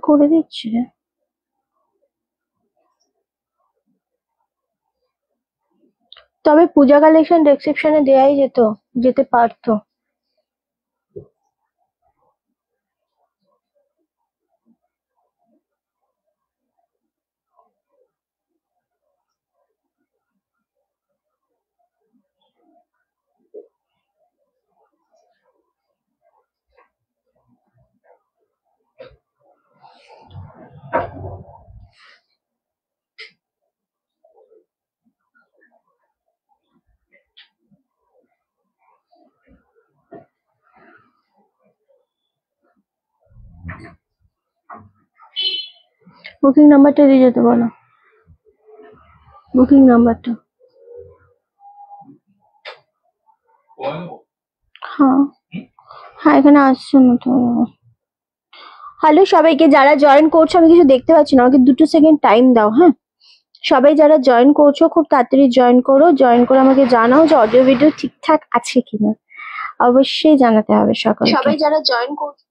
করে দিচ্ছি রে। তবে পূজা কালেকশন ডেসক্রিপশনে দেয়াই যেতে পারতো। বুকিং নাম্বারটা দিয়ে যেতে বলো, বুকিং নাম্বারটা। হ্যাঁ হ্যাঁ, এখানে আসছো না তো। হ্যালো সবাইকে, যারা জয়েন করছো, আমি কিছু দেখতে পাচ্ছি না, আমাকে 2 সেকেন্ড টাইম দাও। হ্যাঁ, সবাই যারা জয়েন করছো খুব তাড়াতাড়ি জয়েন করো। জয়েন করে আমাকে জানাও যে অডিও ভিডিও ঠিকঠাক আছে কিনা, অবশ্যই জানাতে হবে সকলকে। সবাই যারা জয়েন করছো।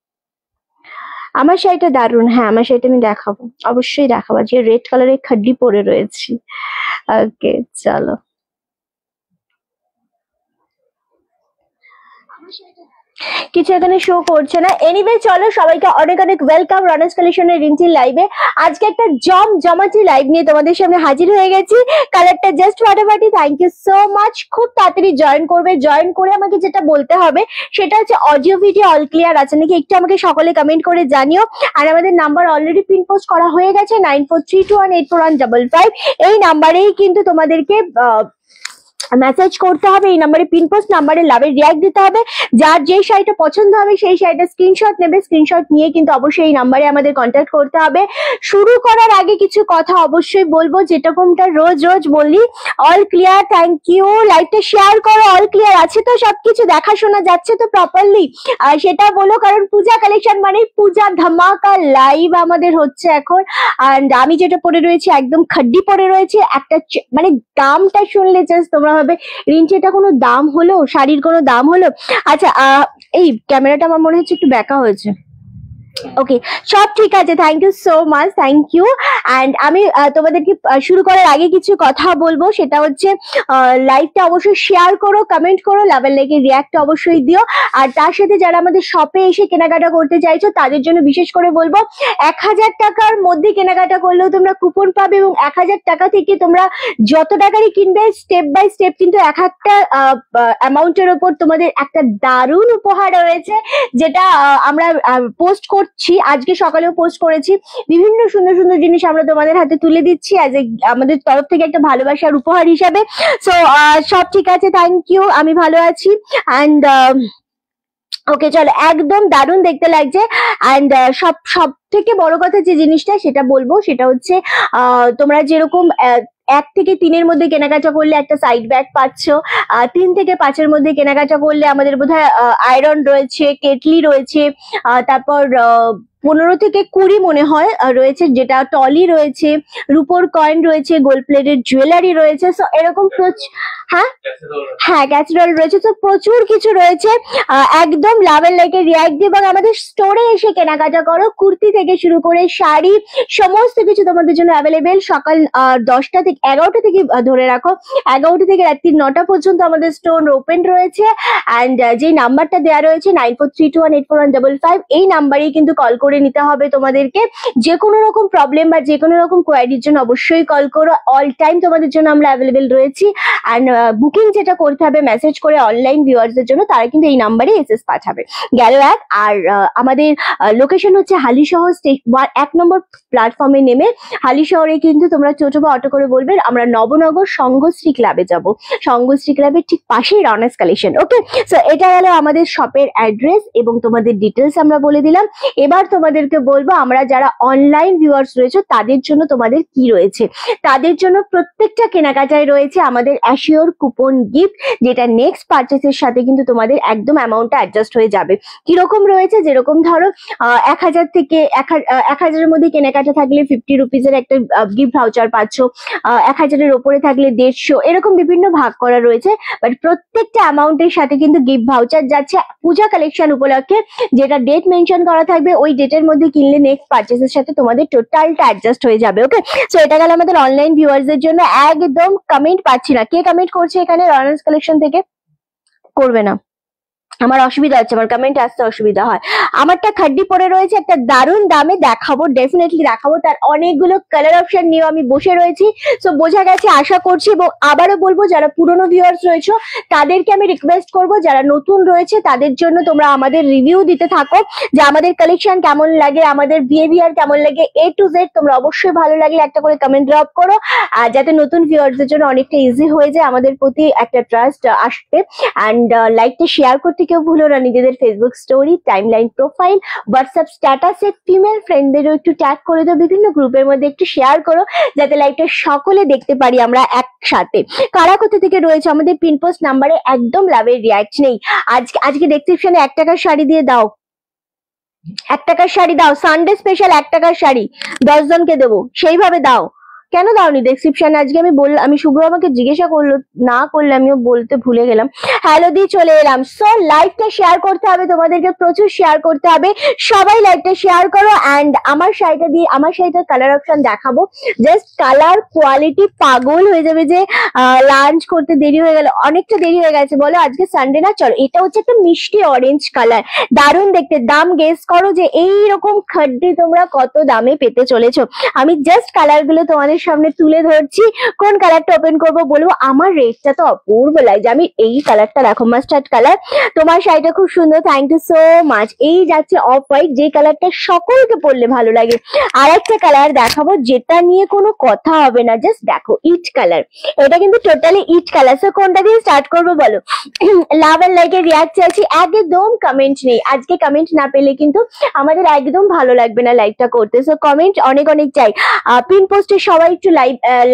আমার শাড়িটা দারুণ। হ্যাঁ, আমার শাড়িটা আমি দেখাবো, অবশ্যই দেখাবো, যে রেড কালারের খাড্ডি পরে রয়েছি। ওকে চলো। কিছু এখানে শো করছে না। এনিওয়ে চলো, সবাইকে অনেক অনেক ওয়েলকাম রানার্স কালেকশনের রিন্টির লাইভে। আজকে একটা জমাটি লাইভ নিয়ে তোমাদের সামনে হাজির হয়ে গেছি। কালারটা জাস্ট ফাটাফাটি। Thank you so much. খুব তাড়াতাড়ি জয়েন করবে। জয়েন করে আমাকে যেটা বলতে হবে সেটা হচ্ছে অডিও ভিডিও অল ক্লিয়ার আছে নাকি, একটু আমাকে সকলে কমেন্ট করে জানিও। আর আমাদের নাম্বার অলরেডি পিন পোস্ট করা হয়ে গেছে, 9432184155। এই নাম্বারেই কিন্তু তোমাদেরকে মেসেজ করতে হবে। এই নাম্বারে পিন পোস্ট নাম্বারে লাভের রিয়াক্ট দিতে হবে। যার যে শাড়িটা পছন্দ হবে সেই শাড়িটা স্ক্রিনশট নেবে। স্ক্রিনশট নিয়ে কিন্তু অবশ্যই এই নাম্বারে আমাদের কন্ট্যাক্ট করতে হবে। শুরু করার আগে কিছু কথা অবশ্যই বলবো, যেরকমটা রোজ রোজ বলি, অল ক্লিয়ার। Thank you. লাইভটা শেয়ার করো। অল ক্লিয়ার আছে তো, সবকিছু দেখাশোনা যাচ্ছে তো প্রপারলি, সেটা বলো। কারণ পূজা কালেকশন মানে পূজা ধামাকা লাইভ আমাদের হচ্ছে এখন। আর আমি যেটা পরে রয়েছি একদম খাড্ডি পরে রয়েছে। একটা মানে দামটা শুনলে জাস্ট তোমরা হবে রিঞ্চি এটা কোনো দাম হলো, শাড়ির কোনো দাম হলো। আচ্ছা, এই ক্যামেরাটা আমার মনে হচ্ছে একটু ব্যাকা হয়েছে। ওকে, সব ঠিক আছে। Thank you so much, thank you. And আমি তোমাদেরকে শুরু করার আগে কিছু কথা বলবো, সেটা হচ্ছে লাইভটা অবশ্যই শেয়ার করো, কমেন্ট করো, লাভের লাইকে রিয়াক্ট অবশ্যই দিও। আর তার সাথে যারা আমাদের শপে এসে কেনাকাটা করতে চাইছো তাদের জন্য বিশেষ করে বলবো, 1000 টাকার মধ্যে কেনাকাটা করলেও তোমরা কুপন পাবে, এবং 1000 টাকা থেকে তোমরা যত টাকারই কিনবে স্টেপ বাই স্টেপ কিন্তু এক একটা অ্যামাউন্টের ওপর তোমাদের একটা দারুণ উপহার রয়েছে, যেটা আমরা পোস্ট করছি, আজকে সকালেও পোস্ট করেছি। বিভিন্ন সুন্দর সুন্দর জিনিস আমরা তোমাদের হাতে তুলে দিচ্ছি অ্যাজ এ আমাদের তরফ থেকে একটা ভালোবাসার উপহার হিসাবে। সো সব ঠিক আছে, থ্যাংক ইউ, আমি ভালো আছি। অ্যান্ড ওকে চলো, একদম দারুণ দেখতে লাগছে। অ্যান্ড সব থেকে বড় কথা যে জিনিসটা সেটা বলবো, সেটা হচ্ছে তোমরা যেরকম 1 থেকে 3-এর মধ্যে কেনাকাটা করলে একটা সাইড ব্যাগ পাচ্ছ, 3 থেকে 5-এর মধ্যে কেনাকাটা করলে আমাদের বোধহয় আয়রন রয়েছে, কেটলি রয়েছে, তারপর 15 থেকে 20 মনে হয় রয়েছে, যেটা টলি রয়েছে, রূপোর কয়েন রয়েছে, গোল্ড প্লেটেড জুয়েলারি রয়েছে। সো এরকম হ্যাঁ ক্যাসেরল রয়েছে। তো প্রচুর কিছু রয়েছে। একদম লাভের লাইকে রিয়াক্ট দিয়ে এবং আমাদের স্টোরে এসে কেনাকাটা করো। কুর্তি থেকে শুরু করে শাড়ি সমস্ত কিছু তোমাদের জন্য অ্যাভেলেবেল। সকাল 10টা থেকে 11টা থেকে ধরে রাখো, 11টা থেকে রাত্রি 9টা পর্যন্ত আমাদের স্টোর ওপেন রয়েছে। অ্যান্ড যে নাম্বারটা দেওয়া রয়েছে 9432184155, এই নাম্বারেই কিন্তু কল করে নিতে হবে তোমাদেরকে। যে কোনো রকম প্রবলেম বা যে কোনো রকম কোয়ারির জন্য অবশ্যই কল করো। অল টাইম তোমাদের জন্য আমরা অ্যাভেলেবেল রয়েছি। অ্যান্ড বুকিং যেটা করতে হবে মেসেজ করে অনলাইন ভিউয়ার্সদের জন্য, তারা কিন্তু এই নাম্বারে এসএস পাঠাবে। গেল এক। আর আমাদের লোকেশন হচ্ছে হালিশহর 1 নম্বর প্ল্যাটফর্মে নেমে হালিশহরে কিন্তু তোমরা টোটো বা অটো করে বলবে আমরা নবনগর সঙ্গশ্রী ক্লাবে যাব। সঙ্গশ্রী ক্লাবের ঠিক পাশেই রানার্স কালেকশন। ওকে, সো এটা গেল আমাদের শপের অ্যাড্রেস এবং তোমাদের ডিটেলস আমরা বলে দিলাম। এবার তোমাদেরকে বলবো আমরা যারা অনলাইন ভিউয়ার্স রয়েছে তাদের জন্য তোমাদের কি রয়েছে। তাদের জন্য প্রত্যেকটা কেনাকাটায় রয়েছে আমাদের অ্যাসিওর কুপন গিফট, যেটা নেক্সট পারচেসের সাথে কিন্তু তোমাদের একদম অ্যামাউন্টটা অ্যাডজাস্ট হয়ে যাবে। কিরকম রয়েছে, যেরকম ধরো 1000 থেকে 1000-এর মধ্যে কেনাকাটা থাকলে 50 রুপিজের একটা গিফট ভাউচার পাচ্ছ, 1000-এর ওপরে থাকলে 150, এরকম বিভিন্ন ভাগ করা রয়েছে। বাট প্রত্যেকটা অ্যামাউন্টের সাথে কিন্তু গিফট ভাউচার যাচ্ছে পূজা কালেকশন উপলক্ষে। যেটা ডেট মেনশন করা থাকবে ওই ডেটের বাজেটের মধ্যে কিনলে নেক্সট পারচেসের সাথে তোমাদের টোটালটা অ্যাডজাস্ট হয়ে যাবে। ওকে, সো এটা গেল আমাদের অনলাইন ভিউয়ার্সদের জন্য। একদম কমেন্ট পাচ্ছি না, কে কমেন্ট করছে এখানে রয়্যালস কালেকশন থেকে? করবে না, আমার অসুবিধা হচ্ছে, আমার কমেন্ট আসতে অসুবিধা হয়। আমারটা খাড্ডি পরে রয়েছে, একটা দারুণ দামে দেখাবো, ডেফিনেটলি দেখাবো। তার অনেকগুলো কালার অপশন নিয়ে আমি বসে রয়েছি, সো বোঝা গেছে আশা করছি। এবং আবারও বলবো, যারা পুরনো ভিউয়ার্স রয়েছে তাদেরকে আমি রিকোয়েস্ট করবো, যারা নতুন রয়েছে তাদের জন্য তোমরা আমাদের রিভিউ দিতে থাকো, যে আমাদের কালেকশন কেমন লাগে, আমাদের বিহেভিয়ার কেমন লাগে, A to Z। তোমরা অবশ্যই ভালো লাগলে একটা করে কমেন্ট ড্রপ করো, আর যাতে নতুন ভিউয়ার্সদের জন্য অনেকটা ইজি হয়ে যায় আমাদের প্রতি একটা ট্রাস্ট আসতে। অ্যান্ড লাইকটা শেয়ার করতে কেউ ভুলো না, নিজেদের Facebook story, timeline profile, WhatsApp স্ট্যাটাসে ফিমেল ফ্রেন্ডদেরও একটু ট্যাগ করে দাও, বিভিন্ন গ্রুপের মধ্যে একটু শেয়ার করো, যাতে লাইভটা সকলে দেখতে পারি আমরা একসাথে। কারা কোথা থেকে রয়েছে আমাদের পিন পোস্ট নাম্বারে একদম লাভের রিয়াক্ট নেই। আজকে ডেসক্রিপশনে 1 টাকার শাড়ি দিয়ে দাও, 1 টাকার শাড়ি দাও, সানডে স্পেশাল 1 টাকার শাড়ি 10 জনকে দেবো, সেইভাবে দাও। কেন দাওনি ডেসক্রিপশনে? আজকে আমি শুভ্র আমাকে জিজ্ঞাসা করলো, না করলে আমিও বলতে ভুলে গেলাম। হ্যালো দিয়ে চলে এলাম। সো লাইভটা শেয়ার করতে হবে, তোমাদেরকে প্রচুর শেয়ার করতে হবে, সবাই লাইভটা শেয়ার করো। অ্যান্ড আমার শাড়িটার কালার অপশন দেখাবো, জাস্ট কালার কোয়ালিটি পাগল হয়ে যাবে। যে লাঞ্চ করতে দেরি হয়ে গেল, অনেকটা দেরি হয়ে গেছে বলো, আজকে সানডে না। চলো, এটা হচ্ছে একটা মিষ্টি অরেঞ্জ কালার, দারুণ দেখতে। দাম গেস করো যে এইরকম খাড্ডি তোমরা কত দামে পেতে চলেছো। আমি জাস্ট কালার গুলো তোমাদের সামনে তুলে ধরছি, কোন কালারটা ওপেন করবো বলবো। আমার রেটটা তো অপূর্ব লাগছে, আমি এই কালারটা দেখো, মাস্টার্ড কালার। তোমার শাড়িটা খুব সুন্দর, থ্যাংক ইউ সো মাচ। এই যাচ্ছে অফ হোয়াইট, যে কালারটা সকলকে পরলে ভালো লাগে। আর একটা কালার দেখাবো যেটা নিয়ে কোনো কথা হবে না, জাস্ট দেখো, ইট কালার। এটা কিন্তু টোটালি ইট কালার। সো কোনটা দিয়ে স্টার্ট করবো বলো? লাভ এন্ড লাইকের রিয়াক্ট চাইছি, একদম কমেন্ট নেই। আজকে কমেন্ট না পেলে কিন্তু আমাদের একদম ভালো লাগবে না লাইভটা করতে। সো কমেন্ট অনেক অনেক চাই। পিন পোস্টে সবাই একটু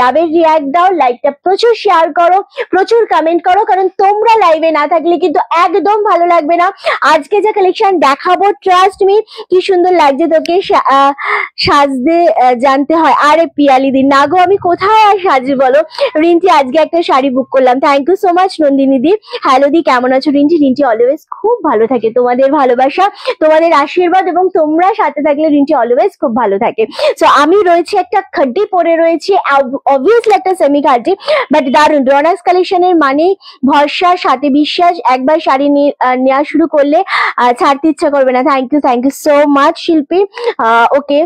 লাভের রিয়াক্ট দাও, লাইকটা প্রচুর শেয়ার করো, প্রচুর কমেন্ট করো, কারণ তোমরা লাইভে না থাকলে কিন্তু একদম ভালো লাগবে না। আজকে যে কালেকশন দেখাবো, ট্রাস্ট মি, কি সুন্দর লাগছে তোকে সাজতে জানতে হয়। আরে পিয়ালি দি, না গো আমি কোথায় আর সাজি বলো। রিন্টি আজকে একটা শাড়ি বুক করলাম, thank you so much Nandini di. Hello di, কেমন আছো? রিন্টি অলওয়েজ খুব ভালো থাকে, তোমাদের ভালোবাসা, তোমাদের আশীর্বাদ এবং তোমরা সাথে থাকলে রিন্টি অলওয়েজ খুব ভালো থাকে। সো আমি রয়েছে একটা খাড্ডি পরে রয়েছি, অবভিয়াসলি একটা সেমি খাড্ডি, বাট দারুণ। রনাস কালেকশনের মানে ভরসা, সাথে বিশ্বাস। একবার শাড়ি নেওয়া শুরু করলে ছাড়তে ইচ্ছা করবে না। থ্যাংক ইউ সো মাচ শিল্পী। ওকে,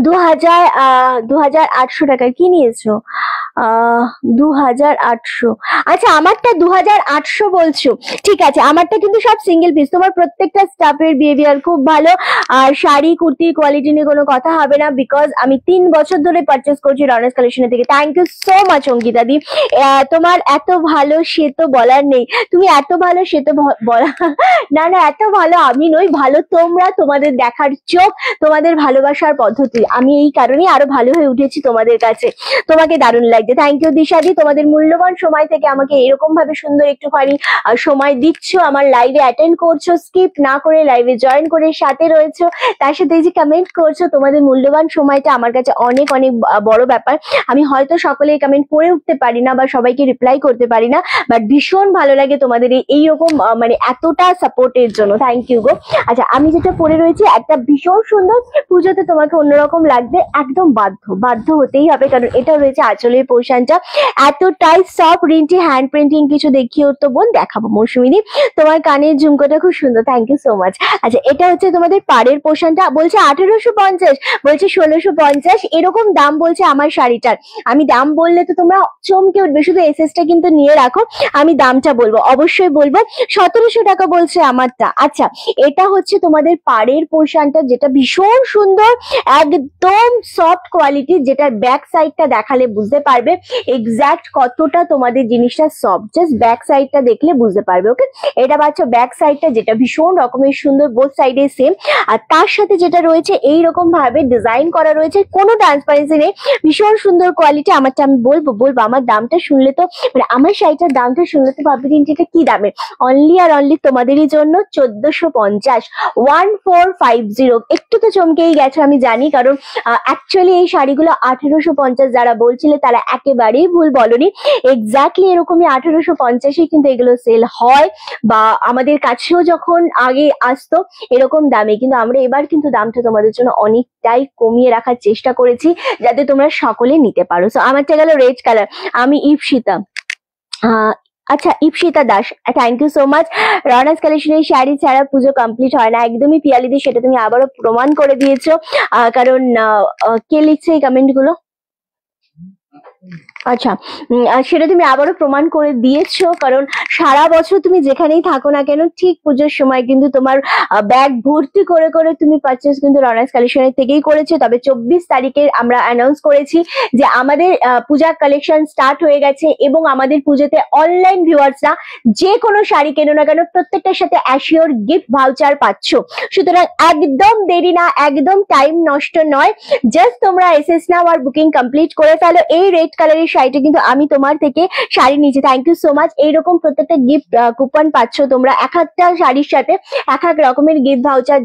2800 টাকার কি নিয়েছো? 2800। আচ্ছা, আমারটা 2800 বলছো, ঠিক আছে। আমারটা কিন্তু সব সিঙ্গেল পিস। তোমার প্রত্যেকটা স্টাফের বিহেভিয়ার খুব ভালো, আর শাড়ি কুর্তির কোয়ালিটি নিয়ে কোনো কথা হবে না, বিকজ আমি 3 বছর ধরে পারচেস করছি রনাস কালেকশনের থেকে। Thank you so much Ankita di. তোমার এত ভালো সে তো বলার নেই, তুমি এত ভালো সে তো বলা না, এত ভালো আমি নই, ভালো তোমরা, তোমাদের দেখার চোখ, তোমাদের ভালোবাসার পদ্ধতি। আমি এই কারণেই আরো ভালো হয়ে উঠেছি তোমাদের কাছে। তোমাকে দারুণ লাগছে, থ্যাংক ইউ দিশাদি। তোমাদের মূল্যবান সময় থেকে আমাকে এরকম ভাবে সুন্দর একটুখানি সময় দিচ্ছ, আমার লাইভে অ্যাটেন্ড করছো, স্কিপ না করে লাইভে জয়েন করে সাথে রয়েছো, তার সাথে এই যে কমেন্ট করছো, তোমাদের মূল্যবান সময়টা আমার কাছে অনেক অনেক বড় ব্যাপার। আমি হয়তো সকলের কমেন্ট পড়ে উঠতে পারি না বা সবাইকে রিপ্লাই করতে পারি না, বাট ভীষণ ভালো লাগে তোমাদের এইরকম মানে এতটা সাপোর্টের জন্য। থ্যাংক ইউ গো। আচ্ছা, আমি যেটা পরে রয়েছি একটা ভীষণ সুন্দর, পুজোতে তোমাকে অন্যরকম লাগবে, একদম বাধ্য হতেই হবে, কারণ এটা রয়েছে আঁচলের পোর্শনটা এতটাই সফট। রিন্টি হ্যান্ড প্রিন্টিং কিছু দেখিও তো বোন, দেখাবো। মৌসুমিনী, তোমার কানের ঝুমকোটা খুব সুন্দর, থ্যাংক ইউ সো মাচ। আচ্ছা, এটা হচ্ছে তোমাদের পাড়ের পোর্শনটা, বলছে 1850, বলছে 1650, এরকম দাম বলছে আমার শাড়িটার। আমি দাম বললে তো তোমরা চমকে উঠবে, শুধু এসএসটা কিন্তু নিয়ে রাখো, আমি দামটা বলবো, অবশ্যই বলবো। 1700 টাকা বলছে আমারটা। আচ্ছা, এটা হচ্ছে তোমাদের পাড়ের পোর্শনটা, যেটা ভীষণ সুন্দর, একদম সফট কোয়ালিটি, যেটার ব্যাক সাইডটা দেখালে বুঝতে পারবে এক্সাক্ট কতটা তোমাদের জিনিসটা সফট, জাস্ট ব্যাক সাইডটা দেখলে বুঝতে পারবে। ওকে, এটা পাচ্ছ ব্যাক সাইডটা, যেটা ভীষণ রকমের সুন্দর, বোথ সাইডে সেম। আর তার সাথে যেটা রয়েছে এইরকম ভাবে ডিজাইন করা রয়েছে, কোনো ট্রান্সপারেন্সি নেই, ভীষণ সুন্দর কোয়ালিটি। আমারটা আমি বলবো, আমার দামটা শুনলে তো, মানে আমার শাড়িটার দামটা শুনলে তো ভাববে এটা কি দামের। অনলি আর অনলি তোমাদেরই জন্য 1450, 1450। একটু তো চমকেই গেছো আমি জানি, কারণ অ্যাকচুয়ালি এই শাড়িগুলো 1850 যারা বলছিলে তারা একেবারেই ভুল বলনি, এক্স্যাক্টলি এরকমই 1850 কিন্তু এগুলো সেল হয়, বা আমাদের কাছেও যখন আগে আসতো এরকম দামে, কিন্তু আমরা এবার কিন্তু দামটা তোমাদের জন্য অনেকটাই কমিয়ে রাখার চেষ্টা করেছি যাতে তোমরা সকলে নিতে পারো। সো আমারটা গেল রেড কালার। আমি ইপসিতা, আচ্ছা Ipsita Das, thank you so much. Ronas কালেকশনের শাড়ি ছাড়া পুজো কমপ্লিট হয় না, একদমই পিয়ালিদি, সেটা তুমি আবারও প্রমাণ করে দিয়েছো। কারণ কে লিখছে এই কমেন্ট গুলো? আচ্ছা, সেটা তুমি আবারও প্রমাণ করে দিয়েছো, কারণ সারা বছর তুমি যেখানেই থাকো না কেন ঠিক পুজোর সময় কিন্তু তোমার ব্যাগ ভর্তি করে করে তুমি পারচেস কিন্তু রনাস কালেকশনের থেকেই করেছো। তবে 24 তারিখে আমরা অ্যানাউন্স করেছি যে আমাদের পূজা কালেকশন স্টার্ট হয়ে গেছে, এবং আমাদের পুজোতে অনলাইন ভিউয়ার্সরা যে কোনো শাড়ি কেনো না কেন প্রত্যেকটার সাথে অ্যাসিওর গিফট ভাউচার পাচ্ছ। সুতরাং একদম দেরি না, একদম টাইম নষ্ট নয়, জাস্ট তোমরা এসএস নাও আর বুকিং কমপ্লিট করে ফেলো। এই রেড কালারের শাড়িটা কিন্তু আমি তোমার থেকে শাড়ি নিয়েছি, থ্যাংক ইউ সো মাচ। এইরকম প্রত্যেকটা গিফট কুপন পাচ্ছ তোমরা, এক একটা শাড়ির সাথে এক এক রকমের গিফট ভাউচার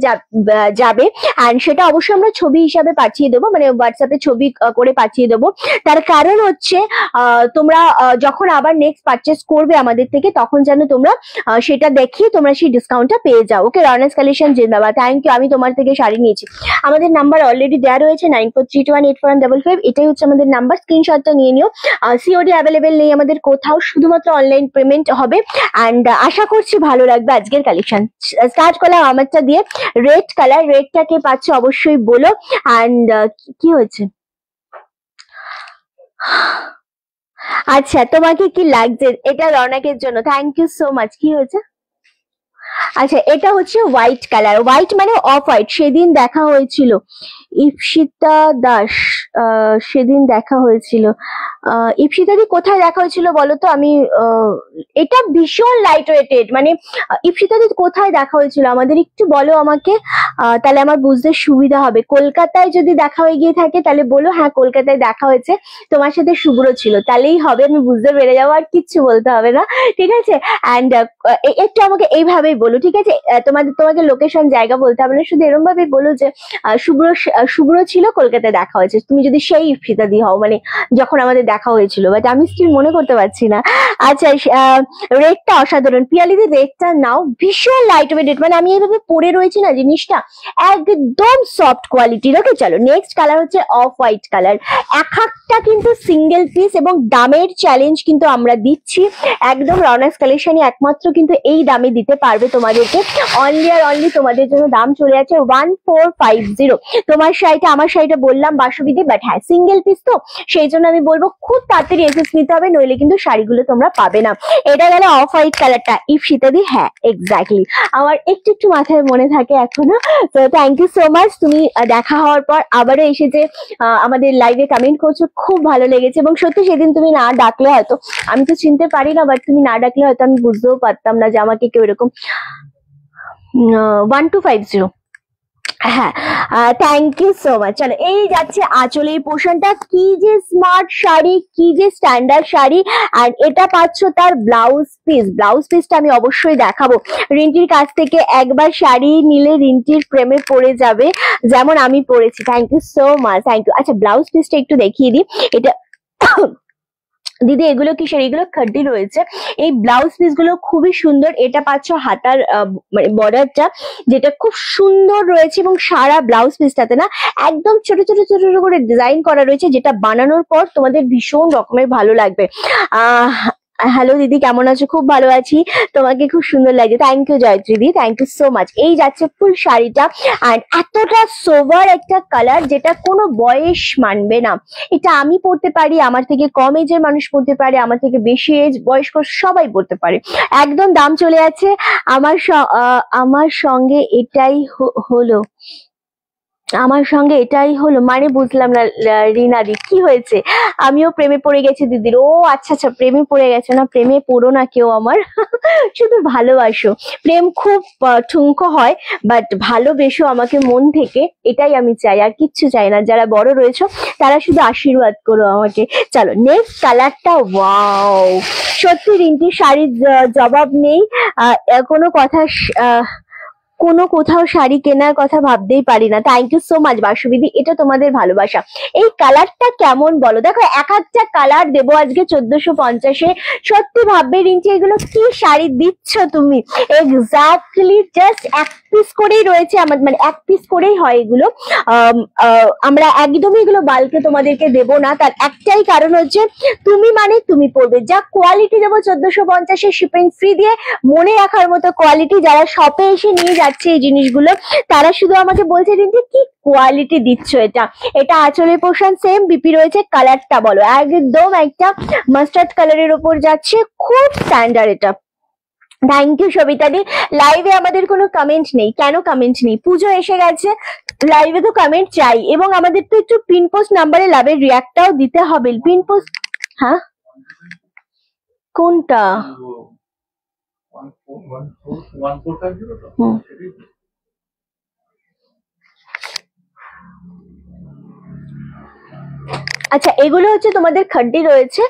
যাবে, অ্যান্ড সেটা অবশ্যই আমরা ছবি হিসাবে পাঠিয়ে দেবো, মানে হোয়াটসঅ্যাপে ছবি করে পাঠিয়ে দেবো। তার কারণ হচ্ছে তোমরা যখন আবার নেক্সট পারচেস করবে আমাদের থেকে, তখন যেন তোমরা সেটা দেখিয়ে তোমরা সেই ডিসকাউন্টটা পেয়ে যাও। ওকে, রনাস কালেকশন জিন্দাবাদ, থ্যাংক ইউ। আমি তোমার থেকে শাড়ি নিয়েছি। আমাদের নাম্বার অলরেডি দেওয়া রয়েছে 9432184155, এটাই হচ্ছে আমাদের নাম্বার, স্ক্রিনশটটা নিয়ে নিও। সিওডি অ্যাভেলেবেল নেই আমাদের কোথাও, শুধুমাত্র অনলাইন পেমেন্ট হবে। অ্যান্ড আশা করছি ভালো লাগবে আজকের কালেকশন। স্টার্ট করলাম আমারটা দিয়ে, রেড কালার। রেডটাকে পাচ্ছ অবশ্যই বলো। অ্যান্ড কি হয়েছে? আচ্ছা, তোমাকে কি লাগছে? এটা রনাকের জন্য, থ্যাংক ইউ সো মাচ। কি হয়েছে? আচ্ছা, এটা হচ্ছে হোয়াইট কালার, হোয়াইট মানে অফ হোয়াইট। সেদিন দেখা হয়েছিল ইপসিতা দাস, সেদিন দেখা হয়েছিল। ইপসিতা দি কোথায় দেখা হয়েছিল বলো তো? আমি এটা ভীষণ লাইট ওয়েটেড, মানে ইপসিতা দি কোথায় দেখা হয়েছিল আমাদের একটু বলো আমাকে, তাহলে আমার বুঝতে সুবিধা হবে। কলকাতায় যদি দেখা হয়ে গিয়ে থাকে তাহলে বলো হ্যাঁ কলকাতায় দেখা হয়েছে, তোমার সাথে শুভ্র ছিল, তাহলেই হবে, আমি বুঝতে পেরে যাবো, আর কিচ্ছু বলতে হবে না, ঠিক আছে? অ্যান্ড একটু আমাকে এইভাবেই বলো, ঠিক আছে? তোমাকে লোকেশন জায়গা বলতে হবে না, শুধু এরকম ভাবে বলো যে শুভ্র ছিল, কলকাতায় দেখা হয়েছে। তুমি যদি সেই ইপসিতা দি হও, মানে যখন আমাদের দেখা হয়েছিল, বাট আমি স্টিল মনে করতে পারছি না। আচ্ছা, রেডটা অসাধারণ, পিয়ালিদি রেডটা নাও, ভীষণ লাইট ওয়েটেড, মানে আমি এইভাবে পরে রয়েছি না, জিনিসটা একদম সফট কোয়ালিটির। ওকে, চলো নেক্সট কালার হচ্ছে অফ হোয়াইট কালার। এক একটা কিন্তু সিঙ্গেল পিস, এবং দামের চ্যালেঞ্জ কিন্তু আমরা দিচ্ছি একদম। রনাস কালেকশনে একমাত্র কিন্তু এই দামে দিতে পারবে তোমাদেরকে, অনলি আর অনলি তোমাদের জন্য দাম চলে আছে 1450। তোমার শাড়িটা আমার শাড়িটা বললাম বাসবিদি, বাট হ্যাঁ সিঙ্গেল পিস তো, সেই জন্য আমি বলবো খুব তাড়াতাড়ি এসএস নিতে হবে, নইলে কিন্তু শাড়িগুলো তোমরা পাবে না। এটা গেলে অফ হোয়াইট কালারটা, ইপসিতা দি, হ্যাঁ এক্স্যাক্টলি, আমার একটু একটু মাথায় মনে থাকে এখনো। তো থ্যাংক ইউ সো মাচ, তুমি দেখা হওয়ার পর আবারও এসে যে আমাদের লাইভে কমেন্ট করছো, খুব ভালো লেগেছে। এবং সত্যি সেদিন তুমি না ডাকলে হয়তো, আমি তো চিনতে পারি না, বাট তুমি না ডাকলে হয়তো আমি বুঝতেও পারতাম না যে আমাকে কেউ এরকম 1250, হ্যাঁ থ্যাংক ইউ সো মাচ। চলো এই যাচ্ছে আঁচলে এই পোর্শনটা, কি যে স্মার্ট শাড়ি, কি যে স্ট্যান্ডার্ড শাড়ি। আর এটা পাচ্ছ তার ব্লাউজ পিস, ব্লাউজ পিসটা আমি অবশ্যই দেখাবো। রিন্টির কাছ থেকে একবার শাড়ি নিলে রিন্টির প্রেমে পড়ে যাবে, যেমন আমি পড়েছি। Thank you so much, thank you. আচ্ছা, ব্লাউজ পিসটা একটু দেখিয়ে দিই। এটা দিদি এগুলো কিসের? এগুলো খাড্ডি রয়েছে। এই ব্লাউজ পিস গুলো খুবই সুন্দর। এটা পাচ্ছ হাতার মানে বর্ডারটা, যেটা খুব সুন্দর রয়েছে, এবং সারা ব্লাউজ পিসটাতে না একদম ছোট ছোট ছোট ছোট করে ডিজাইন করা রয়েছে, যেটা বানানোর পর তোমাদের ভীষণ রকমের ভালো লাগবে। হ্যালো দিদি, কেমন আছো? খুব ভালো আছি, তোমাকে খুব সুন্দর লাগছে, thank you Joyotri di, thank you so much. এই যাচ্ছে ফুল শাড়িটা, আর এতটা সোভার একটা কালার যেটা কোনো বয়স মানবে না। এটা আমি পরতে পারি, আমার থেকে কম এজের মানুষ পরতে পারে, আমার থেকে বেশি এজ বয়স্ক সবাই পরতে পারে। একদম দাম চলে আছে। আমার সঙ্গে এটাই হলো, আমার সঙ্গে এটাই হলো, মানে বুঝলাম না রিনাদি, কি হয়েছে? আমিও প্রেমে পড়ে গেছি দিদির। ও আচ্ছা আচ্ছা, প্রেমে পড়ে গেছে না, প্রেমে পড়ো না কেউ আমার, শুধু ভালোবাসো। প্রেম খুব ঠুনকো হয়, বাট ভালোবেসো আমাকে মন থেকে, এটাই আমি চাই, আর কিচ্ছু চাই না। যারা বড় রয়েছো তারা শুধু আশীর্বাদ করো আমাকে। চলো নেক্সট কালারটা, ওয়াও, সত্যি রিন্টির শাড়ির জবাব নেই, কোনো কথা কোনো কোথাও শাড়ি কেনার কথা ভাবতেই পারি না। থ্যাংক ইউ সো মাচ বাসুবিদি, এটা তোমাদের ভালোবাসা। এই কালারটা কেমন বলো? দেখো এক একটা কালার দেবো আজকে 1450-এ। সত্যি ভাববে রিঞ্চি এগুলো কি শাড়ি দিচ্ছ তুমি? এক্স্যাক্টলি জাস্ট এক পিস করেই রয়েছে আমার, মানে এক পিস করেই হয় এগুলো। আমরা একদমই এগুলো বাল্কে তোমাদেরকে দেবো না, তার একটাই কারণ হচ্ছে তুমি মানে তুমি পড়বে। যা কোয়ালিটি দেবো 1450-এ শিপিং ফ্রি দিয়ে, মনে রাখার মতো কোয়ালিটি। যারা শপে এসে নিয়ে যাচ্ছে এই জিনিসগুলো তারা শুধু আমাকে বলছে যে কি কোয়ালিটি দিচ্ছ এটা। এটা আঁচলের পোর্শন সেম, বিপি রয়েছে। কালারটা বলো, একদম একটা মাস্টার্ড কালারের ওপর যাচ্ছে, খুব স্ট্যান্ডার্ড এটা। Thank you Sabitadi. লাইভে আমাদের কোনো কমেন্ট নেই, কেন কমেন্ট নেই? পুজো এসে গেছে, লাইভে তো কমেন্ট চাই। এবং আমাদের তো একটু পিন পোস্ট নাম্বারে লাভের রিয়াক্টটাও দিতে হবে। পিন পোস্ট, হ্যাঁ কোনটা? আচ্ছা, এগুলো হচ্ছে তোমাদের খাড্ডি রয়েছে,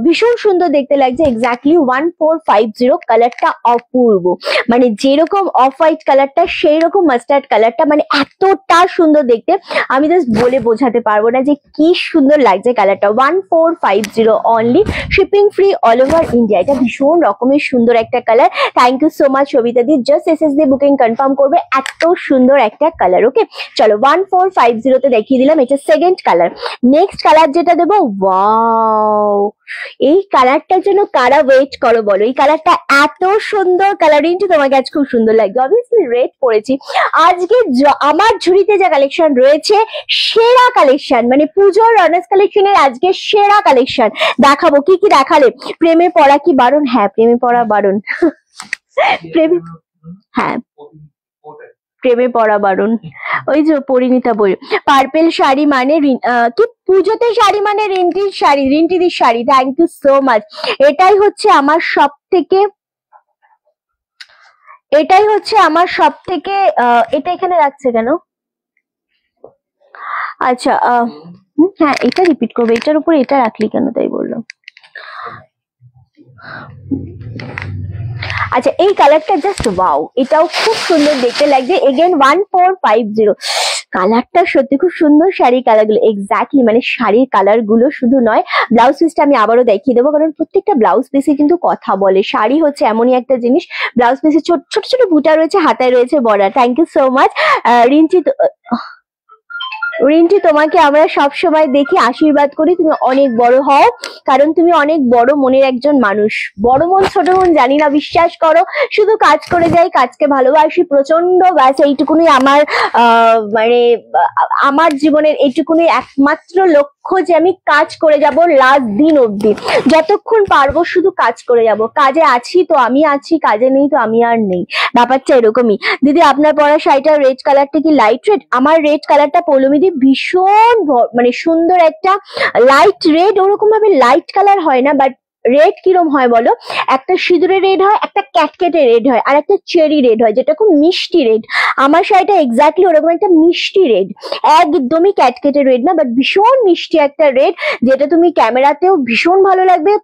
ভীষণ সুন্দর দেখতে লাগছে। এক্স্যাক্টলি 1450, কালারটা অপূর্ব, মানে যেরকম অফ হোয়াইট কালারটা সেই রকম মাস্টার্ড কালারটা, মানে এতটা সুন্দর দেখতে আমি জাস্ট বলে বোঝাতে পারবো না যে কি সুন্দর লাগছে কালারটা। 1450 only, shipping free all over India. এটা ভীষণ রকমের সুন্দর একটা colour. Thank you so much Sabita di, just SS দিয়ে বুকিং কনফার্ম করবে। এত সুন্দর একটা কালার। ওকে চলো 1450 তে দেখিয়ে দিলাম, এটা সেকেন্ড কালার। নেক্সট কালার যেটা দেবো, ওয়াও, এই কালারটার জন্য কারা ওয়েট করো বলো? এই কালারটা এত সুন্দর কালারিং, তোমাকে আজ খুব সুন্দর লাগবে। অবভিয়াসলি রেড পরেছি আজকে। আমার ঝুড়িতে যা কালেকশন রয়েছে সেরা কালেকশন, মানে পুজোর রানার্স কালেকশনের আজকে সেরা কালেকশন দেখাবো। কি কি দেখালে? প্রেমে পড়া কি বারণ? হ্যাঁ প্রেমে পড়া বারণ। প্রেমে, হ্যাঁ প্রেমে পড়া বারণ। ওই যে পরিণীতা বই, পার্পেল শাড়ি মানে কি পুজোতে শাড়ি মানে রিন্টির শাড়ি, রিন্টিদির sari. Thank you so much. এটাই হচ্ছে আমার সব থেকে, এটা এখানে রাখছে কেন? আচ্ছা হ্যাঁ এটা রিপিট করবে, এটার উপরে এটা রাখলি কেন তাই বললো। আচ্ছা এই কালারটা জাস্ট ওয়াও, এটাও খুব সুন্দর দেখতে লাগছে। এগেন 1450, কালারটা সত্যি খুব সুন্দর। শাড়ির কালার গুলো এক্স্যাক্টলি, মানে শাড়ির কালার গুলো শুধু নয়, ব্লাউজ পিসটা আমি আবারও দেখিয়ে দেবো, কারণ প্রত্যেকটা ব্লাউজ পিসে কিন্তু কথা বলে। শাড়ি হচ্ছে এমনই একটা জিনিস, ব্লাউজ পিসে ছোট ছোট বুটা রয়েছে, হাতায় রয়েছে border. Thank you so much Rinti, তোমাকে আমরা সব সময় দেখি, আশীর্বাদ করি তুমি অনেক বড় হও, কারণ তুমি অনেক বড় মনের একজন মানুষ। বড় মন ছোট মন জানি না, বিশ্বাস করো, শুধু কাজ করে যাই, কাজকে ভালোবাসি প্রচন্ড, ব্যাস এইটুকুনি আমার মানে আমার জীবনের এইটুকুনি একমাত্র লক্ষ্য, যে আমি কাজ করে যাব লাস্ট দিন অবধি, যতক্ষণ পারবো শুধু কাজ করে যাব। কাজে আছি তো আমি আছি, কাজে নেই তো আমি আর নেই, ব্যাপারটা এরকমই। দিদি আপনার পরা শাড়িটা রেড কালারটা কি লাইট রেড? আমার রেড কালারটা পৌলমিদি ভীষণ মানে সুন্দর একটা লাইট রেড। ওরকম ভাবে লাইট কালার হয় না, বাট রেড কিরম হয় বলো? একটা সিঁদুরে রেড হয়, একটা ক্যাটকেটে রেড হয়, আর একটা চেরি রেড হয়, যেটা খুব মিষ্টি রেড। আমার শাড়িটা এক্স্যাক্টলি ওরকম একটা মিষ্টি রেড, একদমই ক্যাটকেটে রেড না, বাট ভীষণ মিষ্টি একটা রেড, যেটা তুমি ক্যামেরাতেও ভীষণ ভালো লাগবে,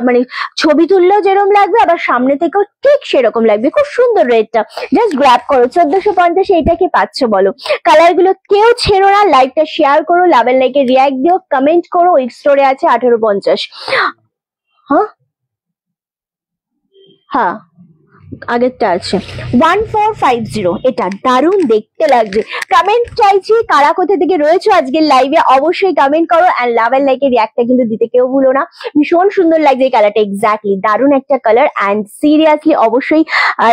মানে ছবি তুললেও যেরকম লাগবে, আবার সামনে থেকেও ঠিক সেরকম লাগবে। খুব সুন্দর রেডটা, জাস্ট গ্র্যাব করো। 1450 এইটা কি পাচ্ছ বলো? কালার গুলো কেউ ছেড়ো না, লাইকটা শেয়ার করো, লাভের লাইকে রিয়াক্ট দিও, কমেন্ট করো। উইক স্টোরে আছে 1850। হ্যাঁ হ্যাঁ আগেরটা আছে 1450, এটা দারুণ দেখতে লাগছে। কমেন্ট চাইছি, কারা কোথা থেকে রয়েছে আজকের লাইভে অবশ্যই কমেন্ট করো, এন্ড লাভ এন্ড লাইক এর রিঅ্যাক্টটা কিন্তু দিতে কেউ ভুলো না। ভীষণ সুন্দর লাগছে এই কালারটা, এক্স্যাক্টলি দারুণ একটা কালার, এন্ড সিরিয়াসলি অবশ্যই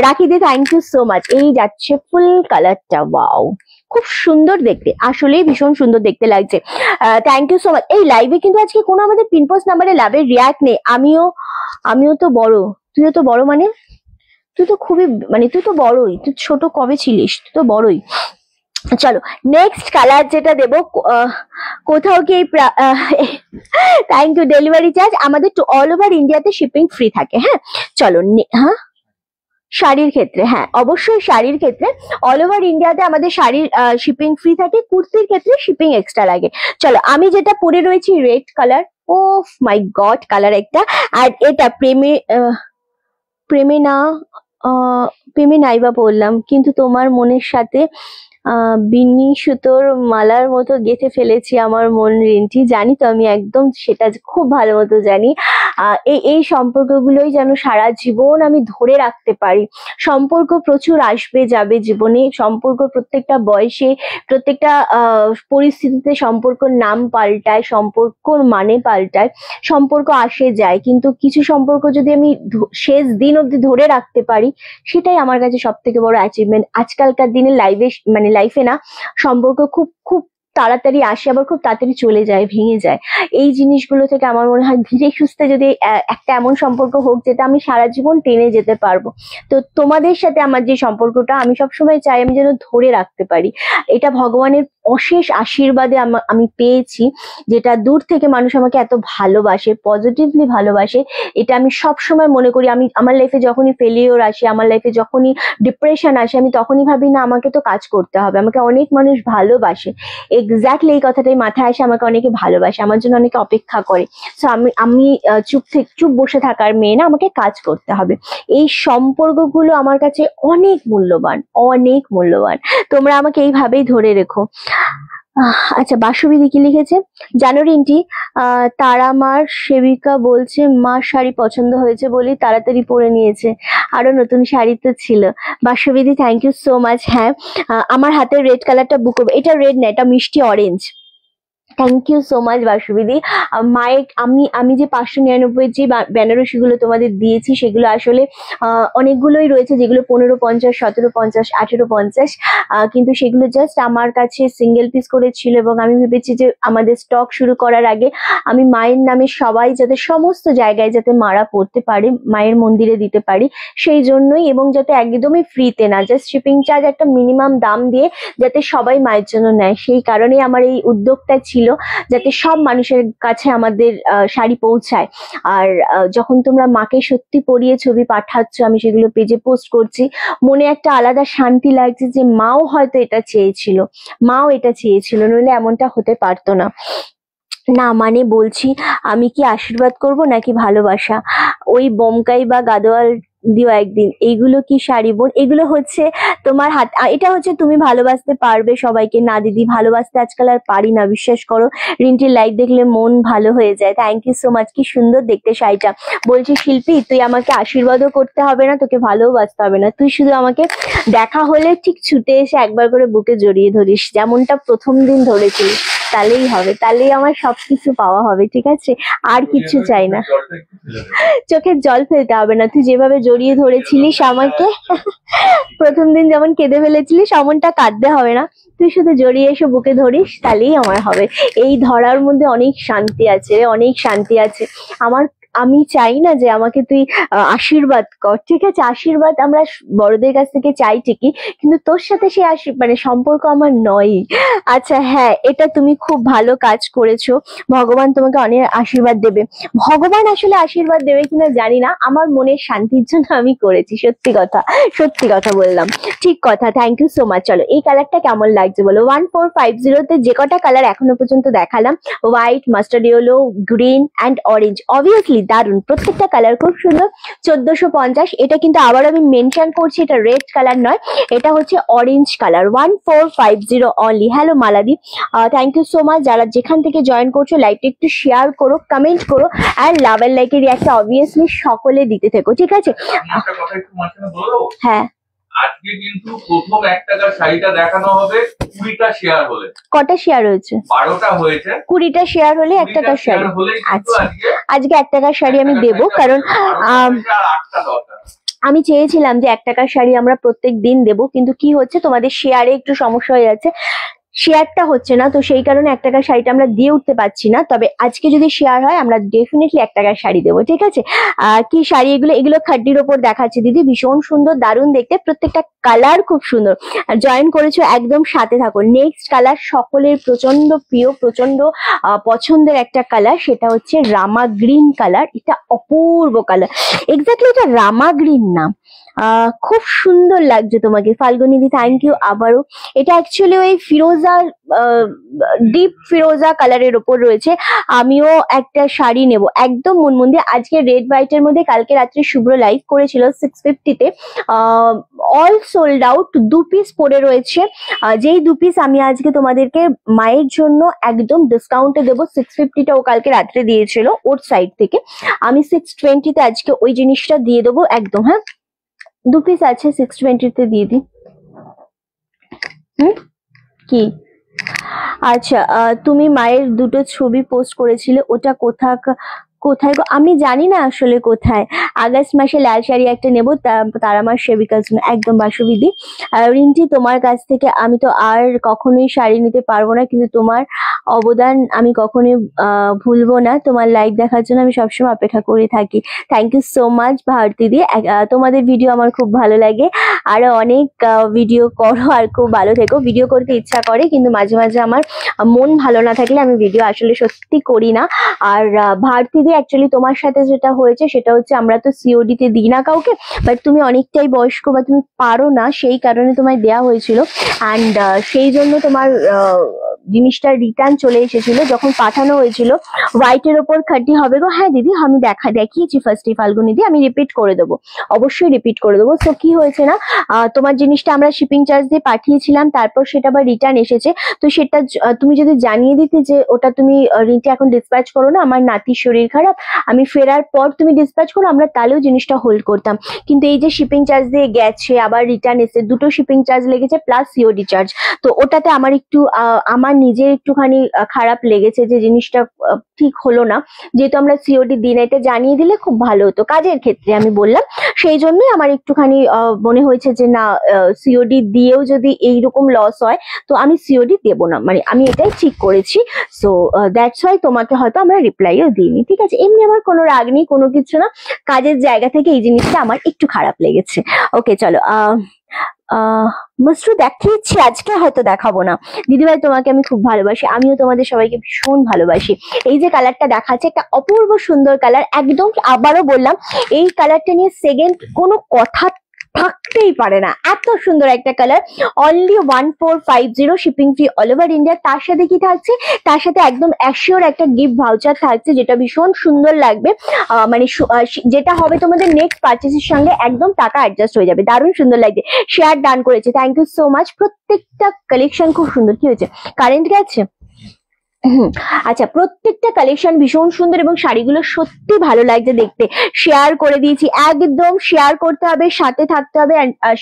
রাখি দি, থ্যাংক ইউ সো মাচ। এই যাচ্ছে ফুল কালারটা, ওয়াও খুব সুন্দর দেখতে, আসলেই ভীষণ সুন্দর দেখতে লাগছে। Thank you so much. এই লাইভে কিন্তু আজকে কোনো আমাদের পিনপোস্ট নাম্বারে লাভের রিঅ্যাক্ট নেই। আমিও তো বড়, তুইও তো বড়, মানে তুই তো খুবই, মানে তুই তো বড়ই, তুই ছোট কবে ছিলিস? তুই তো বড়ই। চলো নেক্সট কালার যেটা দেবো, কোথাও কি থ্যাংক ইউ। ডেলিভারি চার্জ আমাদের অল ওভার ইন্ডিয়াতে শিপিং ফ্রি থাকে। হ্যাঁ চলো, হ্যাঁ শাড়ির ক্ষেত্রে, হ্যাঁ অবশ্যই শাড়ির ক্ষেত্রে অল ওভার ইন্ডিয়াতে আমাদের শাড়ির শিপিং ফ্রি থাকে, কুর্তির ক্ষেত্রে শিপিং এক্সট্রা লাগে। চলো আমি যেটা পরে রয়েছি রেড কালার, ও মাই গড কালার একটা, আর এটা প্রেমে না, প্রেমে নাইবা পড়লাম, কিন্তু তোমার মনের সাথে বিনি সুতোর মালার মতো গেঁথে ফেলেছি আমার মন রিন্টি। জানি তো, আমি একদম সেটা খুব ভালো মতো জানি। এই সম্পর্কগুলোই যেন সারা জীবন আমি ধরে রাখতে পারি। সম্পর্ক প্রচুর আসবে যাবে জীবনে, সম্পর্ক প্রত্যেকটা বয়সে প্রত্যেকটা পরিস্থিতিতে সম্পর্কর নাম পাল্টায়, সম্পর্কর মানে পাল্টায়, সম্পর্ক আসে যায়, কিন্তু কিছু সম্পর্ক যদি আমি শেষ দিন অব্দি ধরে রাখতে পারি, সেটাই আমার কাছে সব থেকে বড় অ্যাচিভমেন্ট। আজকালকার দিনে লাইফে না, সম্পর্ক খুব খুব তাড়াতাড়ি আসে, আবার খুব তাড়াতাড়ি চলে যায়, ভেঙে যায়। এই জিনিসগুলো থেকে আমার মনে হয় ধীরে সুস্থে যদি একটা এমন সম্পর্ক হোক যেটা আমি সারা জীবন টেনে যেতে পারবো। তো তোমাদের সাথে আমার যে সম্পর্কটা, আমি সবসময় চাই আমি যেন ধরে রাখতে পারি। এটা ভগবানের অশেষ আশীর্বাদে আমি পেয়েছি, যেটা দূর থেকে মানুষ আমাকে এত ভালোবাসে, পজিটিভলি ভালোবাসে। এটা আমি সবসময় মনে করি। আমি আমার লাইফে যখনই ফেলিওর আসে, আমার লাইফে যখনই ডিপ্রেশন আসে, আমি তখনই ভাবি না আমাকে তো কাজ করতে হবে, আমাকে অনেক মানুষ ভালোবাসে। এক্স্যাক্টলি এই কথাটাই মাথায় আসে, আমাকে অনেকে ভালোবাসে, আমার জন্য অনেকে অপেক্ষা করে। সো আমি চুপ বসে থাকার মেয়ে না, আমাকে কাজ করতে হবে। এই সম্পর্কগুলো আমার কাছে অনেক মূল্যবান, অনেক মূল্যবান। তোমরা আমাকে এইভাবেই ধরে রেখো। আচ্ছা, বাসুবিদি কি লিখেছে জানো রিন্টি? তারা মার সেবিকা বলছে মা শাড়ি পছন্দ হয়েছে বলেই তাড়াতাড়ি পরে নিয়েছে, আরো নতুন শাড়ি তো ছিল। বাসুবিদি, থ্যাংক ইউ সো মাচ। হ্যাঁ, আমার হাতের রেড কালারটা বুক করবে। এটা রেড না, এটা মিষ্টি orange. Thank you so much বাসুবিদি। মায়ের আমি যে 599 যে বেনারসিগুলো তোমাদের দিয়েছি, সেগুলো আসলে অনেকগুলোই রয়েছে, যেগুলো 1550, 1750, 1850, কিন্তু সেগুলো জাস্ট আমার কাছে সিঙ্গেল পিস করে ছিল, এবং আমি ভেবেছি যে আমাদের স্টক শুরু করার আগে আমি মায়ের নামে সবাই যাতে সমস্ত জায়গায় যাতে মারা পড়তে পারে, মায়ের মন্দিরে দিতে পারি, সেই জন্যই। এবং যাতে একদমই ফ্রিতে না, জাস্ট শিপিং চার্জ একটা মিনিমাম দাম দিয়ে যাতে সবাই মায়ের জন্য নেয়, সেই কারণেই আমার এই উদ্যোগটা ছিল, যাতে সব মানুষের কাছে আমাদের শাড়ি পৌঁছায়। আর যখন তোমরা মাকে সত্যি পরিয়ে ছবি পাঠাচ্ছ, আমি সেগুলো পেজে পোস্ট করছি, মনে একটা আলাদা শান্তি লাগছে যে মাও হয়তো এটা চেয়েছিল, নইলে এমনটা হতে পারতো না। না মানে বলছি, আমি কি আশীর্বাদ করব নাকি ভালোবাসা? ওই বোমকাই বা গাদোয়াল দিও একদিন। এইগুলো কি শাড়ি বোন? এগুলো হচ্ছে তোমার হাত, এটা হচ্ছে তুমি ভালোবাসতে পারবে সবাইকে। না দিদি, ভালোবাসতে আজকাল আর পারি না, বিশ্বাস করো। রিন্টির লাইক দেখলে মন ভালো হয়ে যায়। Thank you so much. কি সুন্দর দেখতে শাড়িটা। বলছি শিল্পী, তুই আমাকে আশীর্বাদও করতে হবে না, তোকে ভালোবাসতে হবে না, তুই শুধু আমাকে দেখা হলে ঠিক ছুটে এসে একবার করে বুকে জড়িয়ে ধরিস, যেমনটা প্রথম দিন ধরেছিলিস, তাহলেই হবে, তাহলেই আমার সবকিছু পাওয়া হবে, ঠিক আছে? আর কিছু চাই না। চোখের জল ফেলতে হবে না, তুই যেভাবে জড়িয়ে ধরেছিলিস আমাকে প্রথম দিন যেমন কেঁদে ফেলেছিলিস, এমনটা কাঁদতে হবে না, তুই শুধু জড়িয়ে এসে বুকে ধরিস, তাহলেই আমার হবে। এই ধরার মধ্যে অনেক শান্তি আছে, অনেক শান্তি আছে। আমি চাই না যে আমাকে তুই আশীর্বাদ কর, ঠিক আছে? আশীর্বাদ আমরা বড়দের কাছ থেকে চাই ঠিকই, কিন্তু তোর সাথে সে সম্পর্ক আমার নয়। আচ্ছা হ্যাঁ, এটা তুমি খুব ভালো কাজ করেছো, ভগবান তোমাকে অনেক আশীর্বাদ দেবে। ভগবান আসলে আশীর্বাদ দেবে কিনা জানি না, আমার মনের শান্তির জন্য আমি করেছি, সত্যি কথা বললাম, ঠিক কথা। Thank you so much. চলো, এই কালারটা কেমন লাগছে বলো? 1450 তে যে কটা কালার এখনো পর্যন্ত দেখালাম, white, mustard yellow, green and orange, obviously দারুন, প্রত্যেকটা কালার খুব সুন্দর। 1450। এটা কিন্তু আবার আমি মেনশন করছি, এটা রেড কালার নয়, এটা হচ্ছে orange colour. 1450 only. Hello Maladi, thank you so much. যারা যেখান থেকে জয়েন করছো, লাইভটা একটু শেয়ার করো, কমেন্ট করো, আর লাভ এন্ড লাইকের রিঅ্যাক্টটা অবভিয়াসলি সকলে দিতে থেকো, ঠিক আছে? হ্যাঁ, আজকে কিন্তু প্রথম 1 টাকার শাড়িটা দেখানো হবে 20টা শেয়ার হলে। কটা শেয়ার হয়েছে? 12টা হয়েছে। 20টা শেয়ার হলে 1 টাকার শাড়ি। আচ্ছা, আজকে 1 টাকার শাড়ি আমি দেবো, কারণ আমি চেয়েছিলাম যে 1 টাকার শাড়ি আমরা প্রত্যেক দিন দেবো, কিন্তু কি হচ্ছে, তোমাদের শেয়ারে একটু সমস্যা হয়ে যাচ্ছে, শেয়ারটা হচ্ছে না, তো সেই কারণে 1 টাকার শাড়িটা আমরা দিয়ে উঠতে পারছি না। তবে আজকে যদি শেয়ার হয়, আমরা ডেফিনেটলি 1 টাকার শাড়ি দেবো, ঠিক আছে? কি শাড়ি এগুলো খাড্ডির ওপর দেখাচ্ছে দিদি, ভীষণ সুন্দর, দারুণ দেখতে, প্রত্যেকটা কালার খুব সুন্দর। জয়েন করেছো, একদম সাথে থাকো। নেক্সট কালার সকলের প্রচন্ড প্রিয়, প্রচন্ড পছন্দের একটা কালার, সেটা হচ্ছে রামা গ্রিন কালার। এটা অপূর্ব কালার। এক্স্যাক্টলি এটা রামা গ্রিন না, খুব সুন্দর লাগছে তোমাকে ফাল্গুনিদি, থ্যাংক ইউ আবারও। এটা অ্যাকচুয়ালি ওই ফিরোজা, ডিপ ফিরোজা কালারের ওপর রয়েছে। আমিও একটা শাড়ি নেব একদম মন দিয়ে। আজকে রেড হোয়াইটের মধ্যে কালকে রাত্রে শুভ্র লাইভ করেছিল 650-তে, অল সোল্ড আউট, 2 পিস পড়ে রয়েছে। যেই 2 পিস আমি আজকে তোমাদেরকে মায়ের জন্য একদম ডিসকাউন্টে দেবো। 650টা ও কালকে রাত্রে দিয়েছিল ওর সাইড থেকে, আমি 620-তে আজকে ওই জিনিসটা দিয়ে দেবো একদম। হ্যাঁ, 2 পিস আছে, 620-তে দিয়ে দিই। কি আচ্ছা, তুমি মায়ের দুটো ছবি পোস্ট করেছিলে, ওটা কোথায় গো? আমি জানি না আসলে কোথায়। আগস্ট মাসে লাল শাড়ি একটা নেবো, তার আমার সেবিকার জন্য একদম বাসবিধি। রিন্টি, তোমার কাছ থেকে আমি তো আর কখনোই শাড়ি নিতে পারবো না, কিন্তু তোমার অবদান আমি কখনোই ভুলবো না। তোমার লাইভ দেখার জন্য আমি সবসময় অপেক্ষা করে থাকি। থ্যাংক ইউ সো মাচ ভারতীদি, তোমাদের ভিডিও আমার খুব ভালো লাগে। আরো অনেক ভিডিও করো আর খুব ভালো থেকো। ভিডিও করতে ইচ্ছা করে, কিন্তু মাঝে মাঝে আমার মন ভালো না থাকলে আমি ভিডিও আসলে সত্যি করি না। আর ভারতীদি, অ্যাকচুয়ালি তোমার সাথে যেটা হয়েছে সেটা হচ্ছে, আমরা তো সিওডি তে দিই না কাউকে, বাট তুমি অনেকটাই বয়স্ক বা তুমি পারো না, সেই কারণে তোমায় দেওয়া হয়েছিল। অ্যান্ড সেই জন্য তোমার জিনিসটা রিটার্ন চলে এসেছিল। যখন পাঠানো হয়েছিল হোয়াইটের ওপর খাঁটি হবে গো, হ্যাঁ দিদি আমি দেখিয়েছি ফার্স্টে ফাল্গুনিদি, আমি রিপিট করে দেবো, অবশ্যই রিপিট করে দেবো। তো কি হয়েছে না, তোমার জিনিসটা আমরা শিপিং চার্জ দিয়ে পাঠিয়েছিলাম, তারপর সেটা আবার রিটার্ন এসেছে। তো সেটা তুমি যদি জানিয়ে দিতে যে ওটা তুমি রিন্টি এখন ডিসপ্যাচ করো না, আমার নাতির শরীর খারাপ, আমি ফেরার পর তুমি ডিসপ্যাচ করো, আমরা তাহলেও জিনিসটা হোল্ড করতাম। কিন্তু এই যে শিপিং চার্জ দিয়ে গেছে আবার রিটার্ন এসে, দুটো শিপিং চার্জ লেগেছে প্লাস সিওডি চার্জ। তো ওটাতে আমার একটু আমার নিজের একটুখানি খারাপ লেগেছে যে জিনিসটা ঠিক হলো না। যেহেতু আমরা সিওডি দিই না, এটা জানিয়ে দিলে খুব ভালো হতো কাজের ক্ষেত্রে, আমি বললাম। সেই জন্যই আমার একটুখানি মনে হয়েছে যে না, সিওডি দিয়েও যদি এইরকম লস হয় তো আমি সিওডি দেবো না, মানে আমি এটাই ঠিক করেছি। সো দ্যাটস ওয়াই তোমাকে হয়তো আমরা রিপ্লাইও দিইনি, ঠিক আছে? এমনি আমার কোনো রাগ নেই, কোনো কিছু না, কাজের জায়গা থেকে এই জিনিসটা আমার একটু খারাপ লেগেছে। ওকে চলো, মসরু দেখিয়েছি, আজকে হয়তো দেখাবো না। দিদিভাই তোমাকে আমি খুব ভালোবাসি, আমিও তোমাদের সবাইকে ভীষণ ভালোবাসি। এই যে কালারটা দেখাচ্ছে, একটা অপূর্ব সুন্দর কালার, একদম আবারও বললাম এই কালারটা নিয়ে সেকেন্ড কোনো কথা থাকতেই পারে না, এত সুন্দর একটা colour. Only 1450, shipping free all over India. তার সাথে কি থাকছে, তার সাথে একদম অ্যাসিওর একটা গিফট ভাউচার থাকছে, যেটা ভীষণ সুন্দর লাগবে। মানে যেটা হবে তোমাদের নেক্সট পারচেসের সঙ্গে একদম টাকা অ্যাডজাস্ট হয়ে যাবে, দারুণ সুন্দর লাগছে। শেয়ার ডান করেছে, থ্যাংক ইউ সো মাচ। প্রত্যেকটা কালেকশন খুব সুন্দর। কি হয়েছে, কারেন্ট গেছে? আচ্ছা, প্রত্যেকটা কালেকশন ভীষণ সুন্দর এবং শাড়িগুলো সত্যি ভালো লাগছে দেখতে। শেয়ার করে দিয়েছি, একদম শেয়ার করতে হবে, সাথে থাকতে হবে।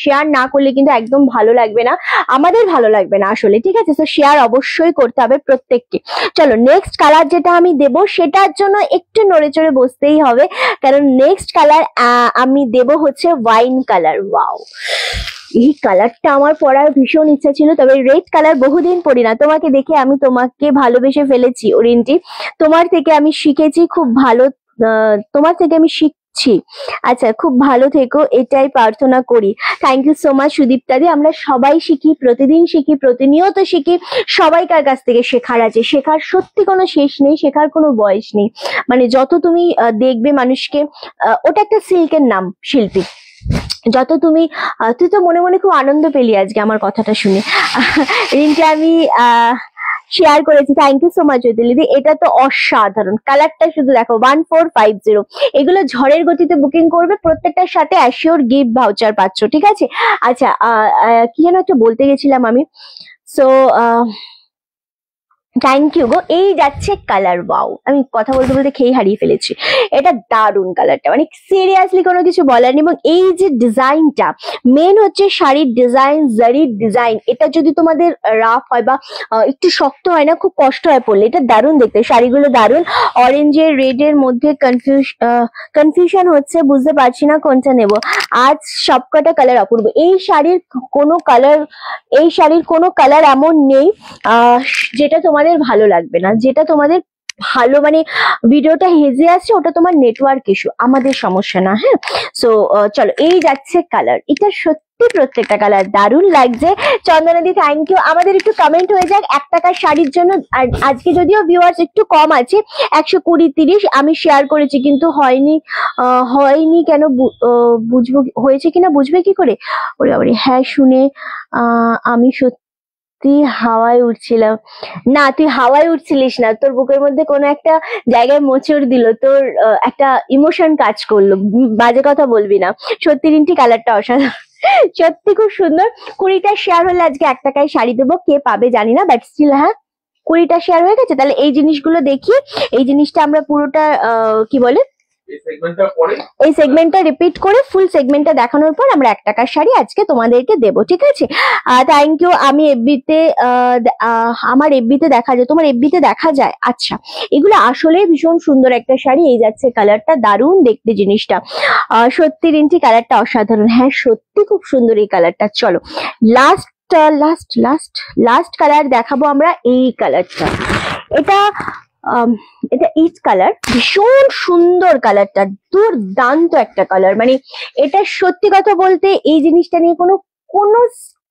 শেয়ার না করলে কিন্তু একদম ভালো লাগবে না, আমাদের ভালো লাগবে না আসলে, ঠিক আছে? তো শেয়ার অবশ্যই করতে হবে প্রত্যেককে। চলো, নেক্সট কালার যেটা আমি দেব সেটার জন্য একটু নড়ে চড়ে বসতেই হবে, কারণ নেক্সট কালার আমি দেব হচ্ছে ওয়াইন কালার। ওয়াও, এই কালারটা আমার পরার ভীষণ ইচ্ছা ছিল, তবে রেড কালার বহুদিন পরি না। তোমাকে দেখে আমি তোমাকে ভালোবেসে ফেলেছি ওরিন্টি, তোমার থেকে আমি শিখেছি খুব ভালো, তোমার থেকে আমি শিখছি। আচ্ছা, খুব ভালো থেকো, এটাই প্রার্থনা করি। থ্যাংক ইউ সো মাচ সুদীপ্তাদি। আমরা সবাই শিখি, প্রতিদিন শিখি, প্রতিনিয়ত শিখি, সবাইকার কাছ থেকে শেখার আছে, শেখার সত্যি কোনো শেষ নেই, শেখার কোনো বয়স নেই। মানে যত তুমি দেখবে মানুষকে, ওটা একটা সিল্কের নাম, শিল্পী, যত তুমি তুই তো মনে মনে খুব আনন্দ পেলি আজকে আমার কথাটা শুনে। রিন্টি, আমি শেয়ার করেছি, থ্যাংক ইউ সো মাচ দিদি। এটা তো অসাধারণ কালারটা, শুধু দেখো 1450। এগুলো ঝড়ের গতিতে বুকিং করবে, প্রত্যেকটার সাথে অ্যাসিওর গিফট ভাউচার পাচ্ছ, ঠিক আছে? আচ্ছা, কি যেন একটা বলতে গেছিলাম আমি। সো থ্যাংক ইউ গো। এই যাচ্ছে কালার, ওয়াও, আমি কথা বলতে বলতে খেয়ে হারিয়ে ফেলেছি। এটা দারুণ কালারটা, মানে সিরিয়াসলি কোনো কিছু বলার নেই। এবং এই যে ডিজাইনটা, মেন হচ্ছে শাড়ির ডিজাইন, জারির ডিজাইন, এটা যদি তোমাদের রাফ হয় বা একটু শক্ত হয় না, খুব কষ্ট হয় পড়লে। এটা দারুণ দেখতে, শাড়িগুলো দারুণ। অরেঞ্জের রেডের মধ্যে কনফিউশন হচ্ছে, বুঝতে পারছি না কোনটা নেব। আজ সবকটা কালার অপূর্ব। এই শাড়ির কোনো কালার এমন নেই যেটা তোমাদের ভালো লাগবে না, যেটা তোমাদের ভালো, মানে ভিডিওটা হেজে আসছে, ওটা তোমার নেটওয়ার্ক ইস্যু, আমাদের সমস্যা না। হ্যাঁ, সো চলো, এই যাচ্ছে কালার। এটা সত্যি প্রত্যেকটা কালার দারুণ লাগছে। চন্দনাদি থ্যাংক ইউ। আমাদের একটু কমেন্ট হয়ে যাক 1 টাকার শাড়ির জন্য। আর আজকে যদিও ভিউয়ার্স একটু কম আছে, 120-30 আমি শেয়ার করেছি, কিন্তু হয়নি কেন বুঝবো, হয়েছে কিনা বুঝবে কি করে? ওরে বাবারে, হ্যাঁ শুনে আমি তুই হাওয়ায় উঠছিলাম। না, তুই হাওয়ায় উঠছিলিস না, তোর বুকের মধ্যে কোনো একটা জায়গায় মোচড় দিল, তোর একটা ইমোশন কাজ করলো। বাজে কথা বলবি না। সত্যি রিন্টি কালারটা অসাধারণ, সত্যি খুব সুন্দর। 20টা শেয়ার হলে আজকে 1 টাকায় শাড়ি দেবো, কে পাবে জানি না, বাট স্টিল হ্যাঁ 20টা শেয়ার হয়ে গেছে। তাহলে এই জিনিসগুলো দেখি, এই জিনিসটা আমরা পুরোটা কি বলে এই সেগমেন্টটা রিপিট করে ফুল সেগমেন্টটা দেখানোর পর আমরা 1 টাকার শাড়ি আজকে তোমাদেরকে দেবো, ঠিক আছে? Thank you. আমি এফবিতে, আমার এফবিতে দেখা যায়, তোমার এফবিতে দেখা যায়? আচ্ছা, এগুলো আসলে ভীষণ সুন্দর একটা শাড়ি। এই যাচ্ছে কালারটা, দারুণ দেখতে জিনিসটা। সত্যি রিন্টি কালারটা অসাধারণ। হ্যাঁ সত্যি খুব সুন্দর এই কালারটা। চলো লাস্ট কালার দেখাবো আমরা, এই কালারটা। এটা ইচ কালার, ভীষণ সুন্দর কালারটা, দুর্দান্ত একটা কালার। মানে এটা সত্যি কথা বলতে এই জিনিসটা নিয়ে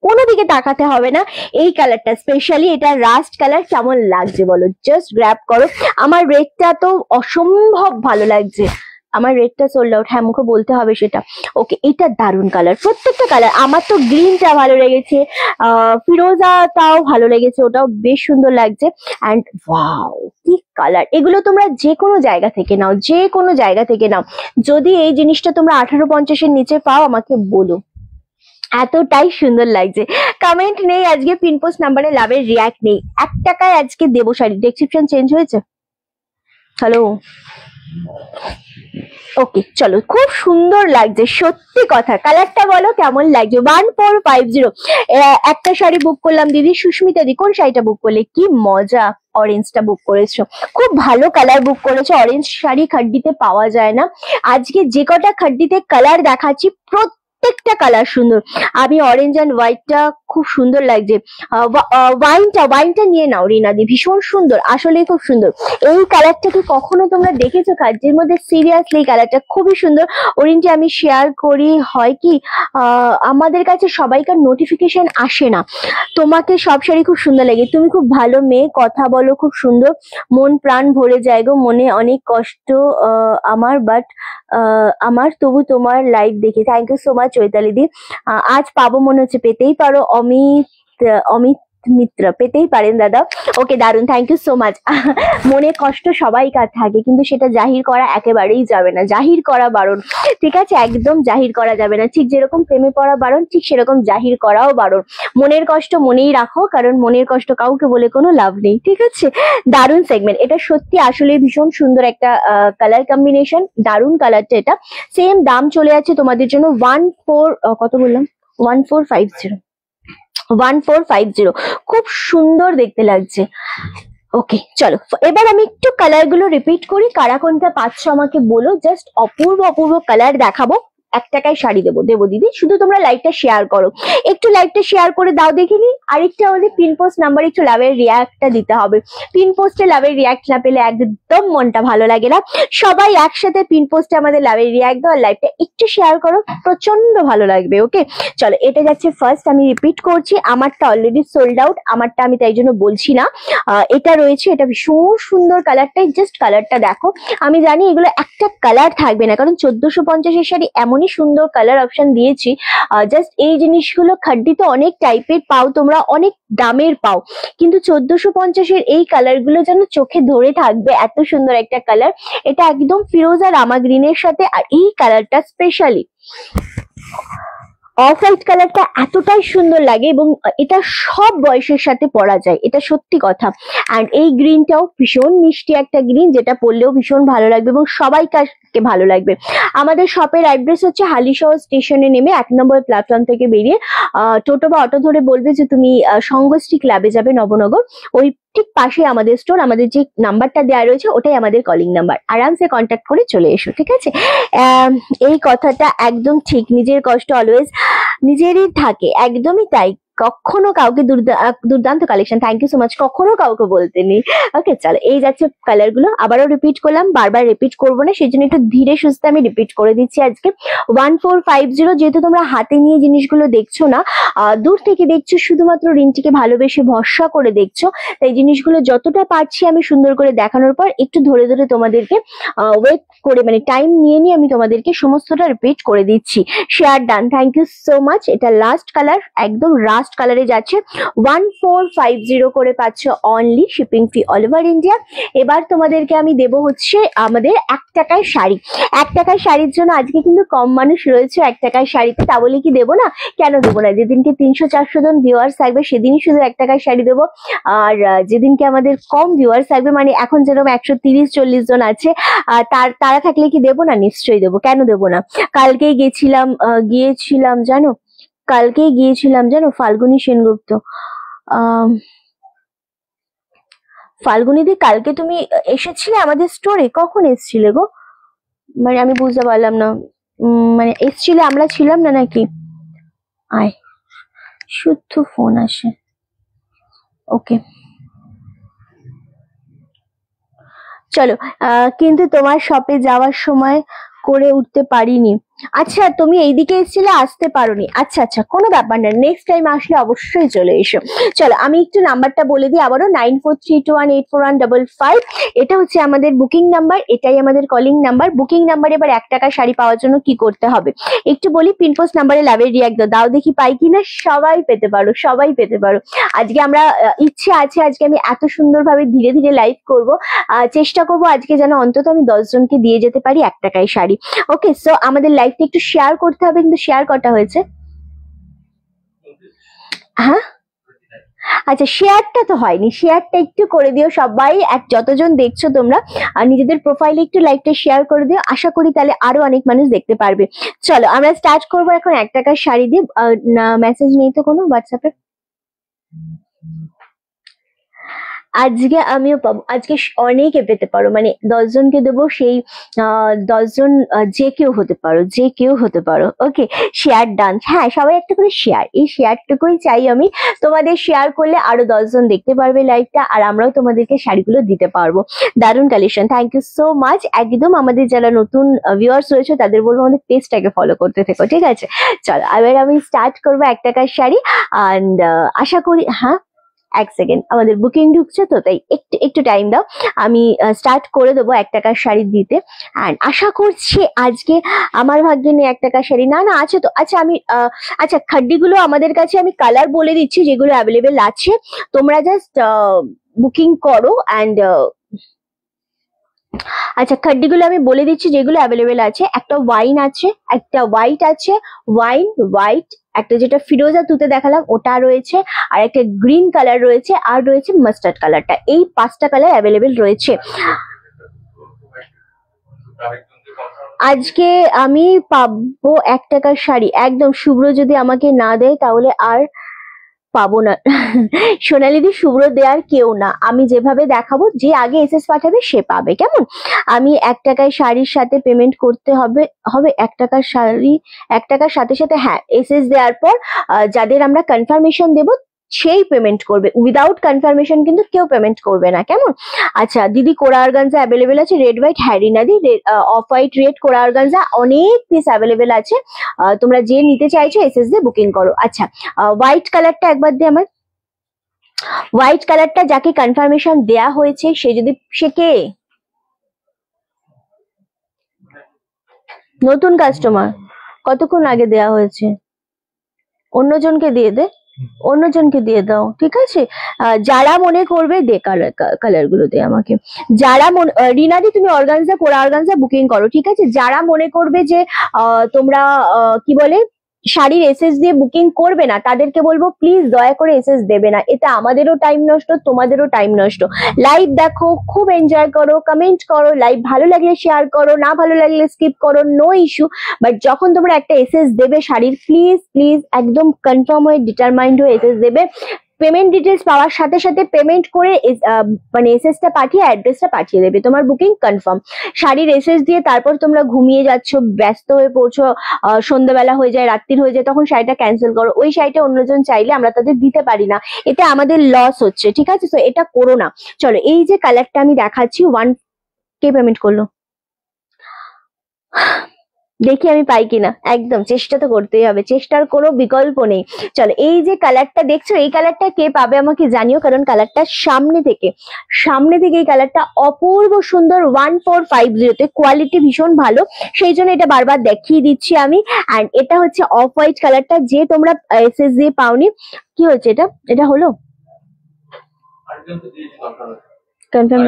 কোনো দিকে তাকাতে হবে না। এই কালারটা স্পেশালি, এটা রাস্ট কালার, কেমন লাগছে বলো? জাস্ট গ্র্যাব করো। আমার রেডটা তো অসম্ভব ভালো লাগছে, আমার রেডটা সোল্ড আউট। হ্যাঁ মুখে বলতে হবে সেটা। ওকে, এটা দারুণ কালার, প্রত্যেকটা কালার। আমার তো গ্রিনটা ভালো লেগেছে, ফিরোজাটাও ভালো লেগেছে, ওটাও বেশ সুন্দর লাগছে। অ্যান্ড ওয়াও কি কালার! এগুলো তোমরা যে কোনো জায়গা থেকে নাও, যে কোনো জায়গা থেকে নাও। যদি এই জিনিসটা তোমরা 1850-এর নিচে পাও আমাকে বলো, এতটাই সুন্দর লাগছে। কমেন্ট নেই আজকে, পিনপোস্ট নাম্বারে লাভের রিয়াক্ট নেই। 1 টাকায় আজকে দেবো শাড়ি। ডেসক্রিপশন চেঞ্জ হয়েছে? হ্যালো, ওকে চলো, খুব সুন্দর লাগছে সত্যি কথা। কালারটা বলো কেমন লাগছে? 1450 একটা শাড়ি বুক করলাম দিদি। সুস্মিতা দি, কোন শাড়িটা বুক করলে? কি মজা, অরেঞ্জটা বুক করেছো, খুব ভালো কালার বুক করেছো। অরেঞ্জ শাড়ি খাড্ডিতে পাওয়া যায় না। আজকে যে কটা খাড্ডিতে কালার দেখাচ্ছি প্রত্যেকটা কালার সুন্দর। আমি অরেঞ্জ অ্যান্ড হোয়াইটটা খুব সুন্দর লাগছে। ওয়াইনটা নিয়ে নাও রিনাদি, ভীষণ সুন্দর, আসলে খুব সুন্দর। এই কালারটা কি কখনো তোমরা দেখেছো খাদ্যের মধ্যে? সিরিয়াসলি কালারটা খুবই সুন্দর। ওরিনটি আমি শেয়ার করি, হয় কি আমাদের কাছে সবাইকার নোটিফিকেশন আসে না। তোমাকে সব শাড়ি খুব সুন্দর লাগে, তুমি খুব ভালো মেয়ে, কথা বলো খুব সুন্দর, মন প্রাণ ভরে যায় গো। মনে অনেক কষ্ট আমার, বাট আমার তবু তোমার লাইভ দেখে। Thank you so much Chaitali di. আজ পাবো মনে হচ্ছে, পেতেই পারো। অমিত মিত্র, পেতেই পারেন দাদা। ওকে দারুন, থ্যাংক ইউ সো মাচ। মনে কষ্ট সবাইকার থাকে, কিন্তু সেটা জাহির করা একেবারেই যাবে না, জাহির করা বারণ, ঠিক আছে? একদম জাহির করা যাবে না। ঠিক যেরকম প্রেমে পড়া বারণ, ঠিক সেরকম জাহির করাও বারণ। মনের কষ্ট মনেই রাখো, কারণ মনের কষ্ট কাউকে বলে কোনো লাভ নেই, ঠিক আছে? দারুণ সেগমেন্ট এটা, সত্যি আসলে ভীষণ সুন্দর একটা কালার কম্বিনেশন, দারুণ কালারটা। এটা সেম দাম চলে যাচ্ছে তোমাদের জন্য কত বললাম, 1450। খুব সুন্দর দেখতে লাগছে। ওকে চলো, এবার আমি একটু কালার গুলো রিপিট করি, কারা কোনটা পাচ্ছ আমাকে বলো। জাস্ট অপূর্ব অপূর্ব কালার দেখাবো, 1 টাকায় শাড়ি দেবো দিদি। শুধু তোমরা লাইভটা শেয়ার করো, একটু লাইভটা শেয়ার করে দাও দেখিনি। আরেকটা আমাদের পিন পোস্ট নাম্বারে একটু লাভের রিয়াক্টটা দিতে হবে। পিন পোস্টে লাভের রিয়াক্ট না পেলে একদম মনটা ভালো লাগে না। সবাই একসাথে পিন পোস্টে আমাদের লাভের রিয়াক্ট দাও, লাইভটা একটু শেয়ার করো, প্রচন্ড ভালো লাগবে। ওকে চলো, এটা যাচ্ছে ফার্স্ট। আমি রিপিট করছি, আমারটা অলরেডি সোল্ড আউট, আমারটা আমি তাই জন্য বলছি না। এটা রয়েছে, এটা ভীষণ সুন্দর কালারটাই, জাস্ট কালারটা দেখো। আমি জানি এগুলো একটা কালার থাকবে না, কারণ 1450-এর শাড়ি এমনই সুন্দর কালার অপশন দিয়েছি। জাস্ট এই জিনিসগুলো খাড্ডিতে অনেক টাইপের পাও তোমরা, অনেক দামের পাও, কিন্তু 1450-এর এই কালার গুলো যেন চোখে ধরে থাকবে, এত সুন্দর একটা কালার। এটা একদম ফিরোজা রামা গ্রিনের সাথে, আর এই কালারটা স্পেশালি অফ হোয়াইট কালারটা এতটাই সুন্দর লাগে, এবং এটা সব বয়সের সাথে পরা যায়, এটা সত্যি কথা। অ্যান্ড এই গ্রিনটাও ভীষণ মিষ্টি একটা গ্রিন, যেটা পরলেও ভীষণ ভালো লাগবে এবং সবাইকে ভালো লাগবে। আমাদের শপের অ্যাড্রেস হচ্ছে হালিশহর স্টেশনে নেমে 1 নম্বর প্ল্যাটফর্ম থেকে বেরিয়ে টোটো বা অটো ধরে বলবে যে তুমি সঙ্গশ্রী ক্লাবে যাবে নবনগর, ওই ঠিক পাশে আমাদের স্টোর। আমাদের যে নাম্বারটা দেওয়া রয়েছে ওটাই আমাদের কলিং নাম্বার, আরামসে কন্ট্যাক্ট করে চলে এসো, ঠিক আছে? এই কথাটা একদম ঠিক, নিজের কষ্ট অলওয়েজ নিজেরই থাকে, একদমই তাই। কখনো কাউকে দুর্দান্ত collection, thank you so much, কখনো কাউকে বলতে নেই। ওকে চলো, এই যাচ্ছে কালার গুলো, আবারও রিপিট করলাম, বারবার রিপিট করবো না, সেই জন্য একটু ধীরে সুস্থে আমি রিপিট করে দিচ্ছি আজকে। 1450, যেহেতু তোমরা হাতে নিয়ে জিনিসগুলো দেখছো না, দূর থেকে দেখছো, শুধুমাত্র রিন্টিকে ভালোবেসে ভরসা করে দেখছো, তাই জিনিসগুলো যতটা পারছি আমি সুন্দর করে দেখানোর পর একটু ধরে ধরে তোমাদেরকে ওয়েট করে, মানে টাইম নিয়ে নিয়ে আমি তোমাদেরকে সমস্তটা রিপিট করে দিচ্ছি। Share done, thank you so much. এটা লাস্ট কালার, একদম লাস্ট কালারে যাচ্ছে, 1450 করে পাচ্ছ only, shipping fee all over India. এবার তোমাদেরকে আমি দেবো হচ্ছে আমাদের 1 টাকায় শাড়ি। 1 টাকার শাড়ির জন্য আজকে কিন্তু কম মানুষ রয়েছে 1 টাকার শাড়িতে, তা বলে কি দেবো না? কেন দেবো না? যেদিনকে 300-400 জন ভিউয়ার্স থাকবে সেদিনই শুধু 1 টাকার শাড়ি দেবো, আর যেদিনকে আমাদের কম ভিউয়ার্স থাকবে, মানে এখন যেরকম 130-40 জন আছে, তারা থাকলে কি দেবো না? নিশ্চয়ই দেবো, কেন দেবো না? কালকেই গিয়েছিলাম জানো ফাল্গুনী সেনগুপ্ত, ফাল্গুনীদি, কালকে তুমি এসেছিলে আমাদের স্টোরে, কখন এসেছিলে গো? মানে আমি বুঝতে পারলাম না, মানে এসেছিলে, আমরা ছিলাম না নাকি? আয়, শুধু ফোন আসে। ওকে চলো, কিন্তু তোমার শপে যাওয়ার সময় করে উঠতে পারিনি। আচ্ছা, তুমি এইদিকে এসেছিলে, আসতে পারোনি। আচ্ছা আচ্ছা, কোনো ব্যাপার না, নেক্সট টাইম আসলে অবশ্যই চলে এসো। চলো আমি একটু নাম্বারটা বলে দিই আবারও, 9432184155। এটা হচ্ছে আমাদের বুকিং নাম্বার, এটাই আমাদের কলিং নাম্বার। Booking number. এবার 1 টাকা শাড়ি পাওয়ার জন্য কি করতে হবে একটু বলি। পিনপোস্ট নাম্বারে লাভের রিয়াক্ট দাও, দেখি পাই কিনা। সবাই পেতে পারো, সবাই পেতে পারো। আজকে আমরা ইচ্ছে আছে, আজকে আমি এত সুন্দরভাবে ধীরে ধীরে লাইভ করব, চেষ্টা করবো আজকে যেন অন্তত আমি 10 জনকে দিয়ে যেতে পারি 1 টাকায় শাড়ি। ওকে, সো আমাদের লাইভটা একটু শেয়ার করতে হবে, কিন্তু শেয়ার কটা হয়েছে? হ্যাঁ আচ্ছা, শেয়ারটা তো হয়নি, শেয়ারটা একটু করে দিও সবাই, যতজন দেখছো তোমরা, আর নিজেদের প্রোফাইলে একটু লাইভটা শেয়ার করে দিও, আশা করি তাহলে আরো অনেক মানুষ দেখতে পারবে। চলো আমরা স্টার্ট করবো এখন 1 টাকার শাড়ি দিয়ে। মেসেজ নেই তো কোনো হোয়াটসঅ্যাপে? আজকে আমিও পাবো, আজকে অনেকে পেতে পারো, মানে 10 জনকে দেবো, সেই 10 জন যে কেউ হতে পারো। ওকে, শেয়ার ডান, হ্যাঁ সবাই একটা করে শেয়ার, এই শেয়ারটুকুই চাই আমি। তোমাদের শেয়ার করলে আরো 10 জন দেখতে পারবে লাইভটা, আর আমরাও তোমাদেরকে শাড়িগুলো দিতে পারবো। দারুণ collection, thank you so much. একদম আমাদের যারা নতুন ভিউয়ার্স রয়েছে তাদের বলবো আমাদের পেজটাকে ফলো করতে থেকো, ঠিক আছে? চলো এবার আমি স্টার্ট করবো 1 টাকার শাড়ি, অ্যান্ড আশা করি, হ্যাঁ 1 সেকেন্ড, আমাদের বুকিং ঢুকছে তো, তাই একটু টাইম দাও, আমি স্টার্ট করে দেবো 1 টাকার শাড়ি দিতে। অ্যান্ড আশা করছি আজকে আমার ভাগ্যে নেই 1 টাকার শাড়ি, না আছে তো। আচ্ছা আমি আচ্ছা, খাড্ডিগুলো আমাদের কাছে আমি কালার বলে দিচ্ছি যেগুলো অ্যাভেলেবেল আছে, তোমরা জাস্ট বুকিং করো। অ্যান্ড আচ্ছা, খাড্ডিগুলো আমি বলে দিচ্ছি যেগুলো অ্যাভেলেবেল আছে। একটা ওয়াইন আছে, একটা হোয়াইট আছে, হোয়াইট, একটা যেটা ফিরোজা তুতে দেখালাম ওটা রয়েছে, আর একটা গ্রিন কালার রয়েছে, আর রয়েছে মাস্টার্ড কালারটা। এই 5টা কালার অ্যাভেলেবেল রয়েছে। আজকে আমি পাবো 1 টাকার শাড়ি, একদম। শুভ্র যদি আমাকে না দেয় তাহলে আর পাবো না। সোনালিদি, শুভ্র দেয়ার কেউ না, আমি যেভাবে দেখাবো, যে আগে এসএস পাঠাবে সে পাবে, কেমন? আমি 1 টাকায় শাড়ির সাথে পেমেন্ট করতে হবে 1 টাকার শাড়ি 1 টাকার সাথে সাথে, হ্যাঁ এসএস দেওয়ার পর যাদের আমরা কনফার্মেশন দেবো সেই পেমেন্ট করবে, উইদাউট কনফার্মেশন কিন্তু কেউ পেমেন্ট করবে না, কেমন? আচ্ছা দিদি, কোরা অর্গানজা অ্যাভেলেবেল আছে, রেড হোয়াইট, হ্যাঁ রিনাদি, অফ হোয়াইট রেড কোরা অর্গানজা অনেক পিস অ্যাভেলেবেল আছে, তোমরা যে নিতে চাইছো এসএস দিয়ে বুকিং করো। আচ্ছা, হোয়াইট কালারটা একবার দিয়ে আমার, হোয়াইট কালারটা যাকে কনফার্মেশন দেয়া হয়েছে সে কে? নতুন কাস্টমার, কতক্ষণ আগে দেয়া হয়েছে? অন্যজনকে দিয়ে দাও, ঠিক আছে? যারা মনে করবে দে কালার গুলো দে আমাকে, যারা রিনাদি তুমি অর্গানজা কোরা অর্গানজা বুকিং করো, ঠিক আছে? যারা মনে করবে যে তোমরা কি বলে শাড়ির এসএস দিয়ে বুকিং করবে না, তাদেরকে বলবো প্লিজ দয়া করে এসএস দেবে না, এতে আমাদেরও টাইম নষ্ট, তোমাদেরও টাইম নষ্ট। লাইভ দেখো, খুব এনজয় করো, কমেন্ট করো, লাইভ ভালো লাগলে শেয়ার করো, না ভালো লাগলে স্কিপ করো, নো ইস্যু। বাট যখন তোমরা একটা এসএস দেবে শাড়ির, প্লিজ একদম কনফার্ম হয়ে ডিটারমাইন্ড হয়ে এসএস দেবে। পেমেন্ট ডিটেলস পাওয়ার সাথে সাথে পেমেন্ট করে মানে এসএস টা পাঠিয়ে অ্যাড্রেসটা পাঠিয়ে দেবে, তোমার বুকিং কনফার্ম। শাড়ির এসএস দিয়ে তারপর তোমরা ঘুমিয়ে যাচ্ছ, ব্যস্ত হয়ে পড়ছো, সন্ধ্যাবেলা হয়ে যায়, রাত্রির হয়ে যায়, তখন শাড়িটা ক্যান্সেল করো। ওই শাড়িটা অন্যজন চাইলে আমরা তাদের দিতে পারি না, এতে আমাদের লস হচ্ছে, ঠিক আছে? তো এটা করো না। চলো, এই যে কালারটা আমি দেখাচ্ছি, 1K পেমেন্ট করলো, দেখি আমি পাই কিনা। একদম চেষ্টা তো করতেই হবে, চেষ্টার কোনো বিকল্প নেই। চলো, এই যে কালারটা দেখছো, এই কালারটা কে পাবে আমাকে জানিও, কারণ কালারটা সামনে থেকে এই কালারটা অপূর্ব সুন্দর। 1450 কোয়ালিটি ভীষণ ভালো, সেই জন্য এটা বারবার দেখিয়ে দিচ্ছি আমি। অ্যান্ড এটা হচ্ছে অফ হোয়াইট কালারটা, যে তোমরা এসএস দিয়ে পাওনি। কি হচ্ছে এটা? এটা হলো কনফার্ম।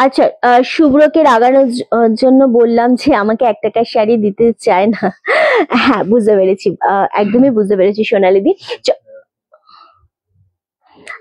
আচ্ছা, শুভ্রকে রাগানোর জন্য বললাম যে আমাকে 1 টাকার শাড়ি দিতে চায় না। হ্যাঁ, বুঝতে পেরেছি, একদমই বুঝতে পেরেছি সোনালিদি।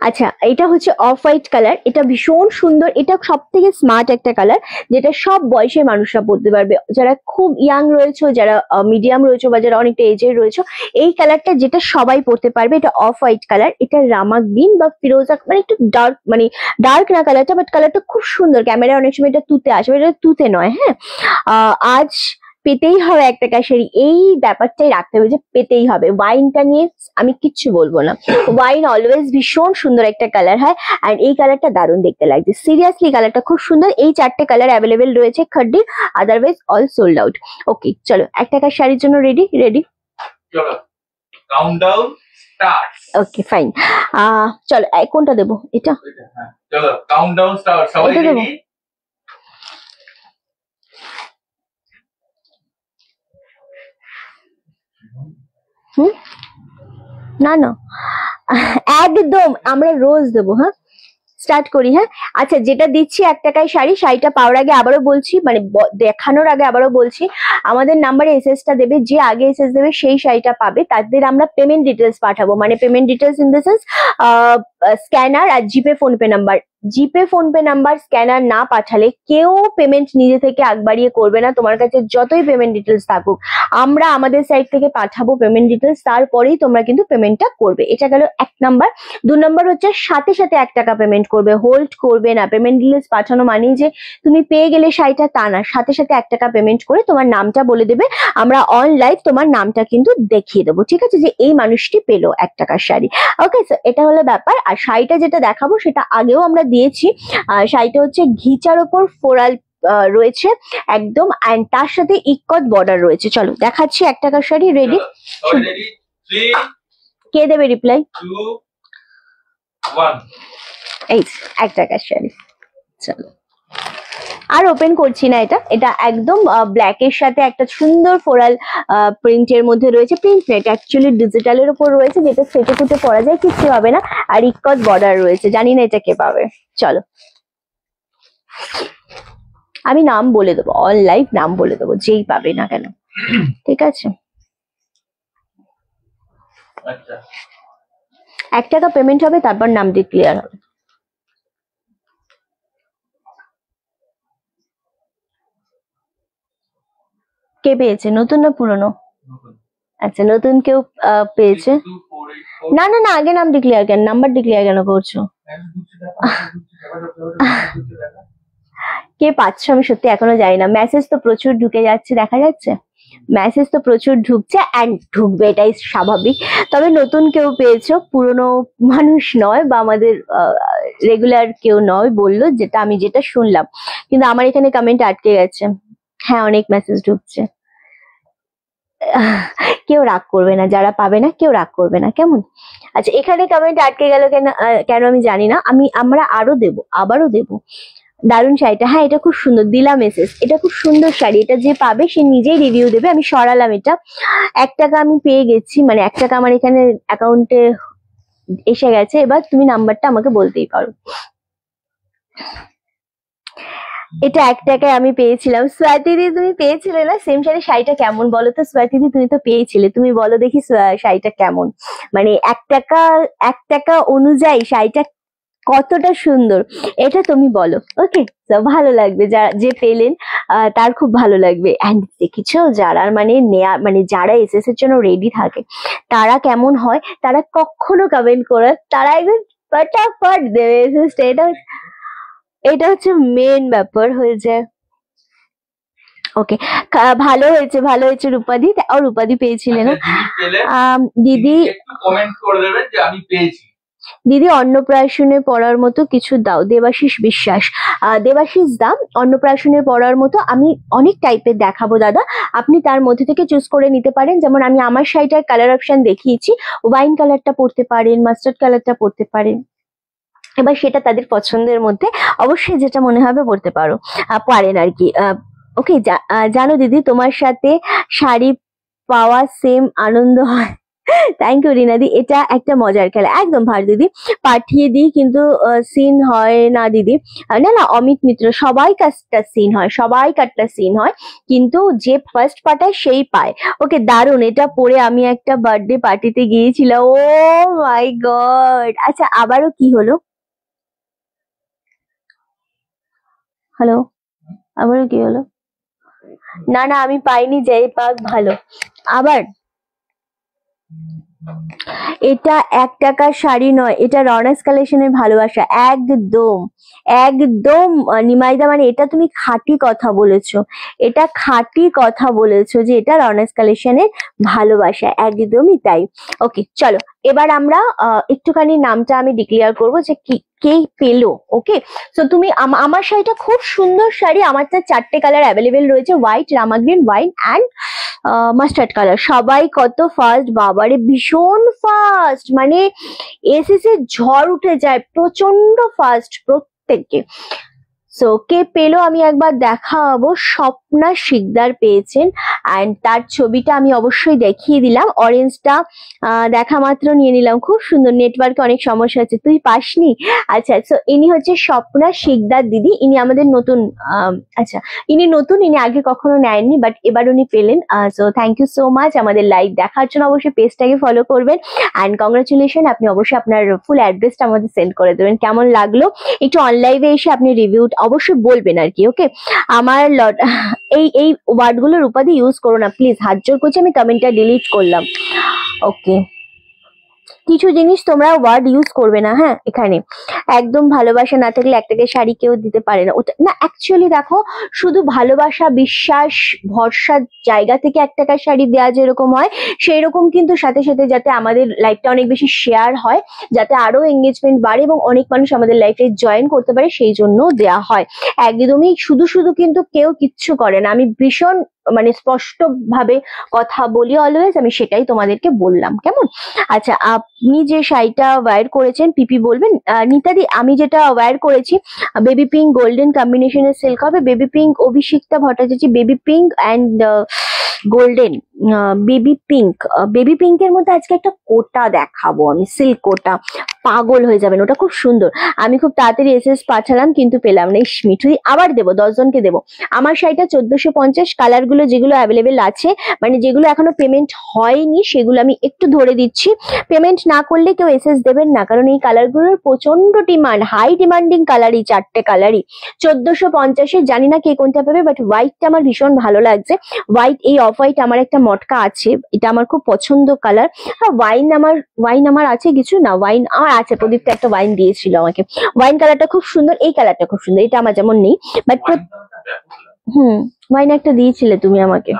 আচ্ছা, এটা হচ্ছে অফ হোয়াইট কালার, এটা ভীষণ সুন্দর, এটা সব থেকে স্মার্ট একটা কালার, যেটা সব বয়সের মানুষরা পরতে পারবে, যারা খুব ইয়াং রয়েছে, যারা মিডিয়াম রয়েছে, বা যারা অনেকটা এজের রয়েছে। এই কালারটা যেটা সবাই পরতে পারবে, এটা অফ হোয়াইট কালার, এটা রামা গ্রিন বা ফিরোজা, মানে একটু ডার্ক, মানে ডার্ক না কালারটা, বাট কালারটা খুব সুন্দর। ক্যামেরায় অনেক সময় এটা তুতে আসবে, এটা তুতে নয়। হ্যাঁ, আজ পেতেই হবে 1 টাকার শাড়ি, এই ব্যাপারটাই রাখতে হবে যে পেতেই হবে। ওয়াইনটা নিয়ে আমি কিচ্ছু বলবো না, ওয়াইন অলওয়েজ ভীষণ সুন্দর একটা কালার হয়, আর এই কালারটা দারুণ দেখতে লাগছে। সিরিয়াসলি কালারটা খুব সুন্দর। এই 4টে কালার অ্যাভেলেবেল রয়েছে খড্ডির, আদারওয়াইজ অল সোল্ড আউট। ওকে, চলো 1 টাকার শাড়ির জন্য রেডি? চলো, কাউন্টডাউন স্টার্ট। ওকে, ফাইন। চলো, কোনটা দেবো? এটা? চলো, কাউন্টডাউন স্টার্ট। সবাই রেডি? না না, একদম আমরা রোজ দেবো। হ্যাঁ, স্টার্ট করি। হ্যাঁ, আচ্ছা, যেটা দিচ্ছি 1 টাকায় শাড়ি, শাড়িটা পাওয়ার আগে আবারও বলছি, মানে দেখানোর আগে আবারও বলছি, আমাদের নাম্বারে এসএস টা দেবে, যে আগে এসএস দেবে সেই শাড়িটা পাবে। তাদের আমরা পেমেন্ট ডিটেলস পাঠাবো, মানে payment details in the sense scanner আর GPay PhonePe number. GPay PhonePe number scanner না পাঠালে কেউ পেমেন্ট নিজে থেকে আগ বাড়িয়ে করবে না, তোমার কাছে যতই পেমেন্ট ডিটেলস থাকুক, আমরা আমাদের সাইড থেকে পাঠাবো পেমেন্ট ডিটেলস, তারপরেই তোমরা কিন্তু পেমেন্টটা করবে। এটা গেল 1 নাম্বার। 2 নাম্বার হচ্ছে সাথে সাথে 1 টাকা পেমেন্ট করবে, হোল্ড করবে না। পেমেন্ট ডিটেলস পাঠানো মানেই যে তুমি পেয়ে গেলে শাড়িটা, তা না, সাথে সাথে 1 টাকা পেমেন্ট করে তোমার নামটা বলে দেবে, আমরা অন লাইভ তোমার নামটা কিন্তু দেখিয়ে দেবো, ঠিক আছে, যে এই মানুষটি পেলো 1 টাকার শাড়ি। ওকে, এটা হলো ব্যাপার। আর শাড়িটা যেটা দেখাবো সেটা আগেও আমরা দিয়েছি। শাড়িটা হচ্ছে ঘিচার ওপর ফোরাল রয়েছে একদম, এন্ড তার সাথে ইক্কত বর্ডার রয়েছে। চলো দেখাচ্ছি 1 টাকার শাড়ি। রেডি? কে দেবে রিপ্লাই? 2 1। এই 1 টাকার শাড়ি। চলো, আর ওপেন করছি না, এটা একদম ব্ল্যাক এর সাথে একটা সুন্দর ফোরাল প্রিন্টের মধ্যে রয়েছে। প্রিন্ট না, এটা অ্যাকচুয়ালি ডিজিটালের উপর রয়েছে, যেটা সেটে ফুটে পরা যায়, কিচ্ছু হবে না। আর ইক্কত বর্ডার রয়েছে, জানি না এটা কে পাবে। চলো, আমি নাম বলে দেবো, অল লাইভ নাম বলে দেবো, যেই পাবে না কেন, ঠিক আছে? 1 টাকা পেমেন্ট হবে, তারপর নাম ডিক্লেয়ার হবে। কে পেয়েছে, নতুন না পুরনো? আচ্ছা, নতুন কেউ পেয়েছে। না না না, আগে নাম ডিক্লেয়ার কেন, নাম্বার ডিক্লেয়ার কেন করছো? কে পাচ্ছ আমি সত্যি এখনো জানি না। মেসেজ তো প্রচুর ঢুকে যাচ্ছে, দেখা যাচ্ছে মেসেজ তো প্রচুর ঢুকছে, অ্যান্ড ঢুকবে, এটাই স্বাভাবিক। তবে নতুন কেউ পেয়েছো, পুরনো মানুষ নয়, বা আমাদের রেগুলার কেউ নয় বললো, যেটা শুনলাম, কিন্তু আমার এখানে কমেন্ট আটকে গেছে। হ্যাঁ, অনেক মেসেজ ঢুকছে। কেউ রাগ করবে না, যারা পাবে না কেউ রাগ করবে না, কেমন? আচ্ছা, এখানে কমেন্ট আটকে গেল কেন আমি জানি না। আমরা আরো দেবো, আবারও দেবো। দারুণ শাড়িটা, হ্যাঁ এটা খুব সুন্দর, দিলাম এসএস। এটা খুব সুন্দর শাড়ি, এটা যে পাবে সে নিজেই রিভিউ দেবে। আমি সরালাম এটা। 1 টাকা আমি পেয়ে গেছি, মানে 1 টাকা আমার এখানে অ্যাকাউন্টে এসে গেছে। এবার তুমি নাম্বারটা আমাকে বলতেই পারো। এটা 1 টাকায় আমি পেয়েছিলাম। স্বাতিদি, তুমি পেয়েছিলে না সেম শাড়ি? শাড়িটা কেমন বলো তো স্বাতিদি? তুমি তো পেয়েছিলে, তুমি বলো দেখি শাড়িটা কেমন, মানে 1 টাকা অনুযায়ী শাড়িটা কতটা সুন্দর এটা তুমি বলো। ওকে, ভালো লাগবে, যে পেলেন তার খুব ভালো লাগবে। অ্যান্ড দেখেছো যারা মানে যারা এসএস এর জন্য রেডি থাকে তারা কেমন হয়, তারা কখনো কমেন্ট করে, তারা একদম ফটাফট দেবে এসএস। এটা হচ্ছে মেন ব্যাপার হয়ে যায়। ওকে, ভালো হয়েছে, ভালো হয়েছে রূপাদি। আর রূপাদি পেয়েছিলে না? দিদি একটু কমেন্ট করে দেবেন যে আমি পেয়েছি। দিদি অন্নপ্রাশনে পড়ার মতো কিছু দাও। দেবাশিস বিশ্বাস, দেবাশিস দাম অন্নপ্রাশনে পড়ার মতো আমি অনেক টাইপের দেখাবো দাদা, আপনি তার মধ্যে থেকে চুজ করে নিতে পারেন। যেমন আমি আমার শাড়িটার কালার অপশন দেখিয়েছি, ওয়াইন কালারটা পড়তে পারেন, মাস্টার্ড কালারটা পড়তে পারেন। এবার সেটা তাদের পছন্দের মধ্যে, অবশ্যই যেটা মনে হবে পড়তে পারেন আর কি। ওকে, জানো দিদি তোমার সাথে শাড়ি পাওয়া সেম আনন্দ হয়। থ্যাংক ইউ রিনাদি, এটা একটা মজার খেলা। একদম ভার দিদি, পাঠিয়ে দিই কিন্তু সিন হয় না দিদি। না অমিত মিত্র, সবাই কাজটা সিন হয়, সবাই কাটটা সিন হয়, কিন্তু যে ফার্স্ট পাঠায় সেই পায়। ওকে, দারুন। এটা পরে আমি একটা বার্থডে পার্টিতে গিয়েছিলাম। ও মাই গড। আচ্ছা, আবারও কি হলো? হ্যালো, আবারও কি হলো? না আমি পাইনি, যাই পাক ভালো। আবার এটা 1 টাকার শাড়ি নয়, এটা রনাস কালেকশনের ভালোবাসা। একদম একদম নিমাইদা, মানে এটা তুমি খাঁটি কথা বলেছো, এটা খাঁটি কথা বলেছো যে এটা রনাস কালেকশনের ভালোবাসা, একদমই তাই। ওকে চলো, এবার আমরা একটুখানি নামটা আমি ডিক্লেয়ার করবো যে কে পেলো। ওকে, তো তুমি আমার শাড়িটা খুব সুন্দর শাড়ি, আমারটা 4টে কালার অ্যাভেলেবেল রয়েছে, white, Rama green, wine and mustard colour. সবাই কত ফাস্ট, বাবারে ভীষণ ফাস্ট, মানে এসএস এর ঝড় উঠে যায়, প্রচন্ড ফাস্ট প্রত্যেককে। সো কে পেলো আমি একবার দেখাবো। স্বপ্না শিকদার পেয়েছেন, অ্যান্ড তার ছবিটা আমি অবশ্যই দেখিয়ে দিলাম। অরেঞ্জটা দেখা মাত্র নিয়ে নিলাম, খুব সুন্দর। নেটওয়ার্কে অনেক সমস্যা হচ্ছে, তুই পাসনি? আচ্ছা, সো ইনি হচ্ছে স্বপ্না শিকদার দিদি, ইনি আমাদের নতুন। আচ্ছা, ইনি নতুন, ইনি আগে কখনো নেননি, বাট এবার উনি পেলেন। So thank you so much আমাদের লাইভ দেখার জন্য। অবশ্যই পেজটাকে ফলো করবেন, অ্যান্ড কংগ্রাচুলেশন, আপনি অবশ্যই আপনার ফুল অ্যাড্রেসটা আমাদের সেন্ড করে দেবেন। কেমন লাগলো একটু অনলাইভে এসে আপনি রিভিউ অবশ্যই বলবেন আর কি। ওকে, আমার এই ওয়ার্ড গুলোর উপাধি ইউজ করো না প্লিজ, হাত জোর করছি, আমি কমেন্টটা ডিলিট করলাম। ওকে, কিছু জিনিস তোমরা ওয়ার্ড ইউজ করবে না, হ্যাঁ। এখানে একদম ভালোবাসা না থাকলে 1 টাকার শাড়ি কেউ দিতে পারে না, ওটা না। অ্যাকচুয়ালি দেখো, শুধু ভালোবাসা, বিশ্বাস, ভরসার জায়গা থেকে 1 টাকার শাড়ি দেওয়া যেরকম হয়, সেই রকম কিন্তু সাথে সাথে যাতে আমাদের লাইফটা অনেক বেশি শেয়ার হয়, যাতে আরো এঙ্গেজমেন্ট বাড়ে এবং অনেক মানুষ আমাদের লাইফে জয়েন করতে পারে, সেই জন্য দেওয়া হয়। একদমই শুধু শুধু কিন্তু কেউ কিচ্ছু করে না, আমি ভীষণ মানে স্পষ্ট ভাবে কথা বলি অলওয়েজ, আমি সেটাই তোমাদেরকে বললাম, কেমন? আচ্ছা, আপনি যে শাড়িটা ওয়্যার করেছেন, পিপি বলবেন। নিতাদি, আমি যেটা ওয়্যার করেছি বেবি পিঙ্ক গোল্ডেন কম্বিনেশনের সিল্ক হবে। Baby pink, Abhishikta Bhattacharya, baby pink and golden. Baby পিঙ্কের মধ্যে আজকে একটা কোটা দেখাবো আমি, সিল্ক কোটা, পাগল হয়ে যাবেন, ওটা খুব সুন্দর। আমি খুব তাড়াতাড়ি এসএস পাঠালাম কিন্তু পেলাম না, মিঠুই আবার দেবো, 10 জনকে দেবো। আমার শাড়িটা 1450, কালার গুলো যেগুলো অ্যাভেলেবেল আছে, মানে যেগুলো এখনো পেমেন্ট হয়নি সেগুলো আমি একটু ধরে দিচ্ছি। পেমেন্ট না করলে কেউ এসএস দেবেন না, কারণ এই কালার গুলোর প্রচন্ড ডিমান্ড, হাই ডিমান্ডিং কালারই, 4টে কালারই 1450। জানি না কে কোনটা পাবে, বাট হোয়াইটটা আমার ভীষণ ভালো লাগছে। হোয়াইট, এই অফ হোয়াইট আমার একটা মটকা আছে, এটা আমার খুব পছন্দ কালার। হ্যাঁ, ওয়াইন আমার আছে কিছু, না ওয়াইন আমার আছে, প্রদীপটা একটা ওয়াইন দিয়েছিল আমাকে। ওয়াইন কালারটা খুব সুন্দর, এই কালারটা খুব সুন্দর, এটা আমার যেমন নেই, বাট ওয়াইন একটা দিয়েছিলে তুমি আমাকে,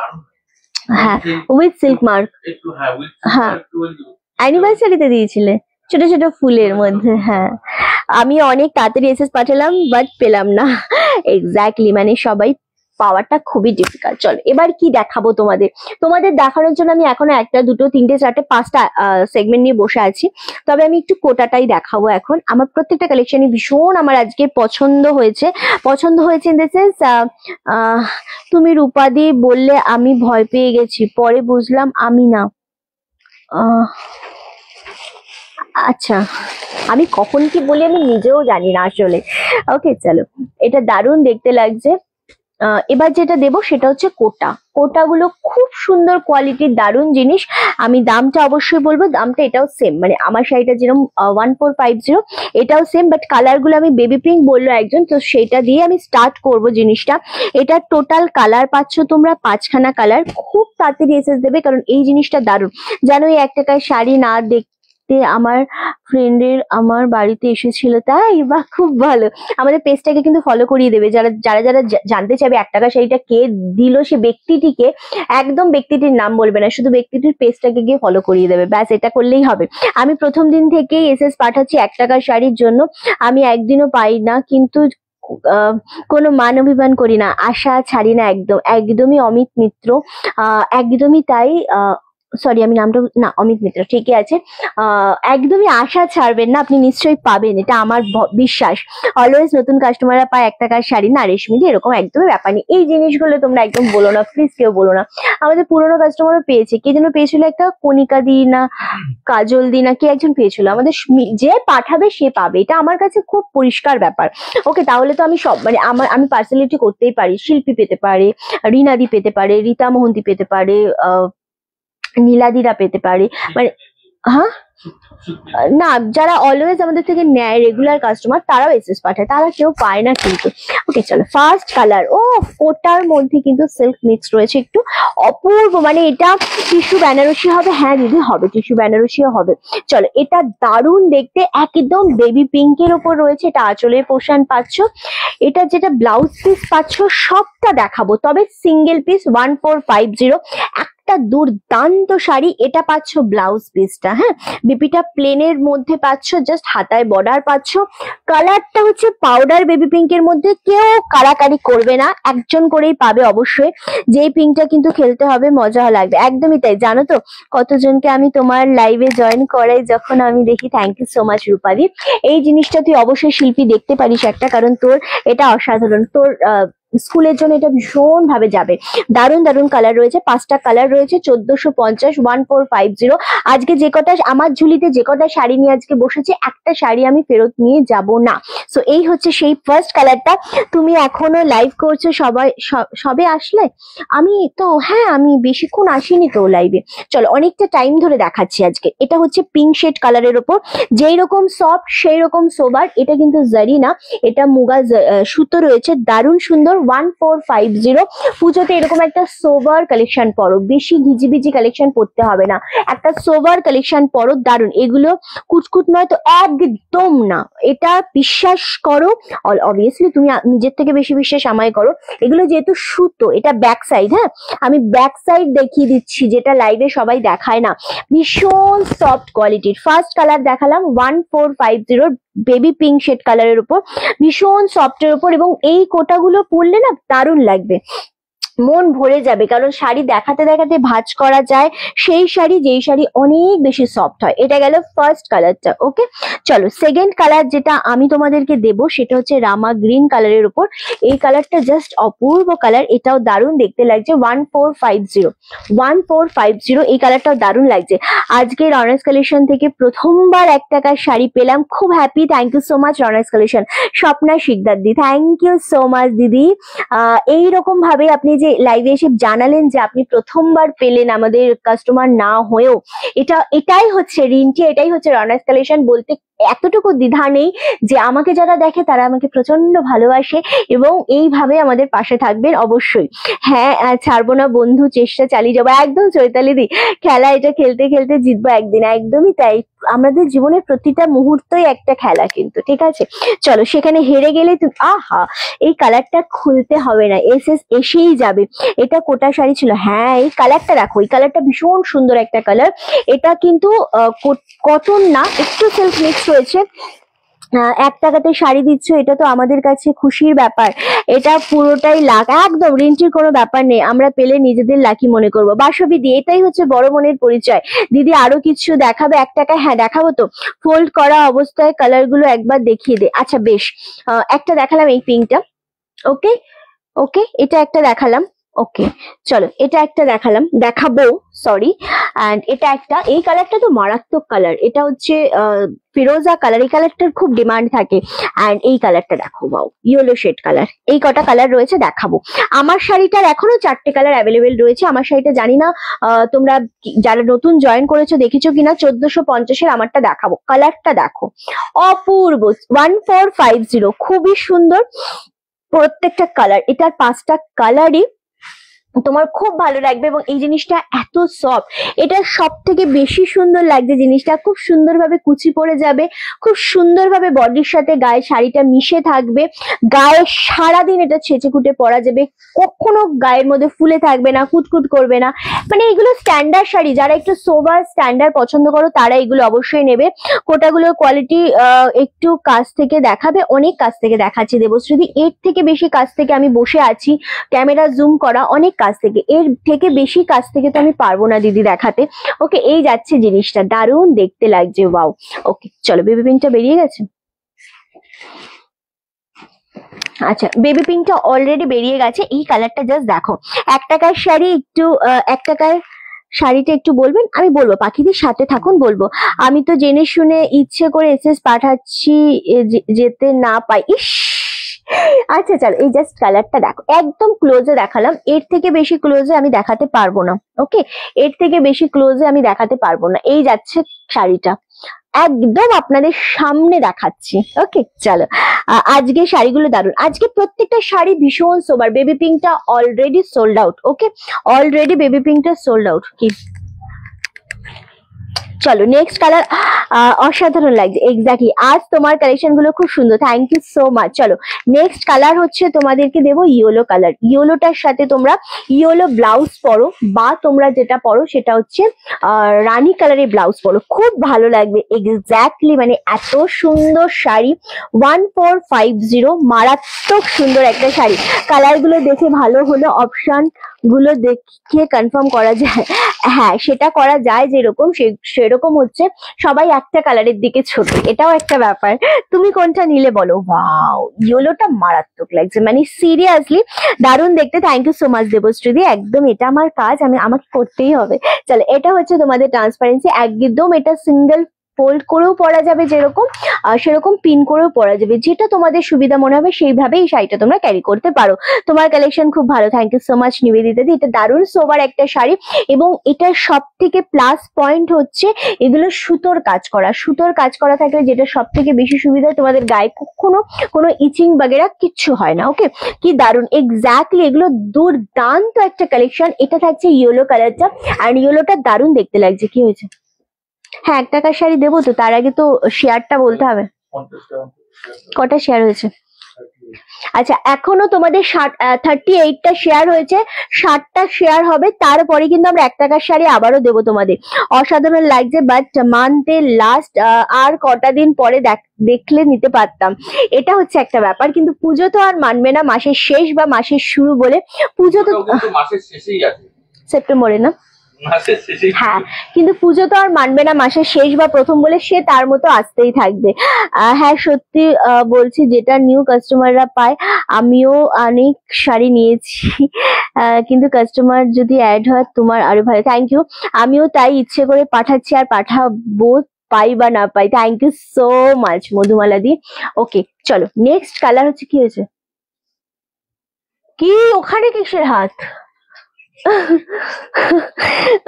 হ্যাঁ, উইথ সিল্ক মার্ক। হ্যাঁ, অ্যানিভার্সারিতে দিয়েছিলে, ছোট ছোট ফুলের মধ্যে। হ্যাঁ, আমি অনেক তাড়াতাড়ি এসএস পাঠালাম বাট পেলাম না। এক্স্যাক্টলি, মানে সবাই পাওয়াটা খুবই ডিফিকাল্ট। চলো, এবার কি দেখাবো তোমাদের দেখানোর জন্য আমি এখনো 1টা 2টো 3টে 4টে 5টা সেগমেন্ট নিয়ে বসে আছি, তবে আমি একটু কোটাটাই দেখাবো এখন। আমার প্রত্যেকটা কালেকশনই ভীষণ আমার আজকে পছন্দ হয়েছে ইন দ্য সেন্স, তুমি রূপাদি বললে আমি ভয় পেয়ে গেছি, পরে বুঝলাম আমি না। আচ্ছা, আমি কখন কি বলি আমি নিজেও জানি না আসলে। ওকে চলো, এটা দারুণ দেখতে লাগছে। এবার যেটা দেবো সেটা হচ্ছে কোটাগুলো খুব সুন্দর কোয়ালিটির, দারুণ জিনিস। আমি দামটা অবশ্যই বলবো, দামটা এটাও সেম, মানে আমার শাড়িটা যেরকম 1450 এটাও সেম, বাট কালার গুলো আমি বেবি পিঙ্ক বললো একজন, তো সেটা দিয়ে আমি স্টার্ট করব জিনিসটা। এটা টোটাল কালার পাচ্ছ তোমরা 5খানা কালার, খুব তাড়াতাড়ি এসএস দেবে কারণ এই জিনিসটা দারুণ। জানো এই 1 টাকার শাড়ি না দেখতে আমার ফ্রেন্ডের আমার বাড়িতে এসেছিল, তাই বা খুব ভালো। আমাদের পেজটাকে কিন্তু ফলো করিয়ে দেবে, যারা যারা যারা জানতে চাইবে 1 টাকা শাড়িটা কে দিল সে ব্যক্তিটিকে, একদম ব্যক্তিটির নাম বলবে না, শুধু ব্যক্তিটির পেজটাকে গিয়ে ফলো করিয়ে দেবে, ব্যাস এটা করলেই হবে। আমি প্রথম দিন থেকেই এসএস পাঠাচ্ছি 1 টাকার শাড়ির জন্য, আমি একদিনও পাই না, কিন্তু কোনো মান অভিমান করি না, আশা ছাড়ি না, একদমই অমিত মিত্র, একদমই তাই। সরি আমি নামটা না, অমিত মিত্র ঠিকই আছে। একদমই আশা ছাড়বেন না, আপনি নিশ্চয়ই পাবেন, এটা আমার বিশ্বাস। অলওয়েজ নতুন কাস্টমাররা পায় 1 টাকার শাড়ি না রেশমি, এরকম একদমই ব্যাপার নেই। এই জিনিসগুলো তোমরা একদম বলো না, প্লিজ কেউ বলো না। আমাদের পুরোনো কাস্টমারও পেয়েছে, কে যেন পেয়েছিল একটা কণিকা দি না কাজল দি না কে একজন পেয়েছিল। আমাদের যে পাঠাবে সে পাবে, এটা আমার কাছে খুব পরিষ্কার ব্যাপার। ওকে, তাহলে তো আমি সব মানে আমি পার্সোনালিটি করতেই পারি, শিল্পী পেতে পারে, রিনাদি পেতে পারে, রীতা মোহন্তি পেতে পারে, নীলাদিরা পেতে পারে, মানে হ্যাঁ না, যারা অলওয়েজ আমাদের থেকে নেয় রেগুলার কাস্টমার তারাও এসএস পাঠায়, তারা কেউ পায় না কিন্তু। ওকে চলো, ফার্স্ট কালার, ও কোটার মধ্যে কিন্তু সিল্ক মিক্স রয়েছে, একটু অপূর্ব, মানে এটা টিস্যু বেনারসি হবে। হ্যাঁ দিদি হবে, টিস্যু বেনারসিও হবে। চলো, এটা দারুণ দেখতে, একদম বেবি পিঙ্কের ওপর রয়েছে, এটা আঁচলের পোর্শন পাচ্ছ। এটা যেটা ব্লাউজ পিস পাচ্ছ সবটা দেখাবো, তবে সিঙ্গেল পিস 1450, একটা দুর্দান্ত শাড়ি। এটা পাচ্ছ ব্লাউজ পিসটা, হ্যাঁ বিপিটা প্লেনের মধ্যে পাচ্ছ, জাস্ট হাতায় বর্ডার পাচ্ছ। কালারটা হচ্ছে পাউডার বেবি পিঙ্কের মধ্যে, কেউ কারাকারি করবে না, একজন করেই পাবে অবশ্যই। যেই পিঙ্কটা কিন্তু খেলতে হবে, মজা লাগবে, একদমই তাই। জানো তো কতজনকে আমি তোমার লাইভে জয়েন করাই, যখন আমি দেখি, থ্যাংক ইউ সো মাচ রূপাদি। এই জিনিসটা তুই অবশ্যই শিল্পী দেখতে পারিস একটা, কারণ তোর এটা অসাধারণ, তোর স্কুলের জন্য এটা ভীষণ ভাবে যাবে। দারুণ দারুণ কালার রয়েছে, 5টা কালার রয়েছে, 1450, 1450। আজকে যে কটা আমার ঝুলিতে যে কটা শাড়ি নিয়ে আজকে বসেছে, একটা শাড়ি আমি ফেরত নিয়ে যাব না। সো এই হচ্ছে সেই ফার্স্ট কালারটা। তুমি এখনো লাইভ করছো, সবে আসলে? আমি তো হ্যাঁ, আমি বেশিক্ষণ আসিনি তো লাইভে। চলো, অনেকটা টাইম ধরে দেখাচ্ছি আজকে। এটা হচ্ছে পিঙ্ক শেড কালারের ওপর, যেই রকম সফট সেই রকম সোবার। এটা কিন্তু জারি না, এটা মুগা সুতো রয়েছে, দারুণ সুন্দর। 1450। পুজোতে এরকম একটা সোবার কালেকশন পরো, বেশি ঘিজিবিজি কালেকশন পরতে হবে না, একটা সোবার কালেকশন পরো, দারুণ। এগুলো কুচকুট নয় তো, একদম না, এটা বিশ্বাস করো। অবভিয়াসলি তুমি নিজের থেকে বেশি বিশ্বাস আমায় করো। এগুলো যেহেতু সুতো, এটা ব্যাক সাইড, হ্যাঁ আমি ব্যাক সাইড দেখিয়ে দিচ্ছি, যেটা লাইভে সবাই দেখায় না। ভীষণ সফট কোয়ালিটির। ফার্স্ট কালার দেখালাম 1450, বেবি পিঙ্ক শেড কালারের উপর, ভীষণ সফটের উপর, এবং এই কোটাগুলো পরলে না দারুণ লাগবে, মন ভরে যাবে। কারণ শাড়ি দেখাতে দেখাতে ভাঁজ করা যায়, সেই শাড়ি যেই শাড়ি অনেক বেশি সফট হয়। এটা গেল ফার্স্ট কালারটা। ওকে চলো, সেকেন্ড কালার যেটা আমি তোমাদেরকে দেবো সেটা হচ্ছে রামা গ্রিন কালারের উপর। এই কালারটা জাস্ট অপূর্ব কালার, এটাও দারুণ দেখতে লাগছে। 1450, এই কালারটাও দারুণ লাগছে। আজকে রনার্স কালেকশন থেকে প্রথমবার 1 টাকার শাড়ি পেলাম, খুব happy. Thank you so much রনার্স collection. Swapna Sikdar di, thank you so much দিদি। এইরকম ভাবে আপনি যে লাইভে এসে জানালেন যে আপনি প্রথমবার পেলেন আমাদের কাস্টমার না হয়েও, এটাই হচ্ছে রিন্টি, এটাই হচ্ছে রনার্স কালেকশন। বলতে এতটুকু দ্বিধা নেই যে আমাকে যারা দেখে তারা আমাকে প্রচন্ড ভালোবাসে, এবং এইভাবে আমাদের পাশে থাকবেন অবশ্যই। হ্যাঁ ছাড়বো না বন্ধু, চেষ্টা চালিয়ে যাবো, একদম চৈতালি দি। খেলা এটা খেলতে খেলতে জিতবো একদিন, একদমই তাই। আমাদের জীবনের প্রতিটা মুহূর্তই একটা খেলা কিন্তু, ঠিক আছে। চলো, সেখানে হেরে গেলে তুমি আহা, এই কালারটা খুলতে হবে না, এসেই যাবে। এটা কোটা শাড়ি ছিল, হ্যাঁ এই কালারটা দেখো, এই কালারটা ভীষণ সুন্দর একটা কালার। এটা কিন্তু কটন না, একটু সিল্ক মিক্স রয়েছে। 1 টাকাতে শাড়ি দিচ্ছ, এটা তো আমাদের কাছে খুশির ব্যাপার। এটা পুরোটাই লাখ, একদম রিন্টির কোনো ব্যাপার নেই, আমরা পেলে নিজেদের লাকি মনে করবো। বাসবি দি, এটাই হচ্ছে বড় মনের পরিচয়। দিদি আরো কিছু দেখাবে 1 টাকায়? হ্যাঁ দেখাবো তো, ফোল্ড করা অবস্থায় কালার গুলো একবার দেখিয়ে দে। আচ্ছা বেশ, একটা দেখালাম এই পিঙ্কটা, ওকে ওকে, এটা একটা দেখালাম, ওকে চলো এটা একটা দেখাবো সরি। এন্ড এটা একটা, এই কালারটা তো মারাত্মক কালার, এটা হচ্ছে ফিরোজা কালার, এই কালারটার খুব ডিমান্ড থাকে। এন্ড এই কালারটা দেখো, বাও ইয়েলো শেড কালার। এই কটা কালার রয়েছে দেখাবো। আমার শাড়িটার এখনো 4টে কালার অ্যাভেলেবেল রয়েছে। আমার শাড়িটা জানি না তোমরা যারা নতুন জয়েন করেছো দেখেছো কিনা, 1450-এর আমারটা দেখাবো। কালারটা দেখো অপূর্ব, 1450, খুবই সুন্দর প্রত্যেকটা কালার। এটার 5টা কালারই তোমার খুব ভালো লাগবে এবং এই জিনিসটা এত সফট, এটা সব থেকে বেশি সুন্দর লাগছে জিনিসটা। খুব সুন্দরভাবে কুচি পড়ে যাবে, খুব সুন্দরভাবে বডির সাথে গায়ে শাড়িটা মিশে থাকবে। গায়ে সারাদিন এটা ছেঁচে কুটে পরা যাবে, কখনো গায়ের মধ্যে ফুলে থাকবে না, কুটকুট করবে না। মানে এগুলো স্ট্যান্ডার্ড শাড়ি, যারা একটু সোবার স্ট্যান্ডার্ড পছন্দ করো তারা এগুলো অবশ্যই নেবে। কোটাগুলোর কোয়ালিটি একটু কাছ থেকে দেখাবে, অনেক কাছ থেকে দেখাচ্ছি দেবশ্রী, এর থেকে বেশি কাছ থেকে আমি বসে আছি, ক্যামেরা জুম করা অনেক কাছ থেকে, এর থেকে বেশি কাছ থেকে তো আমি পারবো না দিদি দেখাতে। ওকে এই যাচ্ছে জিনিসটা, দারুণ দেখতে লাগছে, ওয়াও। ওকে চলো, বেবি পিঙ্কটা বেরিয়ে গেছে। আচ্ছা বেবি পিঙ্কটা অলরেডি বেরিয়ে গেছে। এই কালারটা জাস্ট দেখো, 1 টাকার শাড়ি, একটু 1 টাকার শাড়িটা একটু বলবেন, আমি বলবো, পাখিদের সাথে থাকুন বলবো। আমি তো জেনে শুনে ইচ্ছে করে এসএস পাঠাচ্ছি, যেতে না পাই, ইস। আচ্ছা চলো, এই জাস্ট কালারটা দেখো, একদম ক্লোজে দেখালাম, এর থেকে বেশি ক্লোজে আমি দেখাতে পারবো না। ওকে এর থেকে বেশি ক্লোজে আমি দেখাতে পারবো না। এই যাচ্ছে শাড়িটা, একদম আপনাদের সামনে দেখাচ্ছি। ওকে চলো, আজকে শাড়িগুলো দারুণ, আজকে প্রত্যেকটা শাড়ি ভীষণ সোবার। বেবি পিঙ্কটা already sold out. Okay already baby পিঙ্কটা সোল্ড আউট। কি চলো নেক্সট কালার, অসাধারণ লাগছে, এক্স্যাক্টলি আজ তোমার কালেকশন গুলো খুব সুন্দর, থ্যাংক ইউ সো মাচ। চলো নেক্সট কালার হচ্ছে তোমাদেরকে দেবো ইয়েলো কালার। ইয়েলোটার সাথে তোমরা ইয়েলো ব্লাউজ পরো, বা তোমরা যেটা পরো সেটা হচ্ছে রানী কালারের ব্লাউজ পরো, খুব ভালো লাগবে। এক্স্যাক্টলি মানে এত সুন্দর শাড়ি, 1450, মারাত্মক সুন্দর একটা শাড়ি। কালার গুলো দেখে ভালো হলো, অপশন গুলো দেখে কনফার্ম করা যায়, হ্যাঁ সেটা করা যায়, যেরকম সেরকম হচ্ছে সবাই একটা কালারের দিকে ছোট, এটাও একটা ব্যাপার। তুমি কোনটা নিলে বলো? ওয়াও ইয়েলোটা মারাত্মক লাগছে, মানে সিরিয়াসলি দারুণ দেখতে। থ্যাংক ইউ সো মাচ দেবশ্রীদি, একদম এটা আমার কাজ, আমাকে করতেই হবে। চলো এটা হচ্ছে তোমাদের ট্রান্সপারেন্সি, একদম এটা সিঙ্গেল ফোল্ড করেও পরা যাবে, যেরকম সেরকম পিন করেও পরা যাবে, যেটা তোমাদের সুবিধা মনে হবে সেইভাবে এই শাড়িটা তোমরা ক্যারি করতে পারো। তোমার কালেকশন খুব ভালো, thank you so much Nivedita di. এটা দারুণ সোবার একটা শাড়ি এবং এটার সব থেকে প্লাস পয়েন্ট হচ্ছে এগুলো সুতোর কাজ করা। সুতোর কাজ করা থাকলে যেটা সব থেকে বেশি সুবিধা, তোমাদের গায়ে কখনো কোনো ইচিং বাগেরা কিচ্ছু হয় না। ওকে কি দারুণ, এক্স্যাক্টলি এগুলো দুর্দান্ত একটা কালেকশন। এটা থাকছে ইয়েলো কালারটা, আর ইয়েলোটা দারুণ দেখতে লাগছে। কি হয়েছে? হ্যাঁ 1 টাকার শাড়ি দেবো, তো তার আগে তো শেয়ারটা বলতে হবে। কটা শেয়ার হয়েছে? আচ্ছা এখনো তোমাদের 38টা শেয়ার হয়েছে, 60টা শেয়ার হবে, তারপরে কিন্তু আমরা 1 টাকার শাড়ি আবারও দেবো তোমাদের। অসাধারণ লাগছে, বাট মান্থে লাস্ট আর কটা দিন পরে দেখলে নিতে পারতাম, এটা হচ্ছে একটা ব্যাপার। কিন্তু পুজো তো আর মানবে না, মাসের শেষ বা মাসের শুরু বলে। পুজো তো মাসের শেষেই আছে, সেপ্টেম্বরে না? হ্যাঁ কিন্তু পুজো তো আর মানবে না মাসের শেষ বা প্রথম বলে, সে তার মতো আসতেই থাকবে। হ্যাঁ সত্যি বলছি, যেটা নিউ কাস্টমাররা পায়। আমিও অনেক শাড়ি নিয়েছি, কিন্তু কাস্টমার যদি অ্যাড হয় তোমার আরো ভালো। থ্যাংক ইউ, আমিও তাই ইচ্ছে করে পাঠাচ্ছি, আর পাঠাবো পাই বা না পাই। Thank you so much Madhumala di. Okay চলো নেক্সট কালার হচ্ছে, কি হয়েছে? কি ওখানে কিসের হাত?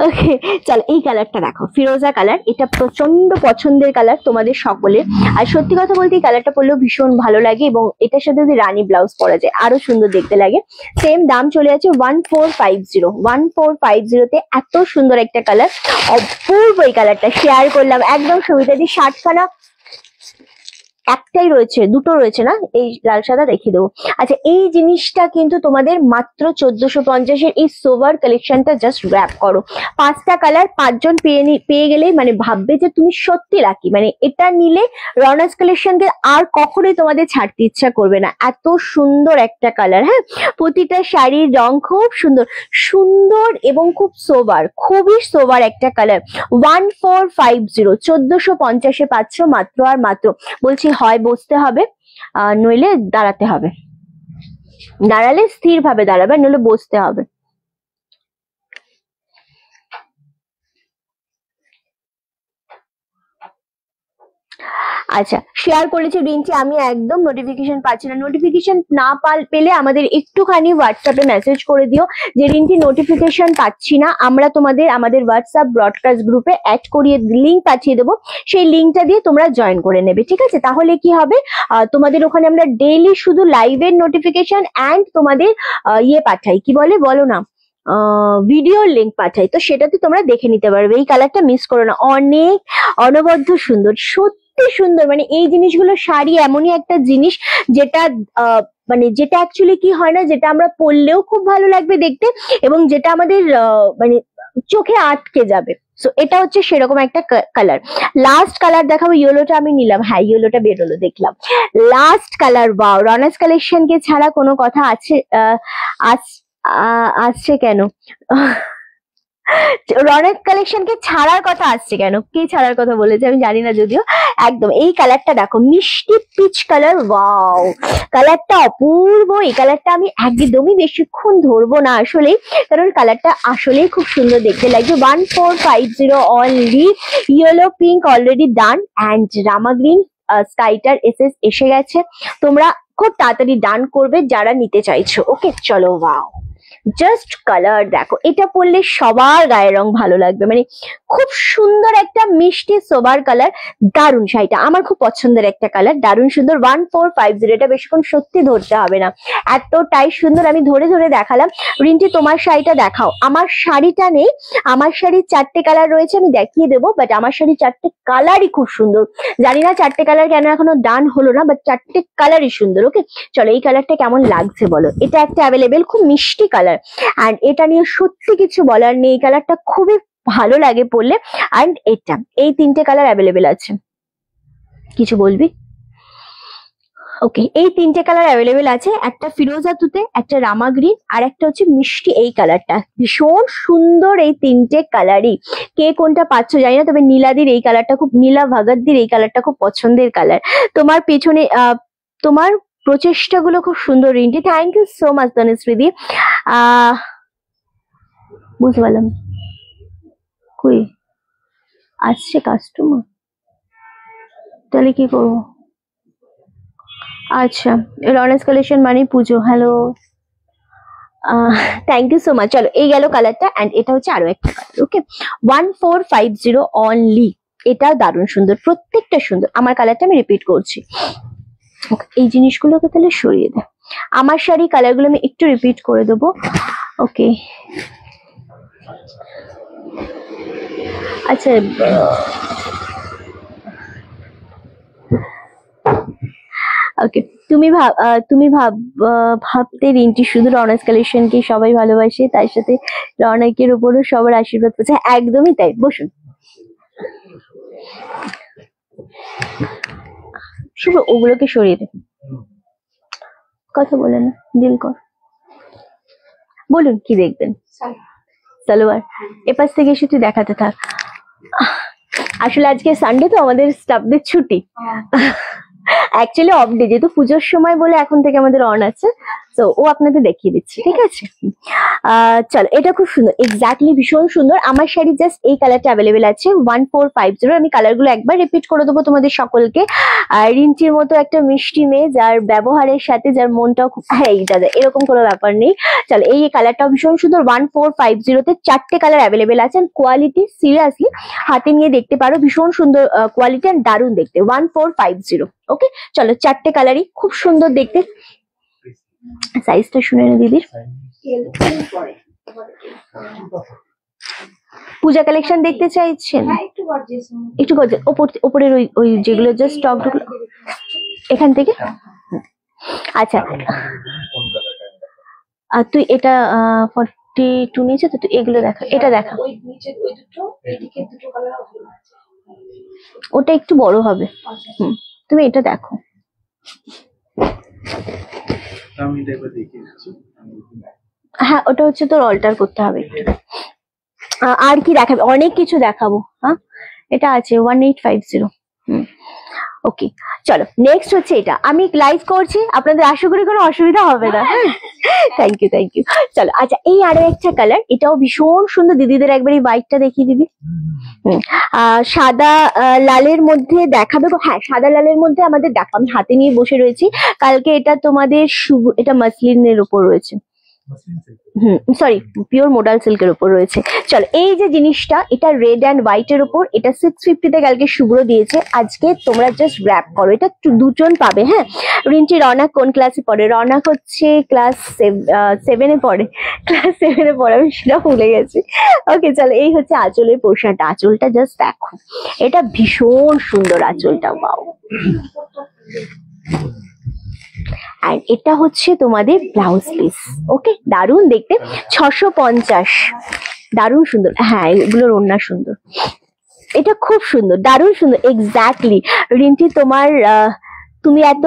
ওকে চল এই কালারটা দেখো, ফিরোজা কালার, এটা প্রচন্ড পছন্দের কালার তোমাদের সকলের। আর সত্যি কথা বলতে এই কালারটা পরলেও ভীষণ ভালো লাগে, এবং এটার সাথে যদি রানী ব্লাউজ পরা যায় আরো সুন্দর দেখতে লাগে। সেম দাম চলে আছে 1450। 1450 তে এত সুন্দর একটা কালার, অপূর্ব এই কালারটা শেয়ার করলাম একদম সুবিধা দিয়ে। 60খানা একটাই রয়েছে, দুটো রয়েছে না, এই লাল সাদা দেখিয়ে দেবো। আচ্ছা এই জিনিসটা কিন্তু তোমাদের মাত্র 1450-এর এই সোভার কালেকশনটা জাস্ট র্যাপ করো। 5টা কালার 5 জন পেয়ে গেলেই মানে ভাববে যে তুমি সত্যি লাকি। মানে এটা নিলে রনাস কালেকশনকে আর কখনোই তোমাদের ছাড়তে ইচ্ছা করবে না, এত সুন্দর একটা কালার। হ্যাঁ প্রতিটা শাড়ির রং খুব সুন্দর সুন্দর এবং খুব সোবার, খুবই সোবার একটা কালার। 1450, 1450-এ পাচ্ছ মাত্র আর মাত্র। বলছি হয় বসতে হবে, নইলে দাঁড়াতে হবে, দাঁড়ালে স্থির ভাবে দাঁড়াবে, নইলে বসতে হবে। আচ্ছা, শেয়ার করেছি রিন্টি, আমি একদম নোটিফিকেশন পাচ্ছি না। নোটিফিকেশন না পেলে আমাদের একটুখানি হোয়াটসঅ্যাপে মেসেজ করে দিও যে রিন্টি নোটিফিকেশন পাচ্ছি না, আমরা তোমাদের আমাদের হোয়াটসঅ্যাপ ব্রডকাস্ট গ্রুপে অ্যাড করিয়ে লিঙ্ক পাঠিয়ে দেবো, সেই লিঙ্কটা দিয়ে তোমরা জয়েন করে নেবে, ঠিক আছে? তাহলে কি হবে, তোমাদের ওখানে আমরা ডেইলি শুধু লাইভের নোটিফিকেশন অ্যান্ড তোমাদের ইয়ে পাঠাই, কি বলো না, ভিডিওর লিঙ্ক পাঠাই, তো সেটাতে তোমরা দেখে নিতে পারবে। এই কালারটা মিস করো না, অনেক অনবদ্য সুন্দর, সত্যি সুন্দর। মানে এই জিনিসগুলো, শাড়ি এমনই একটা জিনিস যেটা মানে যেটা অ্যাকচুয়ালি কি হয় না, যেটা আমরা পরলেও খুব ভালো লাগবে দেখতে, এবং যেটা আমাদের মানে চোখে আটকে যাবে। সো এটা হচ্ছে সেরকম একটা কালার। লাস্ট কালার দেখাবো, ইয়েলোটা আমি নিলাম, হ্যাঁ ইয়েলোটা বেরোলো দেখলাম। লাস্ট কালার, ওয়াও, রনাস কালেকশনকে ছাড়া কোনো কথা আছে? আসছে কেন? রনেক কালেকশনকে ছাড়ার কথা আসছে কেন? কে ছাড়ার কথা বলেছে আমি জানি না যদিও। একদম এই কালারটা দেখো, মিষ্টি পিচ কালার, ওয়াও, কালারটা অপূর্ব। এই কালারটা আমি একদমই বেশিক্ষণ ধরবো না আসলেই, কারণ কালারটা আসলেই খুব সুন্দর দেখতে লাগবে। 1450 only. Yellow pink already done, and Rama green স্কাইটার এসএস এসে গেছে। তোমরা খুব তাড়াতাড়ি ডান করবে যারা নিতে চাইছো। ওকে, চলো, ওয়াও, জাস্ট কালার দেখো, এটা পরলে সবার গায়ের রং ভালো লাগবে। মানে খুব সুন্দর একটা মিষ্টি সোবার কালার, দারুণ শাড়িটা, আমার খুব পছন্দের একটা কালার, দারুণ সুন্দর। 1450, এটা বেশিক্ষণ সত্যি ধরতে হবে না, এতটাই সুন্দর। আমি ধরে ধরে দেখালাম। রিন্টি তোমার শাড়িটা দেখাও। আমার শাড়িটা নেই, আমার শাড়ির 4টে কালার রয়েছে, আমি দেখিয়ে দেবো, বাট আমার শাড়ির 4টে কালারই খুব সুন্দর। জানি না 4টে কালার কেন এখনো ডান হলো না, বাট 4টে কালারই সুন্দর। ওকে, চলো, এই কালারটা কেমন লাগছে বলো। এটা একটা অ্যাভেলেবেল খুব মিষ্টি কালার, অ্যান্ড এটা নিয়ে সত্যি কিছু বলার নেই, এই কালারটা খুবই ভালো লাগে পরলে। অ্যান্ড এটা, এই 3টে কালার অ্যাভেলেবেল আছে। কিছু বলবি? ওকে, এই 3টে কালার অ্যাভেলেবেল আছে, একটা ফিরোজা তুতে, একটা রামা গ্রিন, আর একটা হচ্ছে মিষ্টি এই কালারটা। ভীষণ সুন্দর এই 3টে কালারই। কে কোনটা পাচ্ছ জানি না, তবে নীলাদির এই কালারটা খুব, নীলা ভাগাতদির এই কালারটা খুব পছন্দের কালার। তোমার পেছনে তোমার প্রচেষ্টাগুলো খুব সুন্দর Rinti, thank you so much তনুশ্রীদি। বুঝতে পারলাম, কই আসছে কাস্টমার, তাহলে কি করবো? আচ্ছা, রনাস কালেকশন মানে Puja, hello, thank you so much. চলো, এই গেল কালারটা, অ্যান্ড এটা হচ্ছে আরো একটা কালার। ওকে, 1450 অনলি। এটা দারুণ সুন্দর, প্রত্যেকটা সুন্দর। আমার কালারটা আমি রিপিট করছি। এই জিনিসগুলোকে তাহলে সরিয়ে দেয়। আমার শাড়ি কালারগুলো আমি একটু রিপিট করে দেবো। ওকে, আচ্ছা, ওকে, তুমি ভাবতে রিন্টি শুধু রনাস কালেকশনকে সবাই ভালোবাসে, তার সাথে রনকের উপরও সবার আশীর্বাদ করছে। একদমই তাই, বসুন। শুভ, ওগুলোকে সরিয়ে দে, কথা বলে না, ডিল কর, বলুন কি দেখবেন। সালোয়ার, এপাশ থেকে এসে তুই দেখাতে থাক। আসলে আজকে সানডে তো আমাদের স্টাফদের ছুটি, অ্যাকচুয়ালি অফ ডে, যেহেতু পুজোর সময় বলে এখন থেকে আমাদের অন আছে, তো ও আপনাদের দেখিয়ে দিচ্ছে, ঠিক আছে? চলো, এটা খুব সুন্দর, এক্স্যাক্টলি ভীষণ সুন্দর। আমার শাড়ি জাস্ট এই কালারটা অ্যাভেলেবেল আছে, 1450। আমি কালারগুলো একবার রিপিট করে দেবো তোমাদের সকলকে। রিন্টির মতো একটা মিষ্টি মেয়ে, যার ব্যবহারের সাথে যার মনটাও খুব, হ্যাঁ এই দাদা, এরকম কোনো ব্যাপার নেই। চলো, এই কালারটাও ভীষণ সুন্দর। 1450 4টে কালার অ্যাভেলেবেল আছে, কোয়ালিটি সিরিয়াসলি হাতে নিয়ে দেখতে পারো, ভীষণ সুন্দর কোয়ালিটি অ্যান্ড দারুণ দেখতে। 1450। ওকে, চলো, 4টে কালারই খুব সুন্দর দেখতে। সাইজটা শুনে নে দিদির। পূজা কালেকশন দেখতে চাইছেন? একটু উপরের ওই যেগুলো জাস্ট স্টক ঢুকলো এখান থেকে। আচ্ছা, আর তুই এটা 42 নিয়েছে তো, তুই এগুলো দেখা, এটা দেখা, ওটা একটু বড় হবে। তুমি এটা দেখো। হ্যাঁ, ওটা হচ্ছে তোর অল্টার করতে হবে একটু। আর কি দেখাবে? অনেক কিছু দেখাবো। হ্যাঁ, এটা আছে 1850। ওকে, চলো নেক্সট হচ্ছে এটা। আমি লাইভ করছি, আপনাদের আশা করি কোনো অসুবিধা হবে না। Thank you thank you. চলো আচ্ছা, এই আরো একটা কালার, এটাও ভীষণ সুন্দর। দিদিদের একবার এই হোয়াইটটা দেখিয়ে দিবি। সাদা লালের মধ্যে দেখাবে। হ্যাঁ, সাদা লালের মধ্যে আমাদের দেখো, আমি হাতে নিয়ে বসে রয়েছি। কালকে এটা তোমাদের এটা মাসলিনের উপর রয়েছে, সরি পিওর মোডাল সিল্কের উপর রয়েছে। চলো, এই যে জিনিসটা, এটা রেড অ্যান্ড হোয়াইট এর উপর, এটা 650 তে কালকে শুভ্র দিয়েছে। আজকে তোমরা জাস্ট গ্র্যাব করো, এটা দুজন পাবে। হ্যাঁ, রিন্টি রওনাক কোন ক্লাসে পড়ে? রওনাক হচ্ছে ক্লাস 7 এ পড়ে। ক্লাস 7 এ পড়ে, আমি সেটা ভুলে গেছি। ওকে, চলো, এই হচ্ছে আঁচলের পোর্শনটা। আঁচলটা জাস্ট দেখো, এটা ভীষণ সুন্দর আঁচলটা, ওয়াও। আর এটা হচ্ছে তোমাদের ব্লাউজ পিস। ওকে, দারুণ দেখতে, 650, দারুণ সুন্দর। হ্যাঁ, এগুলোর ওড়না সুন্দর, এটা খুব সুন্দর, দারুণ সুন্দর। এক্স্যাক্টলি রিন্টি, তোমার তুমি এত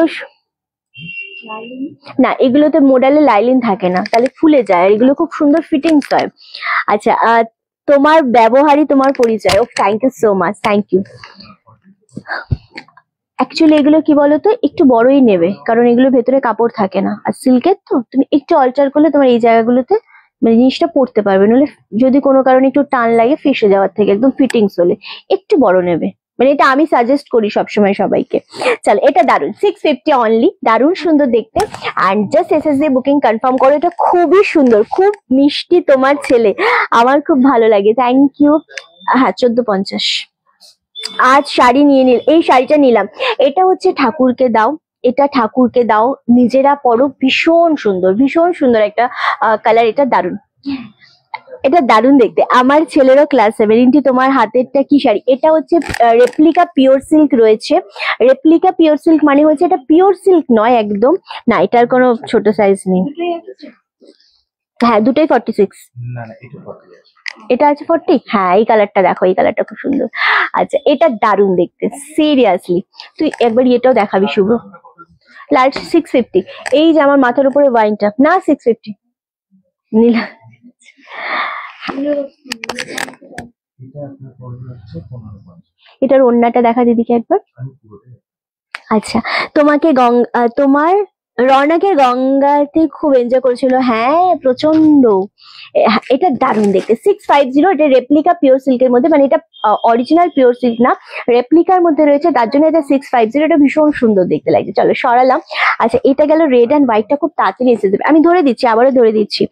না, এগুলোতে মোডালে লাইলিন থাকে না, তাহলে ফুলে যায়। আর এগুলো খুব সুন্দর ফিটিংস হয়। আচ্ছা, তোমার ব্যবহারই তোমার পরিচয়। ও thank you so much, thank you. Actually এগুলো কি বলতো, একটু বড়ই নেবে, কারণ এগুলো ভেতরে কাপড় থাকে না। আর সিল্কের তো তুমি একটু অল্টার করলে তোমার এই জায়গাগুলোতে মানে জিনিসটা পড়তে পারবে। নাহলে যদি কোনো কারণে একটু টান লাগে ফেসে যাওয়ার থেকে, একদম ফিটিংস হলে একটু বড় নেবে। মানে এটা আমি সাজেস্ট করি সবসময় সবাইকে। চল, এটা দারুন, 650 অনলি, দারুণ সুন্দর দেখতে। And just SSD booking confirm করো, এটা খুবই সুন্দর, খুব মিষ্টি তোমার ছেলে, আমার খুব ভালো লাগে। Thank you. হ্যাঁ, 1450। আজ শাড়ি নিয়ে এই শাড়িটা নিলাম। এটা হচ্ছে ঠাকুরকে দাও, এটা ঠাকুরকে দাও, নিজেরা পরো, ভীষণ সুন্দর, ভীষণ সুন্দর একটা কালার। এটা দারুন, এটা দারুণ দেখতে। আমার ছেলেরও ক্লাস 7। তোমার হাতেরটা কি শাড়ি? এটা হচ্ছে রেপ্লিকা পিওর সিল্ক রয়েছে। রেপ্লিকা পিওর সিল্ক মানে হচ্ছে এটা পিওর সিল্ক নয় একদম, না এটার কোনো ছোট সাইজ নেই। হ্যাঁ, দুটোই 46। এটা আছে 40। হ্যাঁ, এই কালারটা দেখো, এই কালারটা খুব সুন্দর। আচ্ছা, এটা দারুণ দেখতে, সিরিয়াসলি। তুই একবার এটাও দেখাবি শুভ। লাল 650। এই যে আমার মাথার উপরে ওয়াইনটা, না 650 নীলা। এটার ওড়নাটা দেখা দিদিকে একবার। আচ্ছা, তোমাকে তোমার রওনাকের গঙ্গাতে খুব এনজয় করেছিল। হ্যাঁ, প্রচন্ড। এটা দারুণ দেখতে, 650। এটা রেপ্লিকা পিওর সিল্কের মধ্যে, মানে এটা অরিজিনাল পিওর সিল্ক না, রেপ্লিকার মধ্যে রয়েছে, তার জন্য এটা 650। এটা ভীষণ সুন্দর দেখতে লাগছে। চলো সরালাম। আচ্ছা, এটা গেল রেড অ্যান্ড হোয়াইটটা খুব তাড়াতাড়ি এসে যাবে। আমি ধরে দিচ্ছি, আবারও ধরে দিচ্ছি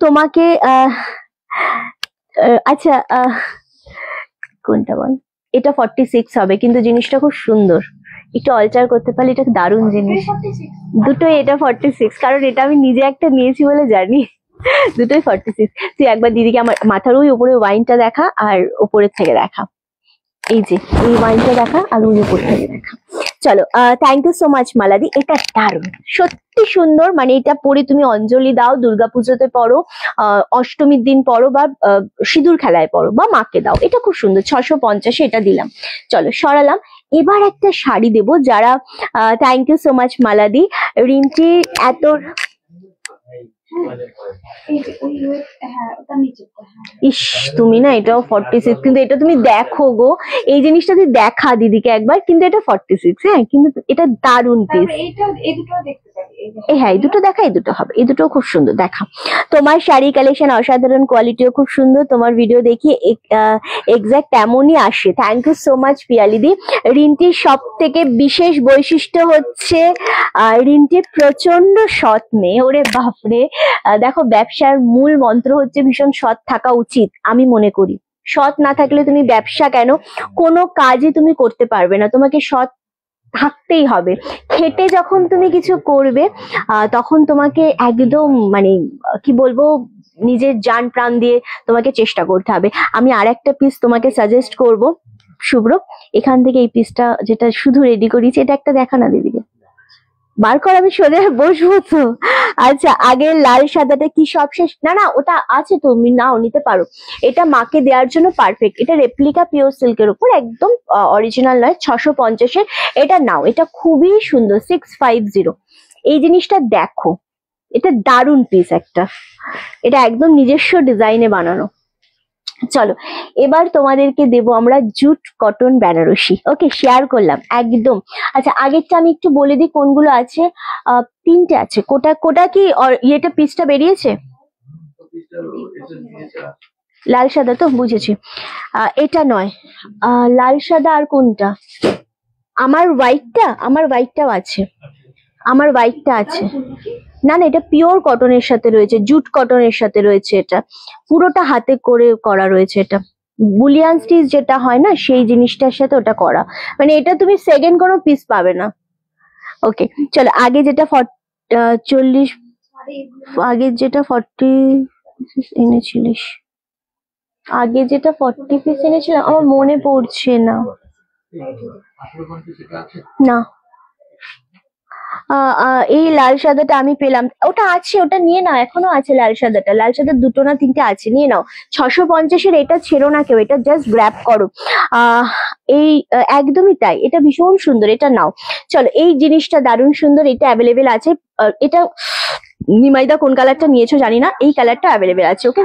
তোমাকে। আচ্ছা, কোনটা বল? এটা 46 হবে, কিন্তু জিনিসটা খুব সুন্দর, একটু অল্টার করতে পারলে এটা দারুণ জিনিস। দুটোই এটা 46, কারণ এটা আমি নিজে একটা নিয়েছি বলে জানি। দুটোই 46। তুই একবার দিদিকে আমার মাথার ওই উপরে ওয়াইনটা দেখা, আর উপরের থেকে দেখা, এই যে এই ওয়াইনটা দেখা, আর ওই উপর থেকে দেখা। চলো, থ্যাংক ইউ সো মাচ মালাদি। এটা দারুণ, সত্যি সুন্দর। মানে এটা পরে তুমি অঞ্জলি দাও, দুর্গাপুজোতে পড়ো, অষ্টমীর দিন পড়ো, বা সিঁদুর খেলায় পড়ো, বা মাকে দাও। এটা খুব সুন্দর, 650 এটা দিলাম। চলো সরালাম। এবার একটা শাড়ি দেবো যারা, থ্যাংক ইউ সো মাচ মালাদি। রিন্টি এত ইস, তুমি না এটাও 46, কিন্তু এটা তুমি দেখো গো, এই জিনিসটা তুই দেখা দিদিকে একবার, কিন্তু এটা 46। হ্যাঁ, কিন্তু এটা দারুণ পিস। হ্যাঁ, এই দুটো দেখা, এই দুটো হবে, এই দুটো খুব সুন্দর দেখা। তোমার শাড়ি কালেকশন অসাধারণ, কোয়ালিটিও খুব সুন্দর। তোমার ভিডিও দেখি এক্সাক্ট এমনই আসে। থ্যাংক ইউ সো মাচ পিয়ালিদি। রিন্টির সব থেকে বিশেষ বৈশিষ্ট্য হচ্ছে রিন্টির প্রচন্ড সৎ মেয়ে। ওরে বাপরে, দেখো ব্যবসার মূল মন্ত্র হচ্ছে ভীষণ সৎ থাকা উচিত, আমি মনে করি। সৎ না থাকলে তুমি ব্যবসা কেন, কোনো কাজই তুমি করতে পারবে না। তোমাকে সৎ থাকতেই হবে। খেটে যখন তুমি কিছু করবে, তখন তোমাকে একদম মানে কি বলবো, নিজের জান প্রাণ দিয়ে তোমাকে চেষ্টা করতে হবে। আমি আর একটা পিস তোমাকে সাজেস্ট করব শুভ্র, এখান থেকে এই পিসটা যেটা শুধু রেডি করেছি, এটা একটা দেখা না দিদিকে, বার কর, আমি সোজা বসবো তো। আচ্ছা, আগের লাল সাদাটা কি সব শেষ? না না, ওটা আছে, তুমি নাও, নিতে পারো। এটা মাকে দেওয়ার জন্য পারফেক্ট। এটা রেপ্লিকা পিওর সিল্কের উপর, একদম অরিজিনাল নয়, 650-এর। এটা নাও, এটা খুবই সুন্দর, 650। এই জিনিসটা দেখো, এটা দারুণ পিস একটা, এটা একদম নিজস্ব ডিজাইনে বানানো। চলো এবার তোমাদেরকে দেবো আমরা জুট কটন বেনারসি। ওকে, শেয়ার করলাম একদম। আচ্ছা, আগেরটা আমি একটু বলে দিই কোনগুলো আছে। তিনটে আছে। কোটা কোটা কি ইয়েটা পিসটা বেরিয়েছে? লাল সাদা তো বুঝেছি। এটা নয়, লাল সাদা আর কোনটা? আমার হোয়াইটটাও আছে, আমার হোয়াইটটা আছে। না না, এটা পিওর কটনের সাথে রয়েছে, জুট কটনের সাথে রয়েছে। এটা পুরোটা হাতে করে করা রয়েছে। এটা বুলিয়ান স্টিচ যেটা হয় না, সেই জিনিসটার সাথে ওটা করা। মানে এটা তুমি সেকেন্ড কোনো পিস পাবে না। ওকে চলো, আগে যেটা 40, আগে যেটা 40 এনেছিলিস, আগে যেটা 40 পিস এনেছিলাম আমার মনে পড়ছে না। না, এই লাল সাদাটা আমি পেলাম, ওটা আছে, ওটা নিয়ে নাও, এখনো আছে লাল সাদাটা। লাল সাদা দুটো না তিনটে আছে, নিয়ে নাও। 650-এর এটা ছেড়ো না কেউ, এটা জাস্ট গ্র্যাব করো। এই একদমই তাই, এটা ভীষণ সুন্দর, এটা নাও। চলো, এই জিনিসটা দারুণ সুন্দর, এটা অ্যাভেলেবেল আছে। এটা নিমাইদা কোন কালারটা নিয়েছো জানি না, এই কালারটা অ্যাভেলেবেল আছে। ওকে,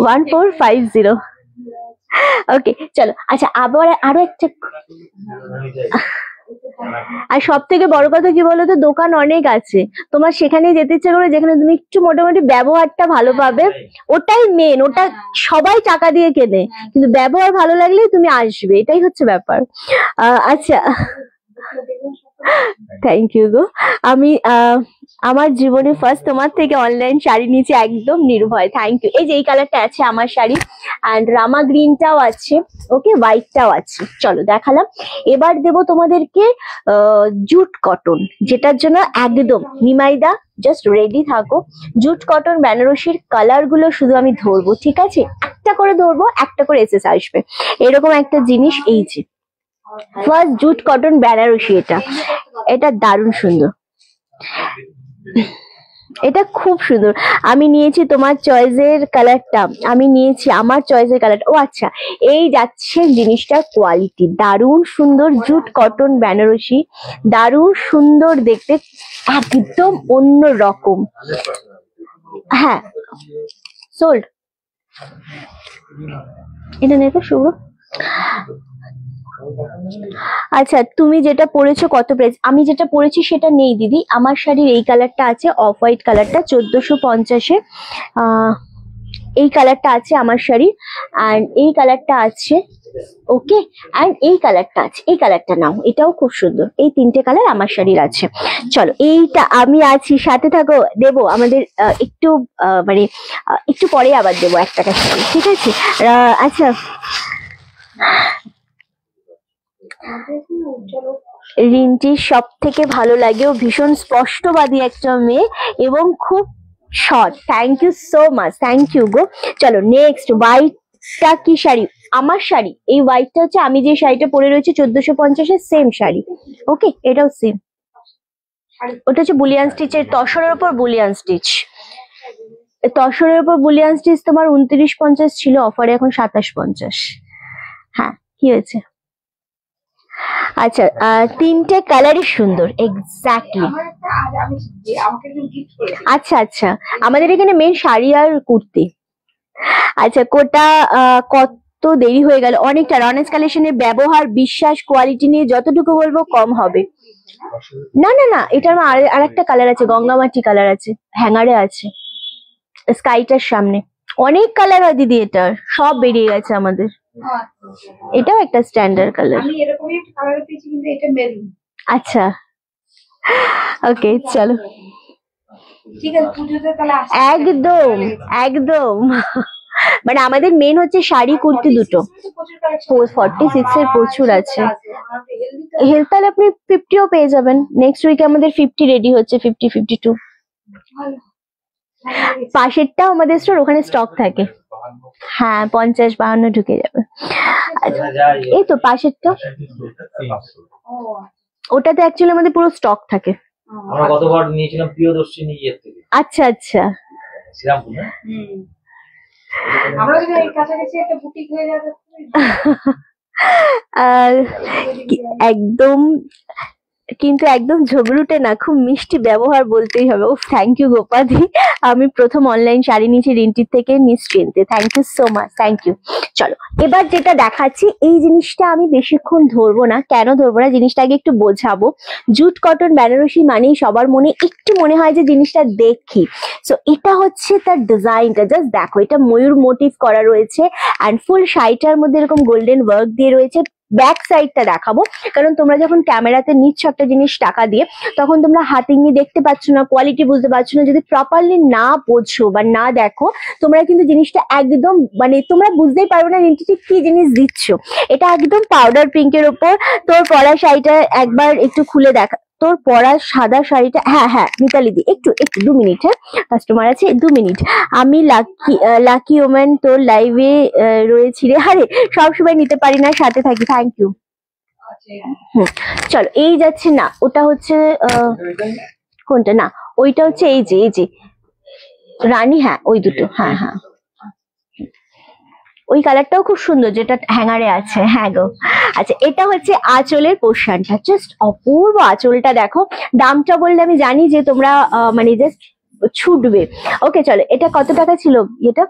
1450। ওকে চলো। আচ্ছা, আবার আরো একটা, আর সব থেকে বড় কথা কি বলতো, দোকান অনেক আছে, তোমার সেখানে যেতে ইচ্ছে করবে যেখানে তুমি একটু মোটামুটি ব্যবহারটা ভালো পাবে। ওটাই মেন, ওটা সবাই টাকা দিয়ে কেনে, কিন্তু ব্যবহার ভালো লাগলেই তুমি আসবে, এটাই হচ্ছে ব্যাপার। আচ্ছা, থ্যাংক ইউ গো। আমি আমার জীবনে ফার্স্ট তোমার থেকে অনলাইন শাড়ি নিয়েছি, একদম নির্ভয়। Thank you. এই যে এই কালারটা আছে আমার শাড়ি, অ্যান্ড রামা গ্রিনটাও আছে, ওকে, হোয়াইটটাও আছে। চলো দেখালাম। এবার দেব তোমাদেরকে জুট কটন, যেটার জন্য একদম নিমাইদা জাস্ট রেডি থাকো। জুট কটন বেনারসির কালার গুলো শুধু আমি ধরবো, ঠিক আছে? একটা করে ধরবো, একটা করে এসএস আসবে, এরকম একটা জিনিস। এই যে ফার্স্ট জুট কটন বেনারসি, এটা দারুণ সুন্দর, এটা খুব সুন্দর। আমি নিয়েছি তোমার চয়েসের কালারটা, আমি নিয়েছি আমার চয়েসের কালারটা। ও আচ্ছা, এই যাচ্ছে জিনিসটার কোয়ালিটি, দারুণ সুন্দর। জুট কটন বেনারসি, দারুণ সুন্দর দেখতে, একদম অন্য রকম। হ্যাঁ, সোল্ড। এটা নেই শুভ্র? আচ্ছা, তুমি যেটা পরেছো কত প্রাইস? আমি যেটা পরেছি সেটা নেই দিদি, আমার শাড়ির এই কালারটা আছে, অফ হোয়াইট কালারটা, 1450-এ। এই কালারটা আছে আমার শাড়ি, অ্যান্ড এই কালারটা আছে, ওকে, অ্যান্ড এই কালারটা আছে। এই কালারটা নাও, এটাও খুব সুন্দর। এই তিনটে কালার আমার শাড়ির আছে। চলো, এইটা আমি আছি, সাথে থাকো। দেবো আমাদের একটু মানে একটু পরে আবার দেবো একটা শাড়ি, ঠিক আছে? আচ্ছা, রিন্টির সব থেকে ভালো লাগে, ও ভীষণ স্পষ্টবাদী একটা মেয়ে এবং খুব short. Thank you so much, thank you গো। চলো নেক্সট, হোয়াইটটা কি শাড়ি? আমার শাড়ি, এই হোয়াইটটা হচ্ছে আমি যে শাড়িটা পরে রয়েছে 1450-এর সেম শাড়ি। ওকে, এটাও সেম। ওটা হচ্ছে বুলিয়ান স্টিচের, তসরের উপর বুলিয়ান স্টিচ। তসরের উপর বুলিয়ান স্টিচ তোমার 2950 ছিল অফারে, এখন 2750। হ্যাঁ, কি হয়েছে? আচ্ছা, তিনটে কালারই সুন্দর, এক্স্যাক্টলি। আচ্ছা আচ্ছা, আমাদের এখানে মেন শাড়ি আর কুর্তি। আচ্ছা, কোটা কত দেরি হয়ে গেল অনেকটা। রনেস কালেকশনের ব্যবহার, বিশ্বাস, কোয়ালিটি নিয়ে যতটুকু বলবো কম হবে। না না না, এটার আর একটা কালার আছে, গঙ্গামাটি কালার আছে, হ্যাঙ্গারে আছে, স্কাইটার সামনে। অনেক কালার হয় দিদি, এটার সব বেরিয়ে গেছে আমাদের। এটাও একটা স্ট্যান্ডার্ড কালার। আমি এরকমই একটা কালার পেয়েছি, কিন্তু এটা মেরুন। আচ্ছা, ওকে চলো, ঠিক আছে, পুজোতে তাহলে একদম একদম। মানে আমাদের মেন হচ্ছে শাড়ি কুর্তি দুটো। 46-এর প্রচুর আছে। হেলথ তাহলে আপনি 50ও পেয়ে যাবেন। নেক্সট উইকে আমাদের 50 রেডি হচ্ছে, 50, 52। পাশেরটাও আমাদের স্টোর, ওখানে স্টক থাকে। হ্যাঁ, 50-52 ঢুকে যাবে। এই তো পাশেরটা, ওটাতে অ্যাকচুয়ালি আমাদের পুরো স্টক থাকে। আমরা গতবার নিয়েছিলাম প্রিয়দর্শিনী ইয়ের থেকে। আচ্ছা আচ্ছা, শ্রীরামপুর না? আমরা যদি এই কাছাকাছি একটা বুটিক হয়ে যাবে। একদম কিন্তু একদম ঝগড়ুটে না, খুব মিষ্টি ব্যবহার বলতেই হবে। ও থ্যাংক ইউ গোপাদি, আমি প্রথম অনলাইন শাড়ি নিয়েছি রিন্টির থেকে নিশ্চিন্তে, thank you so much, thank you. চলো এবার যেটা দেখাচ্ছি, এই জিনিসটা আমি বেশিক্ষণ ধরবো না। কেন ধরবো না, জিনিসটা আগে একটু বোঝাবো। জুট কটন বেনারসি মানেই সবার মনে একটু মনে হয় যে জিনিসটা দেখি। সো এটা হচ্ছে তার ডিজাইনটা, জাস্ট দেখো, এটা ময়ূর মোটিভ করা রয়েছে অ্যান্ড ফুল শাড়িটার মধ্যে এরকম গোল্ডেন ওয়ার্ক দিয়ে রয়েছে। ব্যাক সাইডটা দেখাবো, কারণ তোমরা যখন ক্যামেরাতে নিচ্ছ একটা জিনিস টাকা দিয়ে, তখন তোমরা হাতে নিয়ে দেখতে পাচ্ছ না, কোয়ালিটি বুঝতে পারছো না। যদি প্রপারলি না বোঝো বা না দেখো, তোমরা কিন্তু জিনিসটা একদম মানে তোমরা বুঝতেই পারবে না রিন্টি ঠিক কি জিনিস দিচ্ছ। এটা একদম পাউডার পিঙ্কের ওপর। তোর পরা শাড়িটা একবার একটু খুলে দেখা, তোর পরা সাদা শাড়িটা, হ্যাঁ হ্যাঁ মিতালি দি, একটু একটু 2 মিনিট, হ্যাঁ কাস্টমার আছে, 2 মিনিট। আমি লাকি ওম্যান তোর লাইভে রয়েছি রে। আরে সবসময় নিতে পারি না, সাথে থাকি, থ্যাংক ইউ। চলো এই যাচ্ছে না, ওটা হচ্ছে কোনটা, না ওইটা হচ্ছে এই যে রানী, হ্যাঁ ওই দুটো, হ্যাঁ হ্যাঁ ওই কালারটাও খুব সুন্দর যেটা হ্যাঙ্গারে আছে, হ্যাঁ গো। আচ্ছা এটা হচ্ছে আঁচলের পোর্শনটা, জাস্ট অপূর্ব আঁচলটা দেখো। দামটা বললে আমি জানি যে তোমরা মানে জাস্ট ছুটবে। ওকে চলো, এটা কত টাকা ছিল এটা?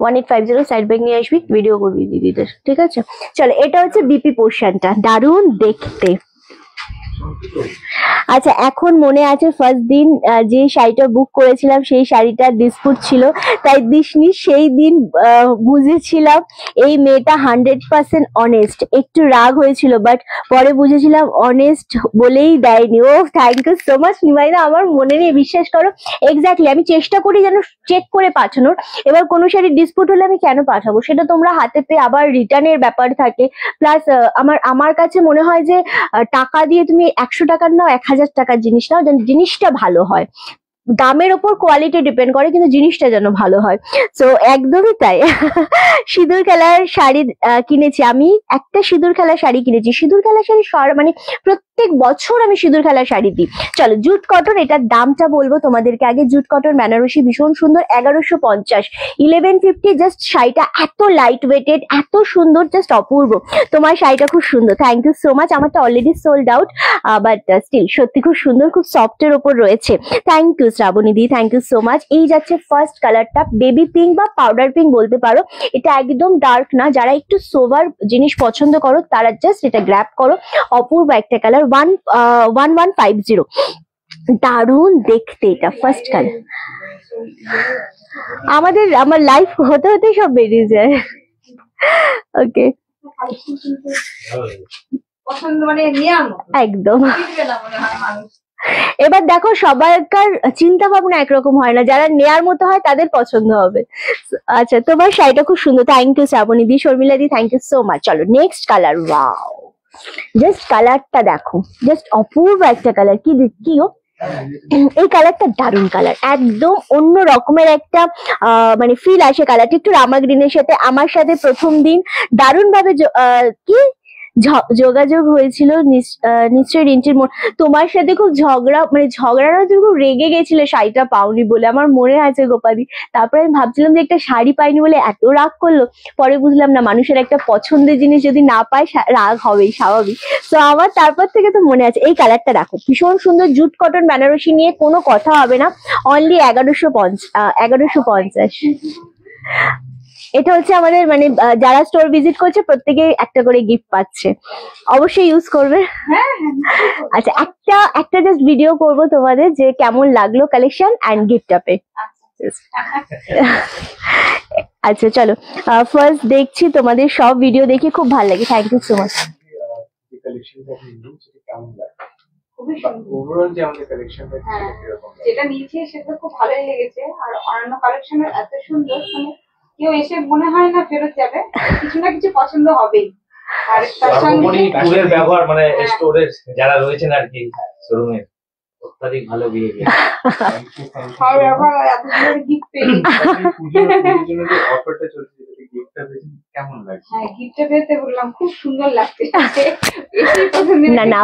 1850। সাইড ব্যাগ নিয়ে আসবি, ভিডিও করবি দিদিদের, ঠিক আছে? চলো এটা হচ্ছে বিপি পোর্শনটা, দারুণ দেখতে। আচ্ছা এখন মনে আছে ফার্স্ট দিন যে শাড়িটা বুক করেছিলাম সেই শাড়িটা ডিসপুট ছিল, তাই দিসনি। সেই দিন বুঝেছিলাম এই মেয়েটা 100% অনেস্ট। একটু রাগ হয়েছিল, বাট পরে বুঝেছিলাম অনেস্ট বলেই দেয়নি। ও থ্যাংক ইউ সো মাচ নিমাইদা, আমার মনে নেই, বিশ্বাস করো। এক্স্যাক্টলি, আমি চেষ্টা করি যেন চেক করে পাঠানোর। এবার কোনো শাড়ি ডিসপুট হলে আমি কেন পাঠাবো, সেটা তোমরা হাতে পেয়ে আবার রিটার্নের ব্যাপার থাকে। প্লাস আমার কাছে মনে হয় যে টাকা দিয়ে তুমি 100 টাকার নাও 1000 টাকার জিনিস নাও, যেন জিনিসটা ভালো হয়। দামের ওপর কোয়ালিটি ডিপেন্ড করে, কিন্তু জিনিসটা যেন ভালো হয়। সো একদমই তাই। সিঁদুর খেলার শাড়ি কিনেছি আমি, একটা সিঁদুর খেলার শাড়ি কিনেছি। সিঁদুর খেলার শাড়ি মানে প্রত্যেক বছর আমি সিঁদুর খেলার শাড়ি দিই। চলো জুট কটন, এটার দামটা বলবো তোমাদেরকে আগে। জুট কটন বেনারসি ভীষণ সুন্দর, 1150, 1150। জাস্ট শাড়িটা এত লাইট ওয়েটেড, এত সুন্দর, জাস্ট অপূর্ব। তোমার শাড়িটা খুব সুন্দর, থ্যাংক ইউ সো মাচ। আমারটা already sold out, but still সত্যি খুব সুন্দর, খুব সফটের ওপর রয়েছে। Thank you Shrabani di, thank you so much. এই যাচ্ছে ফার্স্ট কালারটা, বেবি পিঙ্ক বা পাউডার পিঙ্ক বলতে পারো। এটা একদম ডার্ক না, যারা একটু সোভার জিনিস পছন্দ করো তারা জাস্ট এটা গ্র্যাব করো। অপূর্ব একটা কালার, 1150। দারুণ দেখতে এটা, ফার্স্ট কালার। আমার লাইফ হতে হতে সব বেরিয়ে যায়। ওকে পছন্দ মানে নেওয়ার মতো, একদম। কিনবে না মনে হয় মানুষ। এবার দেখো সবাইকার চিন্তা ভাবনা একরকম হয় না, যারা নেয়ার মতো হয় তাদের পছন্দ হবে। আচ্ছা তোমার শাড়িটা খুব সুন্দর, thank you Shrabani di, Sharmila di, thank you so much. চলো নেক্সট কালার, ওয়াও জাস্ট কালারটা দেখো, জাস্ট অপূর্ব একটা কালার। কি ও এই কালারটা, দারুণ কালার, একদম অন্য রকমের একটা মানে ফিল আসে কালারটা, একটু রামা গ্রিনের সাথে। আমার সাথে প্রথম দিন দারুণ ভাবে কি যোগাযোগ হয়েছিল নিশ্চয়ই রিন্টির। তোমার সাথে খুব ঝগড়া না, তুমি খুব রেগে গেছিলে শাড়িটা পাওনি বলে, আমার মনে আছে গোপাদি। তারপরে আমি ভাবছিলাম যে একটা শাড়ি পাইনি বলে এত রাগ করলো, পরে বুঝলাম না, মানুষের একটা পছন্দের জিনিস যদি না পায় রাগ হবেই, স্বাভাবিক। তো আমার তারপর থেকে তো মনে আছে। এই কালারটা দেখো, ভীষণ সুন্দর, জুট কটন বেনারসি নিয়ে কোনো কথা হবে না, অনলি 1150। এটা হচ্ছে আমাদের মানে যারা স্টোর ভিজিট করছে প্রত্যেকে একটা করে গিফট পাচ্ছে, অবশ্যই ইউজ করবে। আচ্ছা একটা জাস্ট ভিডিও করব তোমাদের যে কেমন লাগলো কালেকশন এন্ড গিফটটা পেয়ে। আচ্ছা চলো, ফার্স্ট দেখছি তোমাদের সব ভিডিও দেখে খুব ভালো লাগে, থ্যাংক ইউ সো মাচ। খুবই সুন্দর। ওভারঅল যে আমাদের কালেকশনটা হ্যাঁ, যেটা নিয়েছি সেটা খুব ভালোই লেগেছে। আর অন্যান্য কালেকশনের এত সুন্দর, মানে কেউ এসে মনে হয় না ফেরত যাবে, কিছু না কিছু পছন্দ হবেই। আর তার সর্বোপরি সঙ্গে টুরের ব্যবহার, মানে স্টোরের যারা রয়েছেন আর কি শোরুমের, অত্যাধিক ভালো বিহেভিয়ার। সব ব্যবহার আর এত সুন্দর গিফট পেয়ে। পুজোর জন্য যে অফারটা চলছে, যেটা গিফটটা পেয়েছেন, কেমন লাগছে? হ্যাঁ, গিফটটা পেতে বললাম খুব সুন্দর লাগছে। না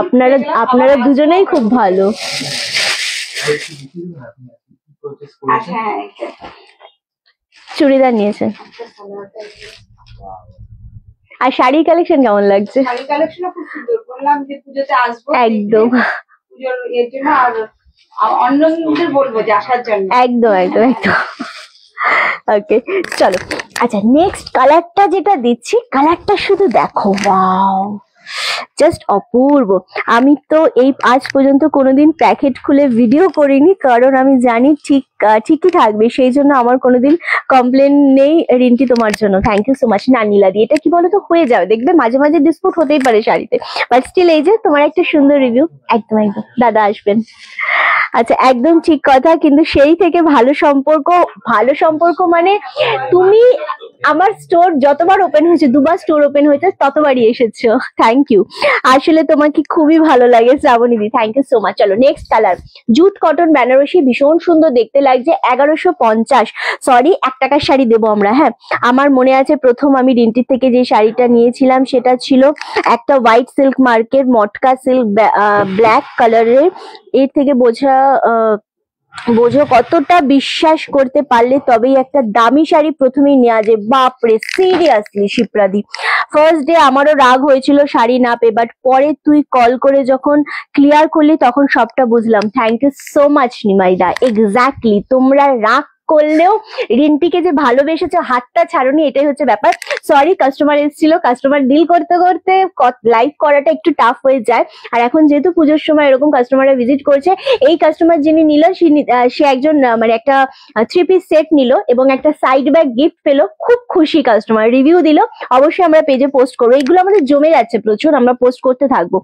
আপনারা দুজনেই খুব ভালো। হ্যাঁ, চুড়িদার নিয়েছেন, আর শাড়ির কালেকশন কেমন লাগছে? শাড়ি কালেকশনও খুব সুন্দর, বললাম যে পুজোতে আসবো একদম পুজোর এর জন্য, আর অন্যদের বলবো যে আসার জন্য। একদম একদম একদম। ওকে চলো, আচ্ছা নেক্সট কালারটা যেটা দিচ্ছি, কালারটা শুধু দেখো, ওয়াও জাস্ট অপূর্ব। আমি তো এই আজ পর্যন্ত কোনোদিন প্যাকেট খুলে ভিডিও করিনি, কারণ আমি জানি ঠিকই থাকবে, সেই জন্য আমার কোনোদিন কমপ্লেন নেই। রিন্টি তোমার জন্য থ্যাংক ইউ সো মাচ। না নীলাদি, এটা কি বলো তো, হয়ে যাবে, দেখবে মাঝে মাঝে ডিসপুট হতেই পারে শাড়িতে, বাট স্টিল এই যে তোমার একটা সুন্দর রিভিউ। একদম একদম দাদা আসবেন। আচ্ছা একদম ঠিক কথা, কিন্তু সেই থেকে ভালো সম্পর্ক মানে তুমি আমার স্টোর যতবার ওপেন হয়েছে, দুবার স্টোর ওপেন হয়েছে, ততবারই এসেছো, থ্যাংক ইউ। আসলে তোমাকে খুবই ভালো লাগে শ্রাবণীদি, থ্যাংক ইউ সো মাচ। চলো next colour, jute cotton Banarasi, ভীষণ সুন্দর দেখতে লাগছে, 1150। সরি 1 টাকার শাড়ি দেবো আমরা। হ্যাঁ আমার মনে আছে প্রথম আমি রিন্টির থেকে যে শাড়িটা নিয়েছিলাম সেটা ছিল একটা হোয়াইট সিল্ক মার্কের মটকা সিল্ক ব্ল্যাক কালারের। এর থেকে বোঝো কতটা বিশ্বাস করতে পারলে তবেই একটা দামি শাড়ি প্রথমেই নেওয়া যায়। বাপরে সিরিয়াসলি শিপ্রাদি, ফার্স্ট ডে আমারও রাগ হয়েছিল শাড়ি না পেয়ে, বাট পরে তুই কল করে যখন ক্লিয়ার করলি তখন সবটা বুঝলাম। থ্যাংক ইউ সো মাচ নিমাইদা। এক্স্যাক্টলি, তোমরা রাগ করলেও রিন্টিকে যে ভালোবেসেছো, হাতটা ছাড়োনি, এটাই হচ্ছে ব্যাপার। সরি কাস্টমার এসেছিল, কাস্টমার ডিল করতে করতে লাইভ করাটা একটু টাফ হয়ে যায়, আর এখন যেহেতু পুজোর সময় এরকম কাস্টমাররা ভিজিট করছে, এই কাস্টমার যিনি নিল সে একজন মানে একটা 3 পিস সেট নিল এবং একটা সাইড ব্যাগ গিফট পেলো, খুব খুশি কাস্টমার, রিভিউ দিল, অবশ্যই আমরা পেজে পোস্ট করবো। এগুলো আমাদের জমে যাচ্ছে প্রচুর, আমরা পোস্ট করতে থাকবো।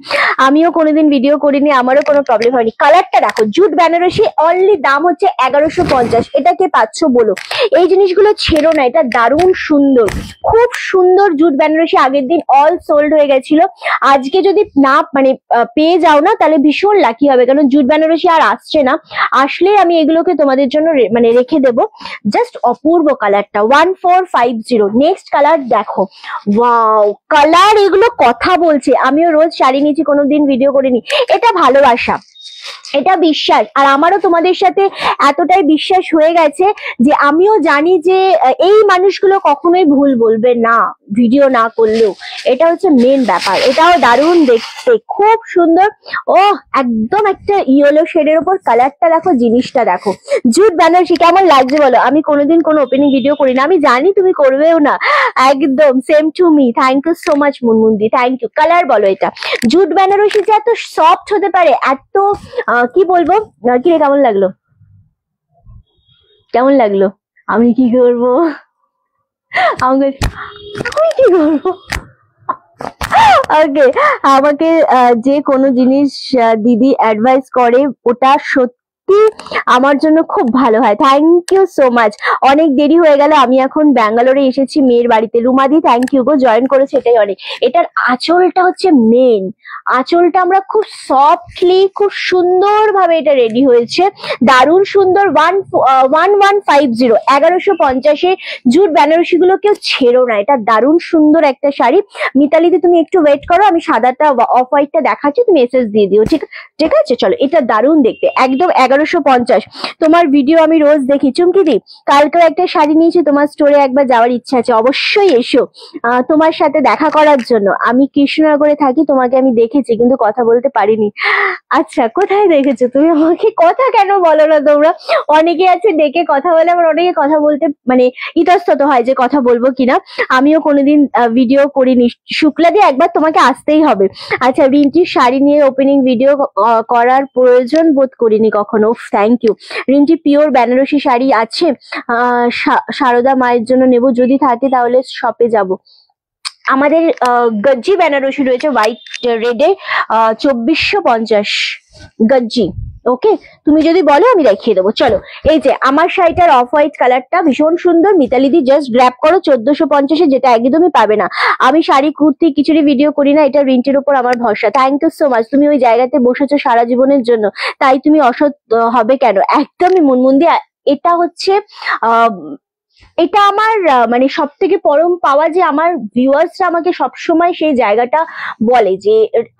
আমিও কোনোদিন ভিডিও করিনি, আমারও কোনো প্রবলেম হয়নি। কালারটা দেখো, জুট বেনারসি, অনলি দাম হচ্ছে 1150। এটাকে পাচ্ছ বলো, এই জিনিসগুলো ছেড়ো না, এটা দারুণ সুন্দর, খুব সুন্দর জুট বেনারসি। আগের দিন অল সোল্ড হয়ে গেছিল, আজকে যদি না মানে পেয়ে যাও না তাহলে ভীষণ লাকি হবে, কারণ জুট বেনারসি আর আসছে না, আসলে আমি এগুলোকে তোমাদের জন্য মানে রেখে দেবো। জাস্ট অপূর্ব কালারটা, 1450। নেক্সট কালার দেখো, ওয়াও কালার, এগুলো কথা বলছে। আমিও রোজ শাড়ি নিয়েছি, কোনোদিন ভিডিও করিনি, এটা ভালোবাসা, এটা বিশ্বাস। আর আমারও তোমাদের সাথে এতটাই বিশ্বাস হয়ে গেছে যে আমিও জানি যে এই মানুষগুলো কখনোই ভুল বলবে না ভিডিও না করলেও, এটা হচ্ছে মেন ব্যাপার। এটাও দারুণ দেখতে, খুব সুন্দর। ও একদম একটা ইয়েলো শেডের উপর কালারটা দেখো, জিনিসটা দেখো, জুট বেনারসি কেমন লাগছে বলো? আমি কোনোদিন কোনো ওপেনিং ভিডিও করি না, আমি জানি তুমি করবেও না, একদম same to me. Thank you so much মুনমুন্দি, থ্যাংক ইউ। কালার বলো, এটা জুট বেনারসি যে এত সফট হতে পারে, এত কি বলবো, কি রে কেমন লাগলো, কেমন লাগলো? আমি কি করবো, আমি কি করবো? ওকে, আমাকে যে কোনো জিনিস দিদি অ্যাডভাইস করে ওটা সত্যি আমার জন্য খুব ভালো হয়। Thank you so much. অনেক দেরি হয়ে গেল, আমি এখন ব্যাঙ্গালোরে এসেছি মেয়ের বাড়িতে। রুমাদি থ্যাংক ইউ গো, জয়েন করেছে, এটাই অনেক। এটার আঁচলটা হচ্ছে মেন, আঁচলটা আমরা খুব সফটলি, খুব সুন্দর ভাবে এটা রেডি হয়েছে, দারুণ সুন্দর। 1150, 1150-এ জুট বেনারসি গুলো কেউ ছেড়ো না, এটা দারুণ সুন্দর একটা শাড়ি। মিতালিদি তুমি একটু ওয়েট করো, আমি সাদাটা অফ হোয়াইটটা দেখাচ্ছি, তুমি এসএস দিয়ে দিও, ঠিক আছে? চলো, এটা দারুণ দেখতে, একদম 1150। তোমার ভিডিও আমি রোজ দেখি চুমকিদি, কালকেও একটা শাড়ি নিয়েছি, তোমার স্টোরে একবার যাওয়ার ইচ্ছা আছে, অবশ্যই এসো তোমার সাথে দেখা করার জন্য। আমি কৃষ্ণনগরে থাকি, তোমাকে আমি দেখেছি কিন্তু কথা বলতে পারিনি। আচ্ছা কোথায় দেখেছো তুমি? আমাকে কথা কেন বলো না তোমরা? অনেকে আছে ডেকে কথা বলে, আবার অনেকে কথা বলতে মানে ইতস্তত হয় যে কথা বলবো কিনা। আমিও কোনোদিন ভিডিও করিনি, শুক্লাদি একবার তোমাকে আসতেই হবে। আচ্ছা, রিন্টির শাড়ি নিয়ে ওপেনিং ভিডিও করার প্রয়োজন বোধ করিনি কখনো। Thank you. Rinti pure Banarasi sari আছে, সারদা মায়ের জন্য নেব, যদি থাকে তাহলে শপে যাব। আমাদের গজ্জি বেনারসি রয়েছে হোয়াইট রেডে, 2450 গজ্জি। ওকে, তুমি যদি বলো আমি দেখিয়ে দেবো। চলো, এই যে আমার শাড়িটার অফ হোয়াইট কালারটা ভীষণ সুন্দর, মিতালিদি জাস্ট গ্র্যাব করো, 1450-এ, যেটা একদমই পাবে না। আমি শাড়ি কুর্তি কিছুরই ভিডিও করি না, এটা রিন্টির উপর আমার ভরসা। Thank you so much. তুমি ওই জায়গাতে বসেছো সারা জীবনের জন্য, তাই তুমি অসৎ হবে কেন? একদমই মুনমুন্দি, এটা হচ্ছে এটা আমার মানে সব থেকে পরম পাওয়া যে আমার ভিউয়ার্সরা আমাকে সবসময় সেই জায়গাটা বলে যে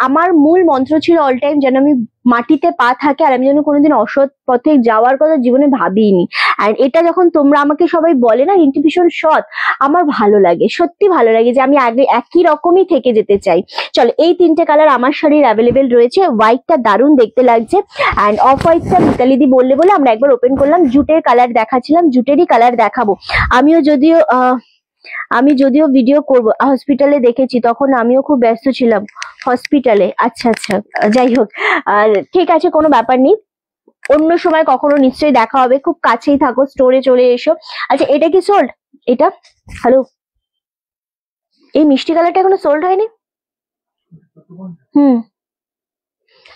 আমার মূল মন্ত্র ছিল অল টাইম যেন আমি মাটিতে পা থাকে, আর আমি যেন কোনোদিন অসৎ পথে যাওয়ার কথা জীবনে ভাবিনি। আর এটা যখন তোমরা আমাকে সবাই বলে না রিন্টি ভীষণ সৎ, আমার ভালো লাগে, সত্যি ভালো লাগে যে আমি আগে একই রকমই থেকে যেতে চাই। চলো এই তিনটে কালার আমার শাড়ির অ্যাভেলেবেল রয়েছে। হোয়াইটটা দারুণ দেখতে লাগছে, অ্যান্ড অফ হোয়াইটটা মিতালিদি বললে বলে আমরা একবার ওপেন করলাম। জুটের কালার দেখাচ্ছিলাম, জুটেরই কালার দেখাবো। আমি যদিও ভিডিও করব হসপিটালে দেখেছি, তখন আমিও খুব ব্যস্ত ছিলাম হসপিটালে। আচ্ছা আচ্ছা, যাই হোক, ঠিক আছে, কোনো ব্যাপার নেই, অন্য সময় কখনো নিশ্চয়ই দেখা হবে। খুব কাছেই থাকো, স্টোরে চলে এসো। আচ্ছা এটা কি সোল্ড? এটা হ্যালো, এই মিষ্টি কালারটা এখনো সোল্ড হয়নি?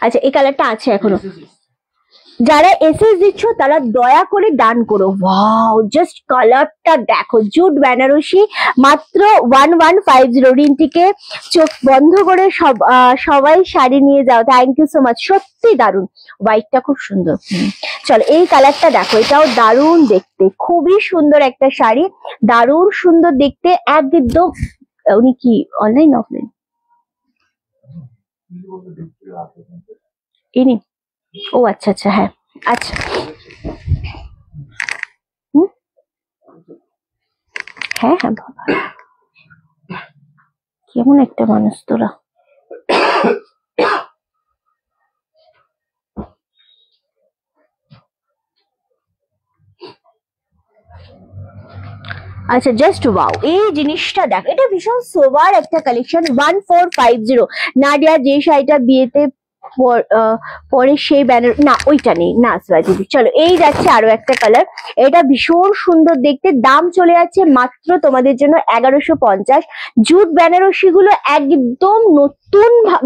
আচ্ছা এই কালারটা আছে এখনো। যারা এসএস দিচ্ছ তারা দয়া করে ডান করো। ওয়াও, জাস্ট কালারটা দেখো, জুট বেনারসি, মাত্র 1150। রিন্টিকে চোখ বন্ধ করে সবাই শাড়ি নিয়ে যাও। থ্যাংক ইউ সো মাচ, সত্যি দারুণ, হোয়াইটটা খুব সুন্দর। চলো এই কালারটা দেখো, এটাও দারুণ দেখতে, খুবই সুন্দর একটা শাড়ি, দারুণ সুন্দর দেখতে একদম। উনি কি অনলাইন অফলাইন? ইনি, ও আচ্ছা আচ্ছা, হ্যাঁ আচ্ছা, হ্যাঁ হ্যাঁ বাবা, কেমন একটা মানুষ তোরা। আচ্ছা জাস্ট ওয়াও, এই জিনিসটা দেখ, এটা ভীষণ সোবার একটা কালেকশন। 1450। নাডিয়া যে শাড়িটা বিয়েতে পরে সেই ব্যানার, না ওইটা নেই না দিদি। চলো এই যাচ্ছে আরো একটা কালার, এটা ভীষণ সুন্দর দেখতে, দাম চলে যাচ্ছে মাত্র তোমাদের জন্য 1150। জুট বেনারসি গুলো একদম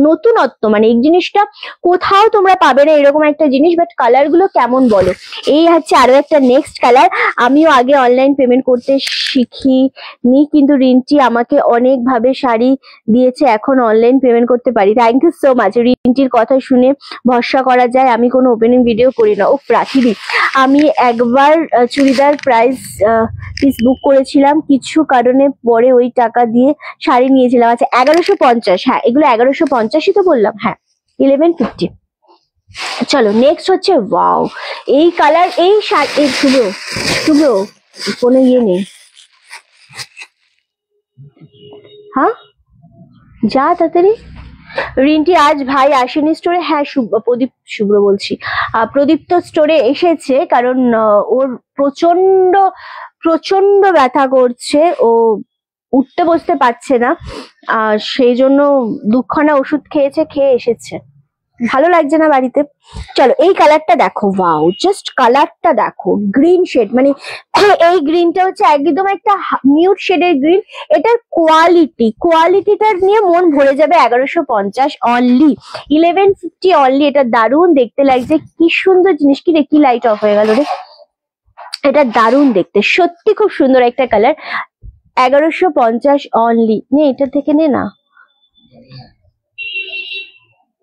নতুনত্ব, মানে এই জিনিসটা কোথাও তোমরা পাবে না এরকম একটা জিনিস। বাট কালার গুলো কেমন বলো? এই হচ্ছে আরো একটা নেক্সট কালার। আমিও আগে অনলাইন পেমেন্ট করতে শিখিনি, কিন্তু রিন্টি আমাকে অনেক ভাবে শাড়ি দিয়েছে, এখন অনলাইন পেমেন্ট করতে পারি। Thank you so much. রিন্টির কথা শুনে ভরসা করা যায়, আমি কোনো ওপেনিং ভিডিও করি না। ও প্রাচীরি, আমি একবার চুড়িদার পিস বুক করেছিলাম, কিছু কারণে পরে ওই টাকা দিয়ে শাড়ি নিয়েছিলাম। আচ্ছা 1150, হ্যাঁ এগুলো 1150ই তো বললাম, হ্যাঁ 1150। চলো নেক্সট হচ্ছে, ওয়াও এই কালার, এই শাড়ি শুভ্র কোনো ইয়ে নেই, হ্যাঁ যা তাড়াতাড়ি। রিন্টি আজ ভাই আসেনি স্টোরে? হ্যাঁ শুভ্র বলছি, প্রদীপ্ত স্টোরে এসেছে, কারণ ওর প্রচন্ড ব্যথা করছে, ও উঠতে বসতে পারছে না, সেই জন্য দুখানা ওষুধ খেয়ে এসেছে, ভালো লাগছে না বাড়িতে। চলো এই কালারটা দেখো, ওয়াও জাস্ট কালারটা দেখো, গ্রিন শেড, মানে এই গ্রিনটা হচ্ছে একদম একটা নিউড শেডের গ্রিন। এটার কোয়ালিটিটা নিয়ে মন ভরে যাবে। 1150 অনলি, 1150 অনলি। এটা দারুণ দেখতে লাগছে, কি সুন্দর জিনিস। কি রে, কি লাইট অফ হয়ে গেল রে? এটা দারুণ দেখতে, সত্যি খুব সুন্দর একটা কালার। 1150 অনলি। নে এটা থেকে নে না,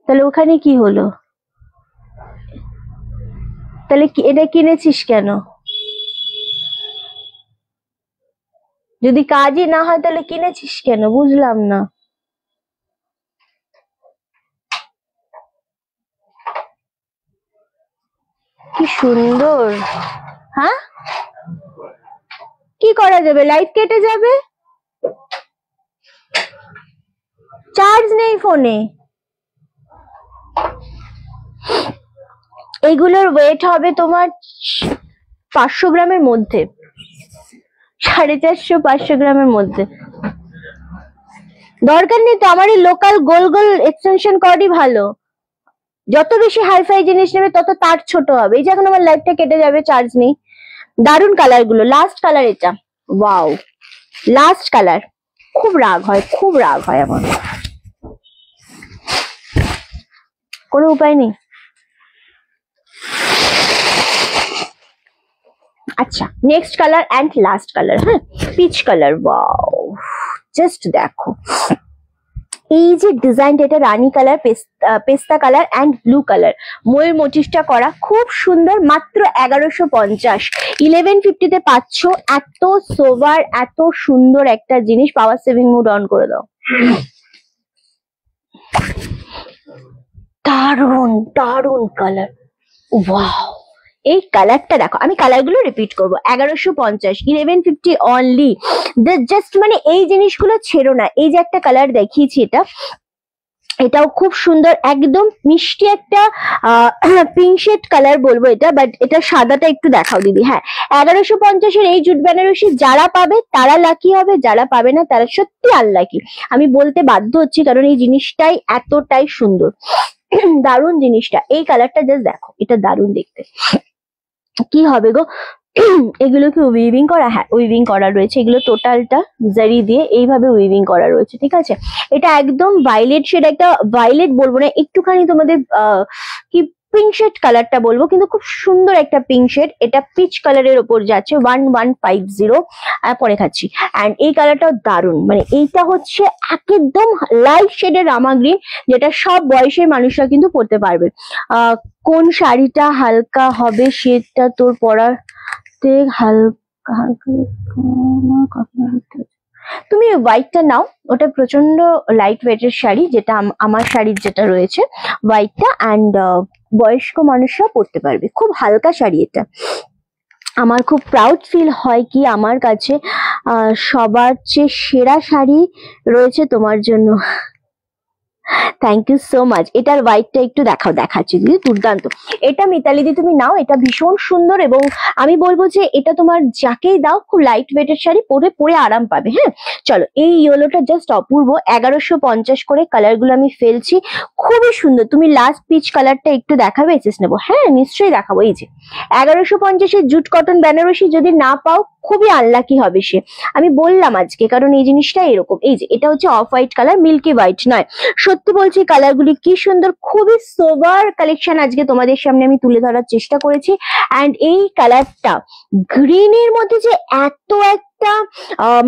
তাহলে ওখানে কি হলো? তাহলে এটা কিনেছিস কেন? যদি কাজই না হয় তাহলে কিনেছিস কেন, বুঝলাম না। কি সুন্দর, হ্যাঁ কি করা যাবে, লাইট কেটে যাবে, চার্জ নেই ফোনে। এগুলোর ওয়েট হবে তোমার 500 গ্রামের মধ্যে, 450-500 গ্রামের মধ্যে। দরকার নেই তো, আমার এই লোকাল গোল গোল এক্সটেনশন কর্ডই ভালো। যত বেশি হাইফাই জিনিস নেবে তত তার ছোট হবে। এই যে এখন আমার লাইটটা কেটে যাবে, চার্জ নেই। দারুন কালার গুলো। লাস্ট কালার এটা, ওয়াও লাস্ট কালার। খুব রাগ হয় আমার, কোনো উপায় নেই। আচ্ছা next colour and last colour, হ্যাঁ পিচ কালার। ওয়াও জাস্ট দেখো এই যে ডিজাইনটা, এটা রানী কালার, পেস্তা কালার অ্যান্ড ব্লু কালার, ময়ূর মোটিভটা করা, খুব সুন্দর। মাত্র 1150, 1150 পাচ্ছ। এত সোভার, এত সুন্দর একটা জিনিস। পাওয়ার সেভিং মোড অন করে দাও। দারুন দারুন কালার, ওয়াও। এই কালারটা দেখো, আমি কালার গুলো রিপিট করবো। 1150, 1150 অনলি। জাস্ট মানে এই জিনিসগুলো ছেড়ো না। এই যে একটা কালার দেখিয়েছি, এটাও খুব সুন্দর, একদম মিষ্টি একটা পিঙ্ক শেড কালার বলবো এটা, বাট এটা সাদাটা একটু দেখাও দিদি। হ্যাঁ, 1150-এর এই জুট বেনারসি যারা পাবে তারা লাকি হবে, যারা পাবে না তারা সত্যি আনলাকি। আমি বলতে বাধ্য হচ্ছি, কারণ এই জিনিসটাই এতটাই সুন্দর। দারুণ জিনিসটা। এই কালারটা জাস্ট দেখো, এটা দারুণ দেখতে। কি হবে গো, এগুলো কি উইভিং করা? হ্যাঁ, উইভিং করা রয়েছে। এগুলো টোটালটা জারি দিয়ে এইভাবে উইভিং করা রয়েছে, ঠিক আছে। এটা একদম ভায়োলেট শেড, একটা ভায়োলেট বলবো না, একটুখানি তোমাদের কি পিঙ্ক শেড কালারটা বলবো, কিন্তু খুব সুন্দর একটা পিঙ্ক শেড। এটা পিচ কালারের ওপর যাচ্ছে, 1150 পরে খাচ্ছি। অ্যান্ড এই কালারটাও দারুণ, মানে এইটা হচ্ছে একদম লাইট শেডের রামা গ্রিন, যেটা সব বয়সের মানুষরা কিন্তু পরতে পারবে। কোন শাড়িটা হালকা হবে সেটা তোর পরাতে হালকা তুমি হোয়াইটটা নাও, ওটা প্রচন্ড লাইট ওয়েটের শাড়ি, যেটা আমার শাড়ির যেটা রয়েছে হোয়াইটটা, অ্যান্ড বয়স্ক মানুষরা পরতে পারবে। খুব হালকা শাড়ি এটা। আমার খুব প্রাউড ফিল হয় কি আমার কাছে সবার চেয়ে সেরা শাড়ি রয়েছে তোমার জন্য। Thank you so much. এটার হোয়াইটটা একটু দেখাচ্ছি দিদি, দুর্দান্ত। এটা মিতালি দি তুমি নাও, এটা ভীষণ সুন্দর, এবং আমি বলবো যে এটা তোমার যাকেই দাও খুব লাইট ওয়েটের শাড়ি, পরে আরাম পাবে। হ্যাঁ, চলো, এই ইয়েলোটা জাস্ট অপূর্ব। 1150 করে কালার গুলো আমি ফেলছি, খুবই সুন্দর। তুমি লাস্ট পিচ কালারটা একটু দেখাবে, এসেস নেবো। হ্যাঁ, নিশ্চয়ই দেখাবো। এই যে 1150-এর জুট কটন বেনারসি যদি না পাও, খুবই আনলাকি হবে সে, আমি বললাম আজকে, কারণ এই জিনিসটা এরকম। এই যে এটা হচ্ছে off white colour, milky white নয়। সত্যি বলছি কালার গুলি কি সুন্দর, খুবই সোবার কালেকশন আজকে তোমাদের সামনে আমি তুলে ধরার চেষ্টা করেছি। অ্যান্ড এই কালারটা গ্রিনের মধ্যে যে এত একটা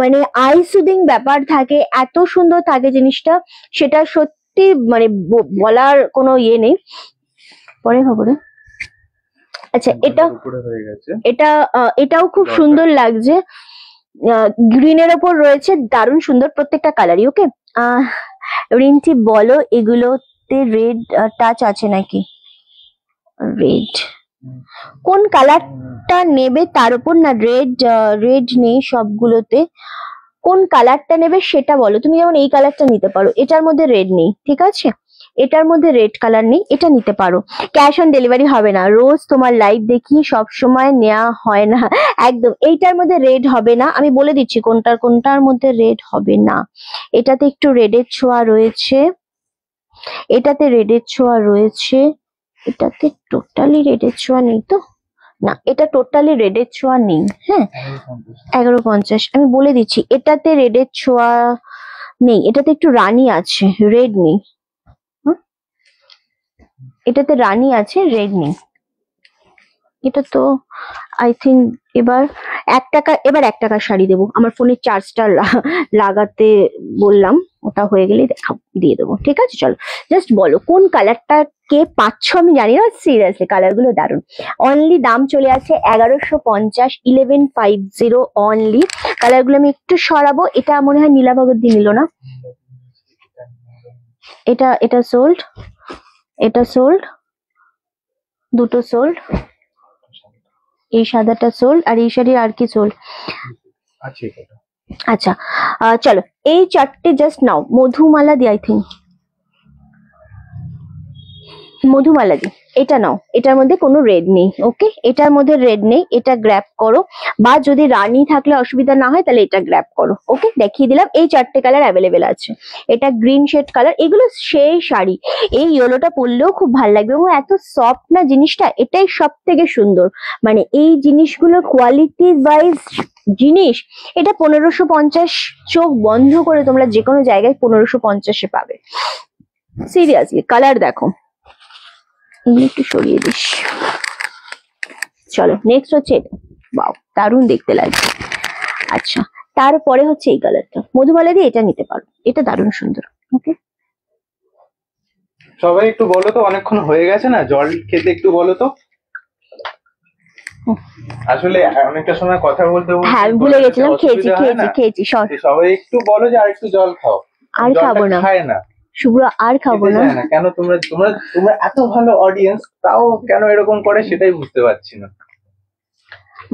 মানে আই সুদিং ব্যাপার থাকে, এত সুন্দর থাকে জিনিসটা, সেটা সত্যি মানে বলার কোনো ইয়ে নেই। পরে খবরে আচ্ছা, এটাও খুব সুন্দর লাগছে, গ্রিনের ওপর রয়েছে, দারুণ সুন্দর প্রত্যেকটা কালারই। ওকে, রিন্টি বলো এগুলোতে রেড টাচ আছে নাকি? রেড কোন কালারটা নেবে তার উপর না, রেড নেই সবগুলোতে। কোন কালারটা নেবে সেটা বলো। তুমি যেমন এই কালারটা নিতে পারো, এটার মধ্যে রেড নেই, ঠিক আছে, এটার মধ্যে রেড কালার নেই, এটা নিতে পারো। ক্যাশ অন ডেলিভারি হবে না, রোজ তোমার লাইভ দেখি, সব সময় নেওয়া হয় না। একদম, এইটার মধ্যে রেড হবে না, আমি বলে দিচ্ছি কোনটার মধ্যে রেড হবে না। এটাতে একটু রেডের ছোঁয়া রয়েছে, এটাতে রেডের ছোঁয়া রয়েছে, এটাতে টোটালি রেডের ছোঁয়া নেই তো না, এটা টোটালি রেডের ছোঁয়া নেই। হ্যাঁ, 1150 আমি বলে দিচ্ছি, এটাতে রেডের ছোঁয়া নেই, এটাতে একটু রানী আছে, রেড নেই। এটাতে রানী আছে, রেড নেই। এটা তো আই থিঙ্ক এবার 1 টাকার শাড়ি দেবো। আমার ফোনের চার্জটা লাগাতে বললাম, ওটা হয়ে গেলে দিয়ে দেবো, ঠিক আছে। চলো, জাস্ট বলো কোন কালারটা কে পাচ্ছ, আমি জানি না, সিরিয়াসলি কালার গুলো দারুন। অনলি দাম চলে আছে 1150, 1150 অনলি। কালার গুলো আমি একটু সরাবো। এটা মনে হয় নীলা ভগৎ নিল না, এটা সোল্ড, এটা সোল্ড, দুটো সোল্ড, এই সাদাটা সোল্ড, আর এই শাড়ির আর কি সোল্ড আচ্ছা। চলো, এই চারটে জাস্ট নাও। মধুমালা দি, আই থিঙ্ক মধুমালা দি, এটা নাও। এটার মধ্যে কোনো রেড নেই, ওকে, এটার মধ্যে রেড নেই, এটা গ্র্যাব করো, বা যদি রানী থাকলে অসুবিধা না হয় তাহলে এটা গ্র্যাব করো। ওকে, দেখিয়ে দিলাম, এই চারটে কালার অ্যাভেলেবেল আছে। এটা গ্রিন শেড কালার, এগুলো সেই শাড়ি। এই ইয়েলোটা পরলেও খুব ভালো লাগবে, এবং এত সফট না জিনিসটা, এটাই সব থেকে সুন্দর। মানে এই জিনিসগুলোর কোয়ালিটি ওয়াইজ জিনিস, এটা 1550, চোখ বন্ধ করে তোমরা যে কোনো জায়গায় 1550-এ পাবে, সিরিয়াসলি। কালার দেখো, একটু সরিয়ে দিস। চলো, নেক্সট হচ্ছে এটা, বাও দারুণ দেখতে লাগছে। আচ্ছা, তারপরে হচ্ছে এই কালারটা, মধুমালা দিয়ে এটা নিতে পারো, এটা দারুণ সুন্দর। ওকে, সবাই একটু বলো তো, অনেকক্ষণ হয়ে গেছে না, জল খেতে একটু বলো তো। আসলে অনেকটা সময় কথা বলতে হ্যাঁ ভুলে গেছিলাম, খেয়েছি। সবাই একটু বলো যে আর একটু জল খাও, আর খাবো না, খায় না। শুভ্র আর খাবো খেতে না। চায় না কেন? তোমরা তোমরা তোমরা এত ভালো অডিয়েন্স, তাও কেন এরকম করে সেটাই বুঝতে পারছি না।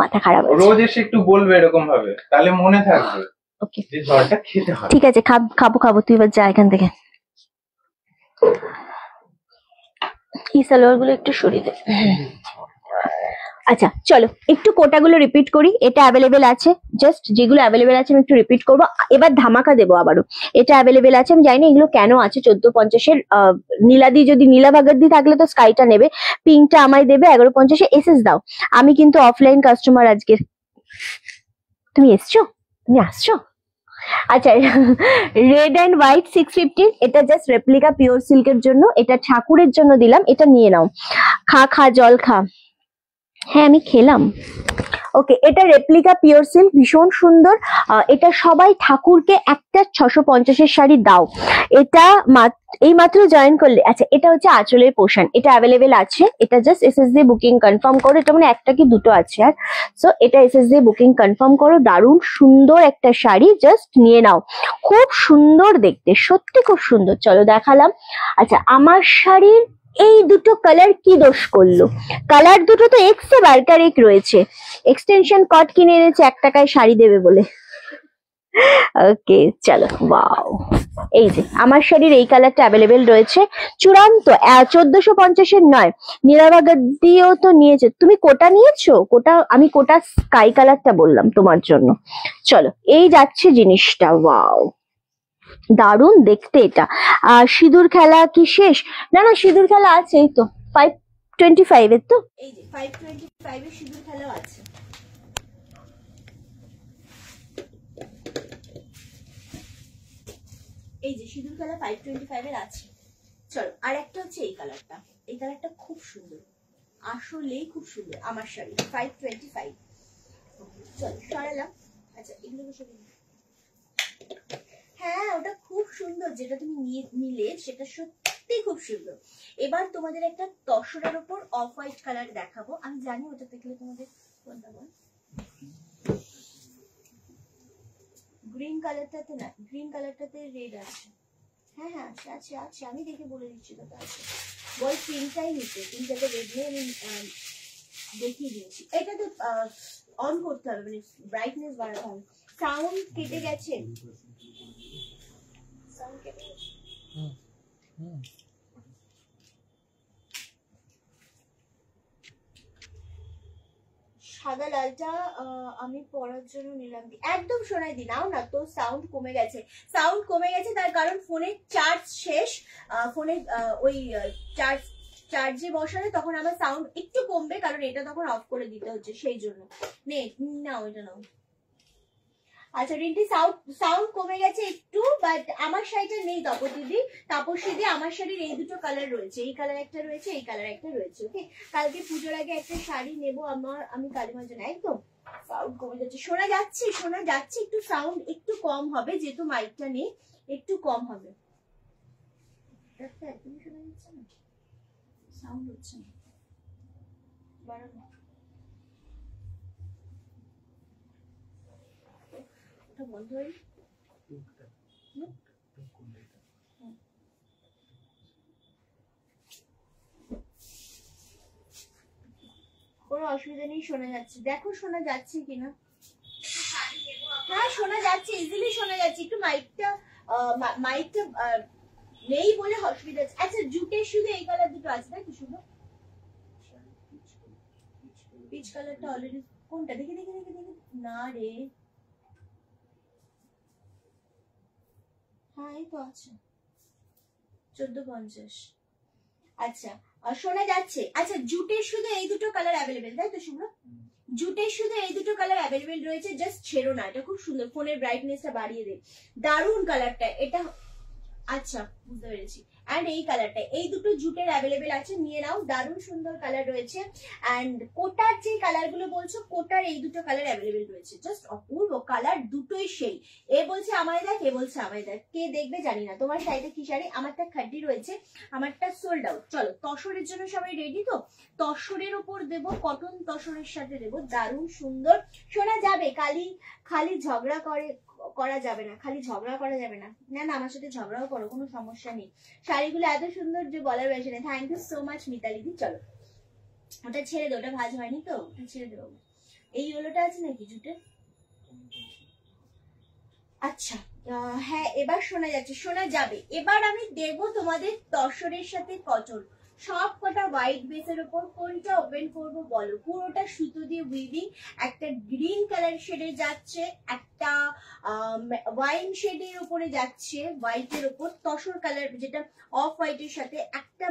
মাথা খারাপ আছে। রোজ এসে একটু বলবে এরকম ভাবে, তাহলে মনে থাকবে ওকে যে জলটা খেতে হয়। ঠিক আছে, খাবো তুই এবার যা এখান থেকে। এই সালোয়ার গুলো একটু সরিয়ে দে। আচ্ছা চলো একটু কোটাগুলো রিপিট করি। এটা অ্যাভেলেবেল আছে, জাস্ট যেগুলো অ্যাভেলেবেল আছে আমি একটু রিপিট করবো। এবার ধামাকা দেবো আবারও। এটা অ্যাভেলেবেল আছে, আমি জানি না এগুলো কেন আছে। 1450-এর নীলাদি, যদি নীলা ভাগাদি থাকলে তো স্কাইটা নেবে, পিঙ্কটা আমায় দেবে 1150-এ। এসএস দাও। আমি কিন্তু অফলাইন কাস্টমার আজকের। তুমি এসছো, তুমি আসছো? আচ্ছা রেড অ্যান্ড হোয়াইট 650, এটা জাস্ট রেপ্লিকা পিওর সিল্কের জন্য, এটা ঠাকুরের জন্য দিলাম, এটা নিয়ে নাও। খা জল খা। হ্যাঁ আমি খেলাম। ওকে, এটা রেপ্লিকা পিওর সিল্ক, ভীষণ সুন্দর। এটা সবাই ঠাকুরকে একটা 650-এর শাড়ি দাও। এটা এই মাত্র জয়েন করলে। আচ্ছা এটা হচ্ছে আঁচলের পোর্শন, এটা অ্যাভেলেবেল আছে। এটা জাস্ট এসএস দিয়ে বুকিং কনফার্ম করো। এটা মানে একটা কি দুটো আছে আর। সো এটা এসএস দিয়ে বুকিং কনফার্ম করো। দারুণ সুন্দর একটা শাড়ি, জাস্ট নিয়ে নাও। খুব সুন্দর দেখতে, সত্যি খুব সুন্দর। চলো দেখালাম। আচ্ছা আমার শাড়ির এই দুটো কালার কি দোষ করলো? কালার দুটো তো এক্স এ বারকার এক রয়েছে। এক্সটেনশন কট কিনে এনেছে 1 টাকায় শাড়ি দেবে বলে। ওকে চলো, ওয়াও। এই যে আমার শাড়ির এই কালারটা অ্যাভেলেবেল রয়েছে। চূড়ান্ত 1450-এর নয়, নীলাভাগাদিও তো নিয়েছে। তুমি কোটা নিয়েছো? কোটা, আমি কোটা স্কাই কালারটা বললাম তোমার জন্য। চলো এই যাচ্ছে জিনিসটা, ওয়াও দারুণ দেখতে এটা। সিঁদুর খেলা কি শেষ? না সিঁদুর খেলা আছে, এই তো 525-এর তো, এই যে 525-এর সিঁদুর খেলা আছে। এই যে সিঁদুর খেলা 525-এর আছে। চলো আর একটা হচ্ছে এই কালারটা। এই কালারটা খুব সুন্দর, আসলেই খুব সুন্দর। আমার শাড়ি 525। চলো সরালাম। আচ্ছা এগুলো সরিয়ে। হ্যাঁ ওটা খুব সুন্দর, যেটা তুমি নিলে সেটা সত্যি খুব সুন্দর। এবার তোমাদের একটা তসরের উপর অফ হোয়াইট কালার দেখাবো। আমি জানি ওটা দেখলে তোমাদের কোনটা বল। গ্রিন কালারটাতে না, গ্রিন কালারটাতে রেড আছে। হ্যাঁ আছে আছে আছে, আমি দেখে বলে দিচ্ছি তোটা আছে। বল পিঙ্কটাই নিতে, পিঙ্কটাতে রেড নিয়ে আমি দেখিয়ে দিয়েছি। এটা তো অন করতে হবে, মানে ব্রাইটনেস বাড়াতে হবে। সাউন্ড কেটে গেছে, সাদা লালটা আমি পরার জন্য নিলাম। একদম শোনাই দি, নাও না তো। সাউন্ড কমে গেছে, সাউন্ড কমে গেছে তার কারণ ফোনের চার্জ শেষ। ফোনে ওই চার্জে বসালে তখন আমার সাউন্ড একটু কমবে, কারণ এটা তখন অফ করে দিতে হচ্ছে, সেই জন্য। নাও এটা নাও। আচ্ছা রিন্টি, সাউন্ড কমে গেছে একটু, বাট আমার শাড়িটা নেই তাপসী দি। আমার শাড়ির এই দুটো কালার রয়েছে, এই কালার একটা রয়েছে, এই কালার একটা রয়েছে। ওকে, কালকে পুজোর আগে একটা শাড়ি নেবো আমি কালিমার জন্য। একদম সাউন্ড কমে যাচ্ছে, শোনা যাচ্ছে একটু সাউন্ড একটু কম হবে, যেহেতু মাইকটা নেই একটু কম হবে। একদমই শোনা যাচ্ছে না, সাউন্ড হচ্ছে না, বাড়ানো। বন্ধ হয়ে কোনো অসুবিধা নেই, শোনা যাচ্ছে। দেখো শোনা যাচ্ছে কিনা। হ্যাঁ শোনা যাচ্ছে, ইজিলি শোনা যাচ্ছে। একটু মাইকটা নেই বলে অসুবিধা আছে। আচ্ছা জুটের শুধু এই কালার দুটো আছে তাই তো? শুধু পিচ কালারটা অলরেডি। কোনটা? দেখি না রে, হ্যাঁ এই তো আছে 1450। আচ্ছা শোনা যাচ্ছে। আচ্ছা জুটের শুধু এই দুটো কালার অ্যাভেলেবেল তাই তো শুভ্র? জুটের শুধু এই দুটো কালার অ্যাভেলেবেল রয়েছে, জাস্ট ছেড়ো না। এটা খুব সুন্দর, ফোনের ব্রাইটনেসটা বাড়িয়ে দে। দারুন কালারটা এটা। আচ্ছা বুঝতে পেরেছি। এন্ড এই কালারটা, এই দুটো জুটের অ্যাভেলেবেল আছে, নিয়ে নাও। দারুণ সুন্দর কালার রয়েছে। এন্ড কোটার যে কালার গুলো বলছো, কোটার এই দুটো কালার অ্যাভেলেবেল রয়েছে, জাস্ট অপূর্ব কালার দুটোই। সেই এ বলছে আমায় দেখ, এ বলছে আমায় দেখ, কে দেখবে জানি না। তোমার শাড়িটা কি শাড়ি? আমারটা খাড্ডি রয়েছে, আমারটা সোল্ড আউট। চলো তসরের জন্য সবাই রেডি তো? তসরের উপর দেব, কটন তসরের সাথে দেব, দারুণ সুন্দর। শোনা যাবে, খালি ঝগড়া করা যাবে না, খালি ঝগড়া করা যাবে না, না না আমার সাথে ঝগড়াও করো, কোনো সমস্যা নেই। শাড়িগুলো এত সুন্দর যে বলার বেশি নেই। থ্যাংক ইউ সো মাচ মিতালিদি। চলো ওটা ছেড়ে দে, ওটা ভাজ হয়নি তো, ওটা ছেড়ে দেবো। এই ইয়েলোটা আছে নাকি জুটে? আচ্ছা হ্যাঁ এবার শোনা যাচ্ছে, শোনা যাবে। এবার আমি দেবো তোমাদের তসরের সাথে কটন, সব কটা হোয়াইট বেসের উপর কোনটা ওপেন করবো বলো? পুরোটা সুতো দিয়ে উইভিং, একটা গ্রিন কালার শেডে যাচ্ছে, একটা ওয়াইন শেডের উপরে যাচ্ছে হোয়াইটের উপর, তসর কালার যেটা অফ হোয়াইটের সাথে, একটা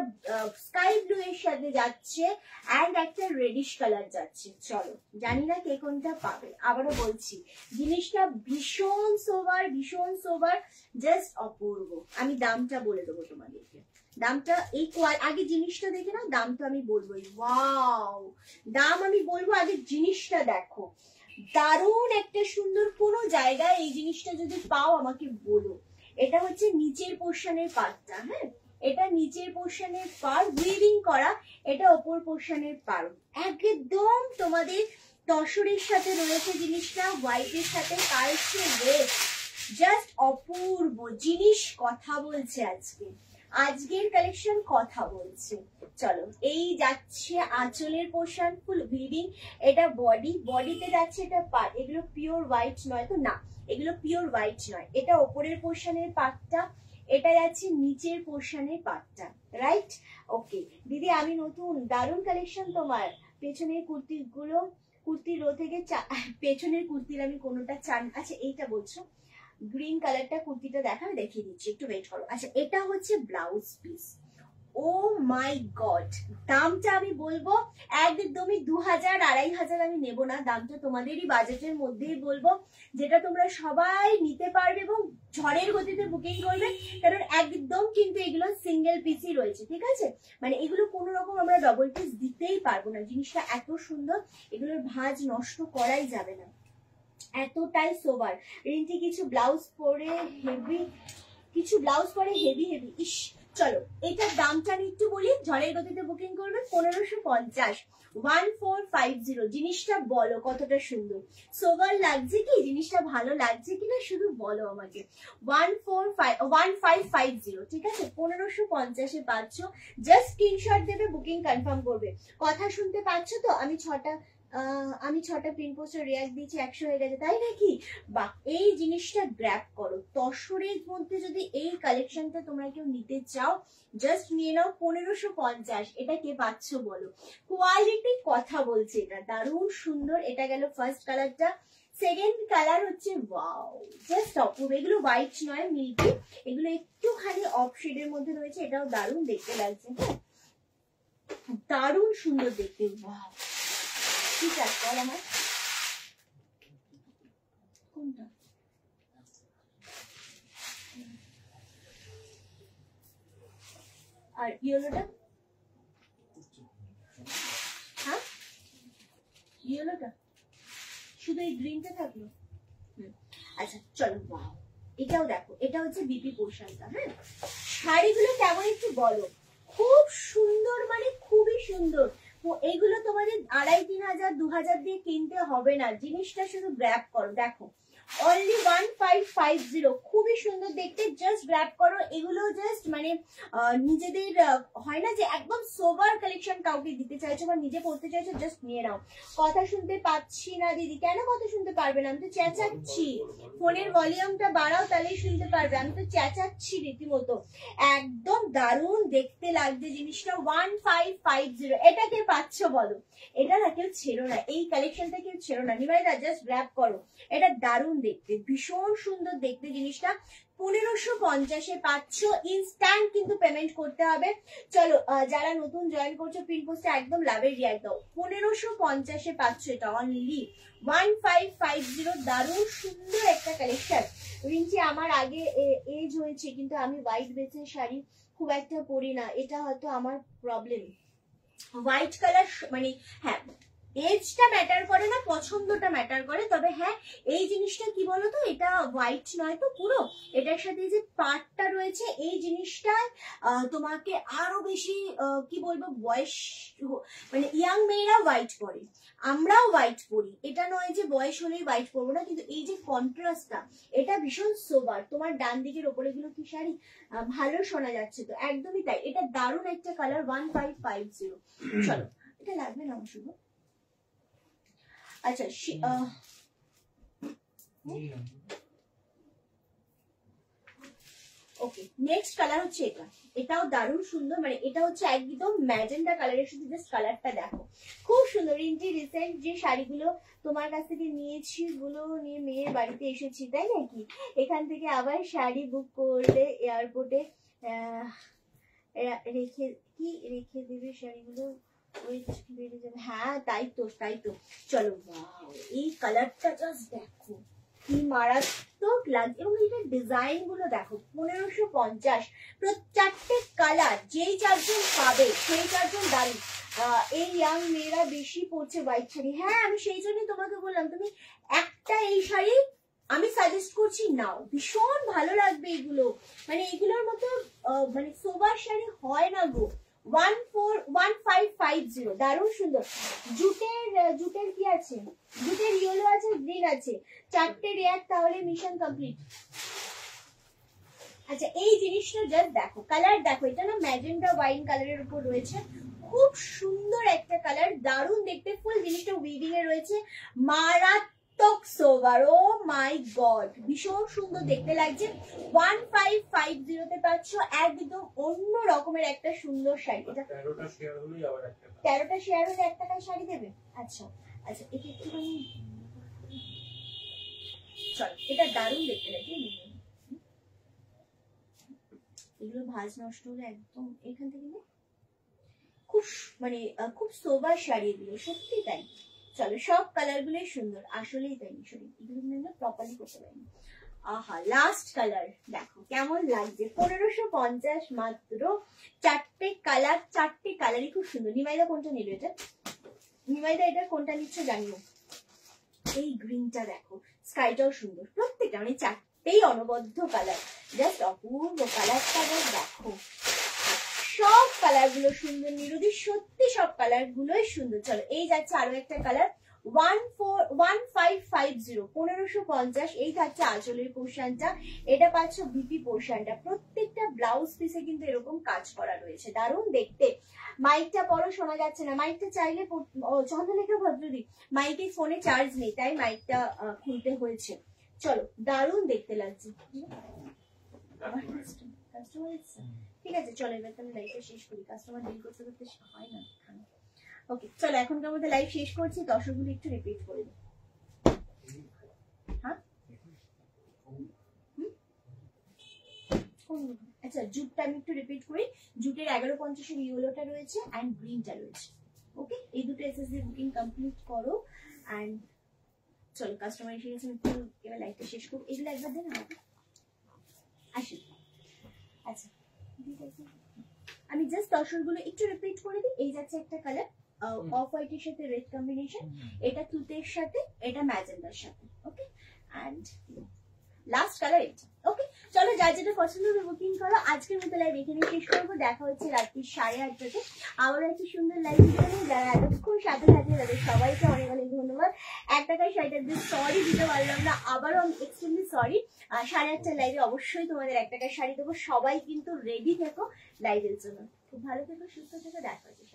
স্কাই ব্লু এর সাথে যাচ্ছে, অ্যান্ড একটা রেডিশ কালার যাচ্ছে। চলো জানি না কে কোনটা পাবে, আবারও বলছি জিনিসটা ভীষণ সোবার, ভীষণ সোবার, জাস্ট অপূর্ব। আমি দামটা বলে দেবো তোমাদেরকে, দামটা এই আগে জিনিসটা দেখে না, দামটা আমি বলবো। ওয়াও, দাম আমি বলবো, আগে জিনিসটা দেখো, দারুণ একটা সুন্দর। কোনো জায়গায় এই জিনিসটা যদি পাও আমাকে বলো। এটা হচ্ছে নিচের পোর্শনের পার্টটা, হ্যাঁ এটা নিচের পোর্শনের পার্ট উইভিং করা, এটা ওপর পোর্শনের পার্ট, একদম তোমাদের তসরের সাথে রয়েছে জিনিসটা, হোয়াইটের সাথে কালচে রেড, জাস্ট অপূর্ব জিনিস। কথা বলছে আজকে, আজকের কালেকশন কথা বলছে। চলো এই যাচ্ছে আঁচলের পোর্শন ফুল উইভিং, এটা বডি, বডিতে যাচ্ছে এটা পার্ট, এগুলো পিওর হোয়াইট নয় তো, না এগুলো পিওর হোয়াইট নয়, এটা ওপরের পোর্শনের পার্টটা, এটা যাচ্ছে নিচের পোর্শনের পার্টটা, রাইট? ওকে দিদি আমি নতুন, দারুণ কালেকশন তোমার। পেছনের কুর্তিগুলো, কুর্তির রো থেকে পেছনের কুর্তির আমি কোনোটা চান, আচ্ছা এইটা বলছো গ্রিন কালারটা কুর্তিটা দেখা, আমি দেখিয়ে দিচ্ছি, একটু ওয়েট করো। আচ্ছা এটা হচ্ছে ব্লাউজ পিস, ও মাই গড, দামটা আমি বলবো একদমই 2000 2500 আমি নেবো না, দামটা তোমাদেরই বাজেটের মধ্যেই বলবো, যেটা তোমরা সবাই নিতে পারবে এবং ঝড়ের গতিতে বুকিং করবে, কারণ একদম কিন্তু এগুলো সিঙ্গেল পিসই রয়েছে, ঠিক আছে? মানে এগুলো কোনো রকম আমরা ডবল পিস দিতেই পারবো না, জিনিসটা এত সুন্দর, এগুলোর ভাঁজ নষ্ট করাই যাবে না, এতটাই সোবার। রিন্টি কিছু ব্লাউজ পরে হেভি, কিছু ব্লাউজ পরে হেভি হেভি, ইস। চলো এটার দামটা আমি একটু বলি, ঝড়ের গতিতে বুকিং করবে 1550, 1450। জিনিসটা বলো কতটা সুন্দর, সোবার লাগছে কি, জিনিসটা ভালো লাগছে কিনা শুধু বলো আমাকে। 1550, ঠিক আছে? 1550-এ পাচ্ছ, জাস্ট স্ক্রিনশট দেবে, বুকিং কনফার্ম করবে। কথা শুনতে পাচ্ছ তো? আমি 6টা প্রিন্ট পোস্টার রিয়াক্ট দিয়েছি, 100 হয়ে গেছে, তাই নাকি? বা এই জিনিসটা গ্র্যাব করো, তসরের মধ্যে যদি এই কালেকশনটা তোমরা কেউ নিতে চাও, জাস্ট নিয়ে নাও 1550। এটা কে পাচ্ছ বলো? কোয়ালিটি কথা বলছে, এটা দারুণ সুন্দর। এটা গেল ফার্স্ট কালারটা, সেকেন্ড কালার হচ্ছে ওয়াও, জাস্ট অপূর্ব। এগুলো হোয়াইট নয়, মিল্কি, এগুলো একটুখানি অফ শেডের মধ্যে রয়েছে, এটাও দারুণ দেখতে লাগছে, হ্যাঁ দারুণ সুন্দর দেখতে। ওয়াও, ঠিক আছে বল আমার কোনটা, আর ইয়েলোটা, হ্যাঁ ইয়েলোটা শুধু এই গ্রিনটা থাকলো। আচ্ছা চলো, ওয়াও এটাও দেখো, এটা হচ্ছে বিপি পোর্শনটা, হ্যাঁ শাড়িগুলো কেমন একটু বলো, খুব সুন্দর, মানে খুবই সুন্দর। এইগুলো তোমাদের 2500 2000 দিয়ে কিনতে হবে না, জিনিসটা শুধু গ্র্যাব করো। দেখো অনলি 1550, খুবই সুন্দর দেখতে, জাস্ট গ্র্যাব করো। এগুলো জাস্ট মানে নিজেদের হয় না যে একদম সোবার কালেকশন কাউকে দিতে চাইছো বা নিজে পড়তে চাইছো, জাস্ট নিয়ে নাও। কথা শুনতে পাচ্ছি না দিদি, কেন কথা শুনতে পারবে না? আমি তো চেঁচাচ্ছি, ফোনের ভলিউমটা বাড়াও তাহলেই শুনতে পারবে, আমি তো চেঁচাচ্ছি রীতিমতো। একদম দারুণ দেখতে লাগছে জিনিসটা, 1550। এটাকে পাচ্ছ বলো? এটা না কেউ ছেড়ো না, এই কালেকশনটা কেউ ছেড়ো না, নিমাইদা জাস্ট গ্র্যাব করো, এটা দারুণ দেখতে, ভীষণ সুন্দর দেখতে জিনিসটা। 1550-এ পাচ্ছ, ইনস্ট্যান্ট কিন্তু পেমেন্ট করতে হবে। চলো যারা নতুন জয়েন করছো প্রিন্ট পোস্টে একদম লাভের রিয়াক্ট দাও, 1550-এ পাচ্ছ এটা অনলি 1550। দারুণ সুন্দর একটা কালেকশন। রিঞ্চি আমার আগে এজ হয়েছে, কিন্তু আমি হোয়াইট বেসের শাড়ি খুব একটা পরি না, এটা হয়তো আমার প্রবলেম। হোয়াইট কালার মানে হ্যাঁ এজটা ম্যাটার করে না, পছন্দটা ম্যাটার করে। তবে হ্যাঁ, এই জিনিসটা কি বলতো, এটা হোয়াইট নয় তো পুরো, এটার সাথে যে পার্টটা রয়েছে এই জিনিসটা তোমাকে আরো বেশি কি বলবো, বয়স মানে ইয়াং মেয়েরা হোয়াইট পরে, আমরাও হোয়াইট পরি, এটা নয় যে বয়স হলেই হোয়াইট পরবো না, কিন্তু এই যে কন্ট্রাস্টটা এটা ভীষণ সোবার। তোমার ডান দিকের ওপরে গুলো কি শাড়ি ভালো শোনা যাচ্ছে তো, একদমই তাই। এটা দারুণ একটা কালার 1550। চলো এটা লাগবে না আমার শুধু। আচ্ছা ওকে, নেক্সট কালার হচ্ছে এটা, এটাও দারুণ সুন্দর, মানে এটা হচ্ছে একদম ম্যাজেন্ডা কালারের সাথে, জাস্ট কালারটা দেখো খুব সুন্দর। রিন্টি রিসেন্ট যে শাড়িগুলো তোমার কাছ থেকে নিয়েছি গুলো নিয়ে মেয়ের বাড়িতে এসেছি তাই নাকি, এখান থেকে আবার শাড়ি বুক করলে এয়ারপোর্টে রেখে দেবে শাড়িগুলো, বেড়ে যাবে। হ্যাঁ তাই তো তাই তো। চলো এই কালারটা জাস্ট দেখো কি মারাত্মক লাগছে, এবং এটার ডিজাইন গুলো দেখো 1550, চারটে কালার, যেই চারজন পাবে সেই চারজন দাঁড়িয়ে। এই ইয়াং মেয়েরা বেশি পড়ছে হোয়াইট শাড়ি। হ্যাঁ আমি সেই জন্যই তোমাকে বললাম, তুমি একটা এই শাড়ি আমি সাজেস্ট করছি নাও, ভীষণ ভালো লাগবে এগুলো, মানে এগুলোর মতো মানে সোবার শাড়ি হয় না গো। 1550, দারুণ সুন্দর। জুটের কি আছে, জুটের ইয়েলো আছে, গ্রিন আছে, চারটে রেয়ার, তাহলে মিশন কমপ্লিট। আচ্ছা এই জিনিসটা জাস্ট দেখো, কালার দেখো, এটা না ম্যাজেন্ডা ওয়াইন কালারের উপর রয়েছে, খুব সুন্দর একটা কালার, দারুণ দেখতে। ফুল জিনিসটা উইভিং এ রয়েছে, মারাত্মক সোবার, ও মাই গড ভীষণ সুন্দর দেখতে লাগছে। 1550 তে পাচ্ছ একদম অন্য রকমের একটা সুন্দর শাড়ি। 13টা শেয়ার হলে 1 টাকায় শাড়ি দেবে। আচ্ছা আচ্ছা, এটা একটুখানি চল, এটা দারুণ দেখতে লাগছে। এগুলো ভাঁজ নষ্ট হলে একদম এখান থেকে খুব মানে খুব সোবার শাড়ি এগুলো, সত্যি তাই। চলো সব কালার গুলোই সুন্দর, আসলেই তাই। সরি এগুলো কিন্তু প্রপারলি করতে পারিনি। আহা লাস্ট কালার দেখো কেমন লাগছে, 1550 মাত্র, চারটে কালার, চারটে কালারই খুব সুন্দর। নিমাইদা কোনটা নিল এটা, নিমাইদা এটা কোনটা নিচ্ছে জানিও। এই গ্রিনটা দেখো, স্কাইটাও সুন্দর, প্রত্যেকটা মানে চারটেই অনবদ্য কালার, জাস্ট অপূর্ব কালারটা দেখো। সব কালার গুলো সুন্দর নিরুদি, সত্যি সব কালার গুলোই সুন্দর। চলো এই যাচ্ছে আরো একটা কালার, 1550, 1550। এই থাকছে আঁচলের পোর্শনটা, এটা পাচ্ছ বিপি পোর্শনটা, প্রত্যেকটা ব্লাউজ পিসে কিন্তু এরকম কাজ করা রয়েছে, দারুণ দেখতে। মাইকটা পরও শোনা যাচ্ছে না, মাইকটা চাইলে চন্দ্রলেখা ভদ্রদীপ মাইকে ফোনে চার্জ নেই তাই মাইকটা খুলতে হয়েছে। চলো দারুণ দেখতে লাগছে। ঠিক আছে চলো এবার তাহলে লাইভটা শেষ করি, কাস্টমার ডিল করতে করতে হয় না। ওকে চলো এখনকার মধ্যে লাইভ শেষ করছি, দর্শকগুলো একটু রিপিট করে দিই। হ্যাঁ আচ্ছা জুটটা আমি একটু রিপিট করি, জুটের 1150 ইয়েলোটা রয়েছে অ্যান্ড গ্রিনটা রয়েছে। ওকে এই দুটো এসএসডি বুকিং কমপ্লিট করো অ্যান্ড চলো কাস্টমার এসে গেছে, একটু এবার লাইভটা শেষ করবো। এগুলো একবার দেন আমাকে, আসি। আচ্ছা আমি জাস্ট দর্শকগুলো একটু রিপিট করে দিই। এই যাচ্ছে একটা কালার অফ হোয়াইটের সাথে রেড কম্বিনেশন, এটা তুতের সাথে, এটা ম্যাজেন্ডার সাথে। ওকে অ্যান্ড লাস্ট কালার এটা। ওকে চলো যার যেটা পছন্দ হবে বুকিং করো। আজকের মতো লাইভ এখানে শেষ করবো, দেখা হচ্ছে রাত্রি 8:30টাতে আবার একটা সুন্দর লাইভ ভিডিও। যারা এতক্ষণ সাথে থাকে তাদের সবাইকে অনেক অনেক ধন্যবাদ। 1 টাকায় শাড়িটার দিয়ে সরি দিতে পারলাম না, আবারও আমি এক্সট্রিমলি সরি। 8:30টার লাইভে অবশ্যই তোমাদের 1 টাকার শাড়ি দেবো, সবাই কিন্তু রেডি থেকো লাইভের জন্য। খুব ভালো থেকো, সুস্থ থেকো, দেখা হচ্ছে।